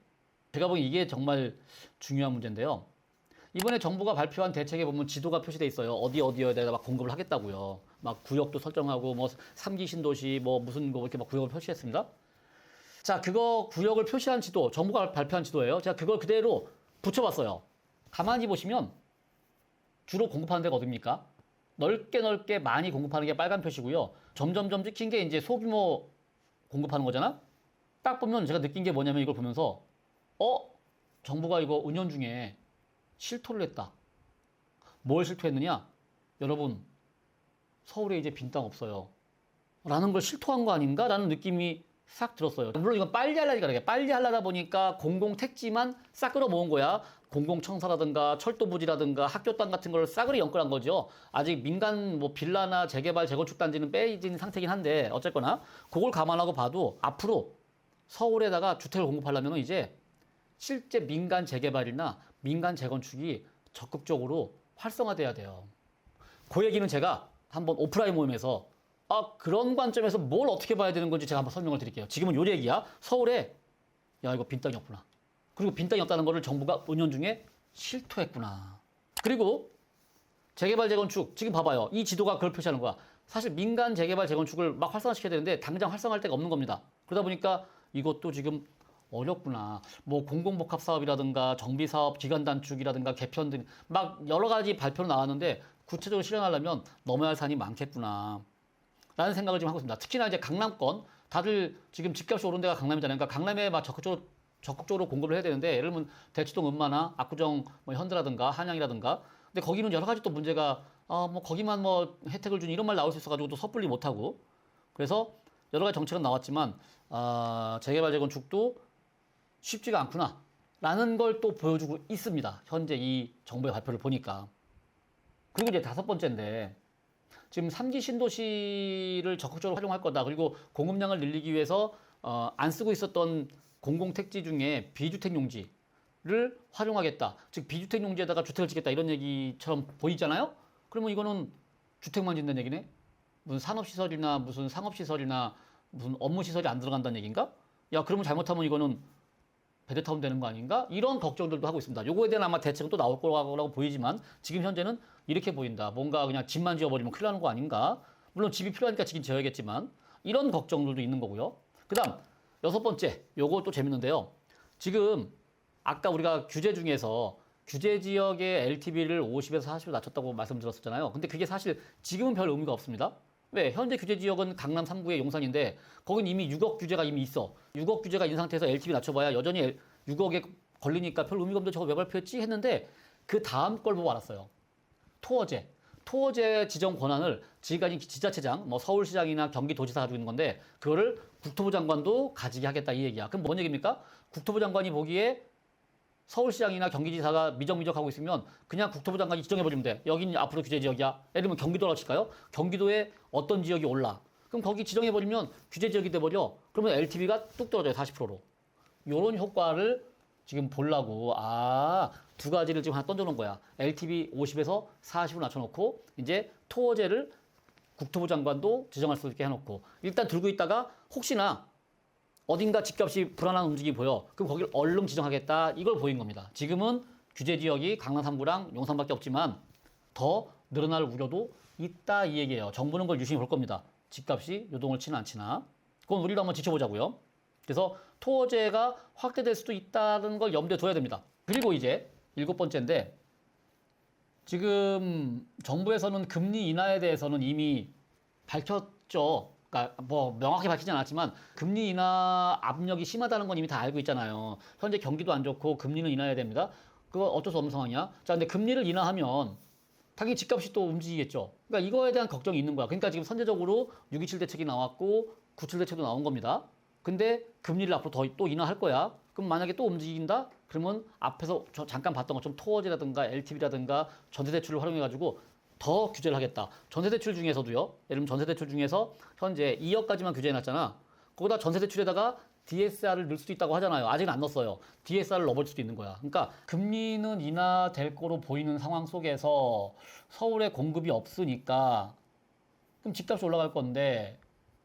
제가 보기엔 이게 정말 중요한 문제인데요. 이번에 정부가 발표한 대책에 보면 지도가 표시돼 있어요. 어디에다가 막 공급을 하겠다고요. 막 구역도 설정하고 뭐 3기 신도시 뭐 무슨 거 이렇게 막 구역을 표시했습니다. 자, 그거 구역을 표시한 지도, 정부가 발표한 지도예요. 제가 그걸 그대로 붙여봤어요. 가만히 보시면 주로 공급하는 데가 어딥니까? 넓게 많이 공급하는 게 빨간 표시고요. 점점점 찍힌 게 이제 소규모 공급하는 거잖아? 딱 보면 제가 느낀 게 뭐냐면 이걸 보면서 정부가 이거 은연중에 실토를 했다. 뭘 실토했느냐? 여러분, 서울에 이제 빈 땅 없어요. 라는 걸 실토한 거 아닌가? 라는 느낌이 싹 들었어요. 물론 이건 빨리 하려니까 그래. 빨리 하려다 보니까 공공택지만 싹 끌어모은 거야. 공공청사라든가 철도부지라든가 학교 땅 같은 걸 싸그리 연끌한 거죠. 아직 민간 뭐 빌라나 재개발 재건축 단지는 빼진 상태긴 한데 어쨌거나 그걸 감안하고 봐도 앞으로 서울에다가 주택을 공급하려면 이제 실제 민간 재개발이나 민간 재건축이 적극적으로 활성화돼야 돼요. 그 얘기는 제가 한번 오프라인 모임에서 그런 관점에서 뭘 어떻게 봐야 되는 건지 제가 한번 설명을 드릴게요. 지금은 요 얘기야. 서울에 야 이거 빈 땅이 없구나. 그리고 빈 땅이 없다는 거를 정부가 은연중에 실토했구나. 그리고 재개발 재건축 지금 봐봐요. 이 지도가 그걸 표시하는 거야. 사실 민간 재개발 재건축을 막 활성화시켜야 되는데 당장 활성화할 데가 없는 겁니다. 그러다 보니까 이것도 지금 어렵구나. 뭐 공공복합 사업이라든가 정비 사업 기간 단축이라든가 개편 등 막 여러 가지 발표로 나왔는데 구체적으로 실현하려면 넘어야 할 산이 많겠구나. 라는 생각을 지금 하고 있습니다. 특히나 이제 강남권 다들 지금 집값이 오른 데가 강남이잖아요. 그러니까 강남에 막 적극적으로 공급을 해야 되는데 예를 들면 대치동 음마나 압구정 뭐 현대라든가 한양이라든가 근데 거기는 여러 가지 또 문제가 뭐 거기만 뭐 혜택을 준 이런 말 나올 수 있어가지고 또 섣불리 못하고 그래서 여러 가지 정책은 나왔지만 재개발 재건축도 쉽지가 않구나 라는 걸 또 보여주고 있습니다. 현재 이 정부의 발표를 보니까. 그리고 이제 다섯 번째인데 지금 3기 신도시를 적극적으로 활용할 거다. 그리고 공급량을 늘리기 위해서 안 쓰고 있었던 공공택지 중에 비주택 용지를 활용하겠다. 즉 비주택 용지에다가 주택을 짓겠다 이런 얘기처럼 보이잖아요. 그러면 이거는 주택만 짓는 얘기네. 무슨 산업시설이나 무슨 상업시설이나 무슨 업무시설이 안 들어간다는 얘기인가? 야 그러면 잘못하면 이거는 베드타운 되는 거 아닌가? 이런 걱정들도 하고 있습니다. 요거에 대한 아마 대책은 또 나올 거라고 보이지만 지금 현재는 이렇게 보인다. 뭔가 그냥 집만 지어버리면 큰일 나는 거 아닌가? 물론 집이 필요하니까 지긴 지어야겠지만 이런 걱정들도 있는 거고요. 그 다음 여섯 번째 요거 또 재밌는데요. 지금 아까 우리가 규제 중에서 규제 지역의 LTV를 50에서 40으로 낮췄다고 말씀드렸었잖아요. 근데 그게 사실 지금은 별 의미가 없습니다. 왜? 현재 규제 지역은 강남 3구의 용산인데 거긴 이미 6억 규제가 이미 있어. 6억 규제가 있는 상태에서 LTV 낮춰봐야 여전히 6억에 걸리니까 별 의미가 없는데 저거 왜 발표했지? 했는데 그 다음 걸 보고 알았어요. 토어제. 토어제 지정 권한을 지금까지 지자체장, 뭐 서울시장이나 경기도지사 가지고 있는 건데 그거를 국토부 장관도 가지게 하겠다 이 얘기야. 그럼 뭔 얘기입니까? 국토부 장관이 보기에 서울시장이나 경기지사가 미적미적하고 있으면 그냥 국토부 장관이 지정해버리면 돼. 여기는 앞으로 규제 지역이야. 예를 들면 경기도라고 칠까요? 경기도에 어떤 지역이 올라. 그럼 거기 지정해버리면 규제 지역이 돼버려. 그러면 LTV가 뚝 떨어져요. 40%로. 요런 효과를 지금 보려고 두 가지를 지금 하나 던져놓은 거야. LTV 50에서 40으로 낮춰놓고 이제 토어제를 국토부 장관도 지정할 수 있게 해놓고 일단 들고 있다가 혹시나 어딘가 집값이 불안한 움직임이 보여. 그럼 거기를 얼른 지정하겠다. 이걸 보인 겁니다. 지금은 규제 지역이 강남 3구랑 용산밖에 없지만 더 늘어날 우려도 있다 이 얘기예요. 정부는 그걸 유심히 볼 겁니다. 집값이 요동을 치나 안 치나. 그건 우리도 한번 지켜보자고요. 그래서 토어제가 확대될 수도 있다는 걸 염두에 둬야 됩니다. 그리고 이제 7번째인데 지금 정부에서는 금리 인하에 대해서는 이미 밝혔죠. 그러니까 뭐 명확히 밝히진 않았지만 금리 인하 압력이 심하다는 건 이미 다 알고 있잖아요. 현재 경기도 안 좋고 금리는 인하해야 됩니다. 그거 어쩔 수 없는 상황이야. 자, 근데 금리를 인하하면 당연히 집값이 또 움직이겠죠. 그러니까 이거에 대한 걱정이 있는 거야. 그러니까 지금 선제적으로 6.27 대책이 나왔고 9.7 대책도 나온 겁니다. 근데 금리를 앞으로 또 인하할 거야. 그럼 만약에 또 움직인다? 그러면 앞에서 저 잠깐 봤던 것처럼 토어제라든가 LTV라든가 전세대출을 활용해가지고 더 규제를 하겠다. 전세대출 중에서도요. 예를 들면 전세대출 중에서 현재 2억까지만 규제해놨잖아. 거기다 전세대출에다가 DSR을 넣을 수도 있다고 하잖아요. 아직은 안 넣었어요. DSR을 넣어볼 수도 있는 거야. 그러니까 금리는 인하될 거로 보이는 상황 속에서 서울에 공급이 없으니까 그럼 집값이 올라갈 건데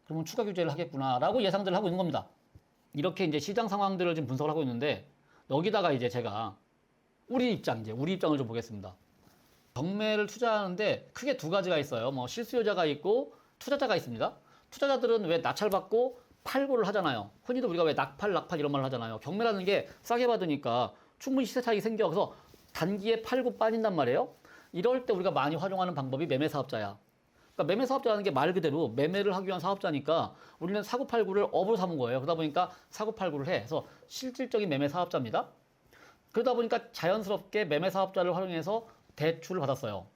그러면 추가 규제를 하겠구나라고 예상들을 하고 있는 겁니다. 이렇게 이제 시장 상황들을 지금 분석을 하고 있는데 여기다가 이제 제가 우리 입장을 좀 보겠습니다. 경매를 투자하는데 크게 두 가지가 있어요. 뭐 실수요자가 있고 투자자가 있습니다. 투자자들은 왜 낙찰받고 팔고를 하잖아요. 흔히도 우리가 왜 낙팔 이런 말을 하잖아요. 경매라는 게 싸게 받으니까 충분히 시세 차익이 생겨. 그래서 단기에 팔고 빠진단 말이에요. 이럴 때 우리가 많이 활용하는 방법이 매매 사업자야. 그러니까 매매 사업자라는 게 말 그대로 매매를 하기 위한 사업자니까 우리는 사고팔구를 업으로 삼은 거예요. 그러다 보니까 사고팔구를 해. 그래서 실질적인 매매 사업자입니다. 그러다 보니까 자연스럽게 매매 사업자를 활용해서 대출을 받았어요.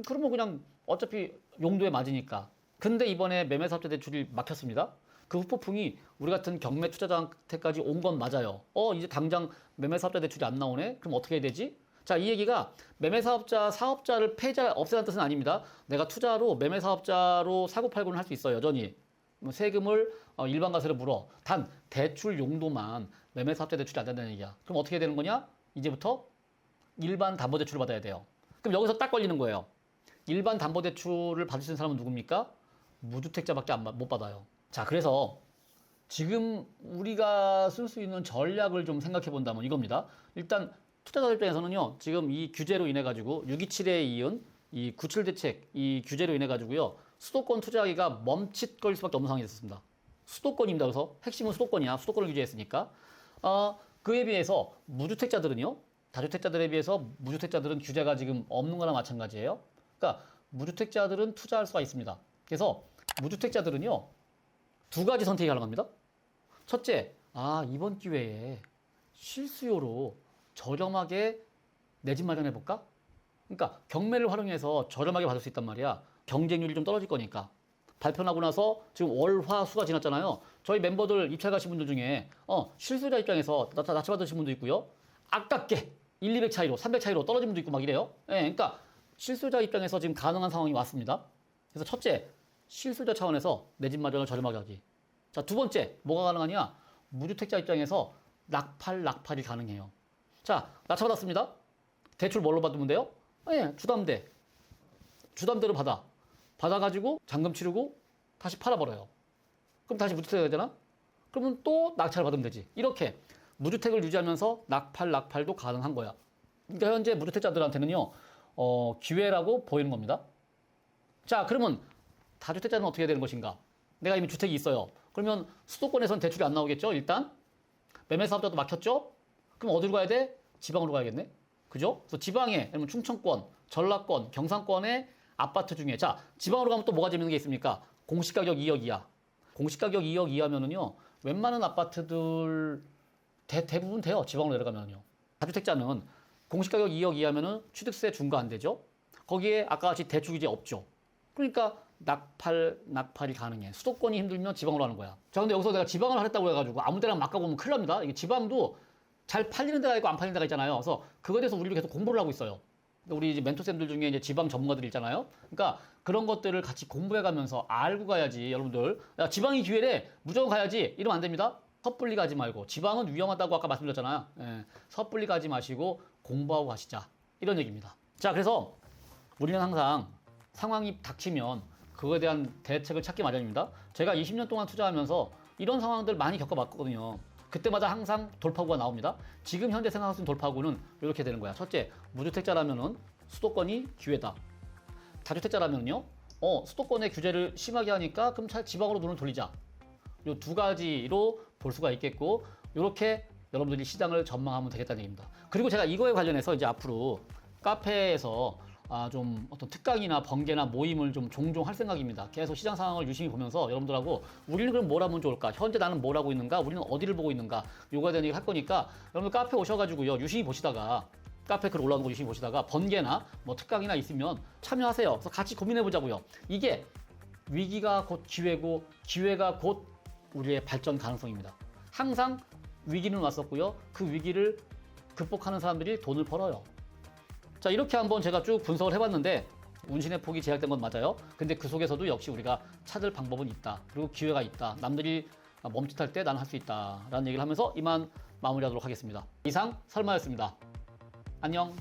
그러면 그냥 어차피 용도에 맞으니까. 근데 이번에 매매 사업자 대출이 막혔습니다. 그 후폭풍이 우리 같은 경매 투자자한테까지 온 건 맞아요. 이제 당장 매매 사업자 대출이 안 나오네? 그럼 어떻게 해야 되지? 자, 이 얘기가 매매 사업자를 없애는 뜻은 아닙니다. 내가 투자로 매매 사업자로 사고팔고는 할 수 있어요, 여전히. 세금을 일반 과세로 물어. 단 대출 용도만 매매 사업자 대출이 안 된다는 얘기야. 그럼 어떻게 해야 되는 거냐? 이제부터 일반 담보대출을 받아야 돼요. 그럼 여기서 딱 걸리는 거예요. 일반 담보대출을 받을 수 있는 사람은 누굽니까? 무주택자밖에 못 받아요. 자, 그래서 지금 우리가 쓸 수 있는 전략을 좀 생각해 본다면 이겁니다. 일단 투자자 입장에서는요, 지금 이 규제로 인해 가지고 6.27에 이은 이 9.7 대책 이 규제로 인해 가지고요, 수도권 투자하기가 멈칫거릴 수밖에 없는 상황이 됐습니다. 수도권입니다. 그래서 핵심은 수도권이야. 수도권을 규제했으니까. 그에 비해서 무주택자들은요, 다주택자들에 비해서 무주택자들은 규제가 지금 없는 거나 마찬가지예요. 그러니까 무주택자들은 투자할 수가 있습니다. 그래서 무주택자들은요, 두 가지 선택이 가능합니다. 첫째, 이번 기회에 실수요로 저렴하게 내 집 마련해 볼까? 그러니까 경매를 활용해서 저렴하게 받을 수 있단 말이야. 경쟁률이 좀 떨어질 거니까. 발표나고 나서 지금 월, 화, 수가 지났잖아요. 저희 멤버들 입찰 가신 분들 중에 실수요자 입장에서 낙찰 받으신 분도 있고요. 아깝게 1, 200 차이로 300 차이로 떨어진 분도 있고 막 이래요. 그러니까 실수요자 입장에서 지금 가능한 상황이 왔습니다. 그래서 첫째, 실수요자 차원에서 내 집 마련을 저렴하게 하기. 자, 두 번째, 뭐가 가능하냐? 무주택자 입장에서 낙팔이 가능해요. 자, 낙찰 받았습니다. 대출 뭘로 받으면 돼요? 주담대. 주담대로 받아가지고 잔금 치르고 다시 팔아버려요. 그럼 다시 무주택이 되잖아? 그러면 또 낙찰 받으면 되지. 이렇게 무주택을 유지하면서 낙팔도 가능한 거야. 그러니까 현재 무주택자들한테는요, 기회라고 보이는 겁니다. 자, 그러면 다주택자는 어떻게 해야 되는 것인가? 내가 이미 주택이 있어요. 그러면 수도권에서는 대출이 안 나오겠죠, 일단? 매매 사업자도 막혔죠? 그럼 어디로 가야 돼? 지방으로 가야겠네? 그죠? 그래서 지방에, 아니면 충청권, 전라권, 경상권의 아파트 중에, 자, 지방으로 가면 또 뭐가 재밌는 게 있습니까? 공시가격 2억 이하. 공시가격 2억 이하면은요, 웬만한 아파트들 대부분 돼요. 지방으로 내려가면요. 다주택자는 공시가격 2억 이하면은 취득세 중과 안 되죠? 거기에 아까 같이 대출 규제 없죠. 그러니까 낙팔이 가능해. 수도권이 힘들면 지방으로 하는 거야. 자, 근데 여기서 내가 지방을 하겠다고 해가지고 아무 데나 막 가고 오면 큰일 납니다. 이게 지방도 잘 팔리는 데가 있고 안 팔리는 데가 있잖아요. 그래서 그거에 대해서 우리도 계속 공부를 하고 있어요. 우리 이제 멘토쌤들 중에 이제 지방 전문가들 있잖아요. 그러니까 그런 것들을 같이 공부해 가면서 알고 가야지, 여러분들. 야, 지방이 기회래. 무조건 가야지. 이러면 안 됩니다. 섣불리 가지 말고, 지방은 위험하다고 아까 말씀드렸잖아요. 예, 섣불리 가지 마시고 공부하고 가시자, 이런 얘기입니다. 자, 그래서 우리는 항상 상황이 닥치면 그거에 대한 대책을 찾기 마련입니다. 제가 20년 동안 투자하면서 이런 상황들 많이 겪어봤거든요. 그때마다 항상 돌파구가 나옵니다. 지금 현재 생각할 수 있는 돌파구는 이렇게 되는 거야. 첫째, 무주택자라면은 수도권이 기회다. 다주택자라면요, 수도권의 규제를 심하게 하니까 그럼 지방으로 눈을 돌리자. 요 두 가지로 볼 수가 있겠고, 이렇게 여러분들이 시장을 전망하면 되겠다는 얘기입니다. 그리고 제가 이거에 관련해서 이제 앞으로 카페에서 좀 어떤 특강이나 번개나 모임을 좀 종종 할 생각입니다. 계속 시장 상황을 유심히 보면서 여러분들하고 우리는 그럼 뭘 하면 좋을까? 현재 나는 뭘 하고 있는가? 우리는 어디를 보고 있는가? 요거에 대한 얘기 할 거니까 여러분들 카페 오셔가지고요, 유심히 보시다가, 카페 글 올라오는 거 유심히 보시다가 번개나 뭐 특강이나 있으면 참여하세요. 그래서 같이 고민해 보자고요. 이게 위기가 곧 기회고, 기회가 곧 우리의 발전 가능성입니다. 항상 위기는 왔었고요, 그 위기를 극복하는 사람들이 돈을 벌어요. 자, 이렇게 한번 제가 쭉 분석을 해봤는데 운신의 폭이 제약된 건 맞아요. 근데 그 속에서도 역시 우리가 찾을 방법은 있다. 그리고 기회가 있다. 남들이 멈칫할 때 나는 할 수 있다 라는 얘기를 하면서 이만 마무리하도록 하겠습니다. 이상 설마였습니다. 안녕.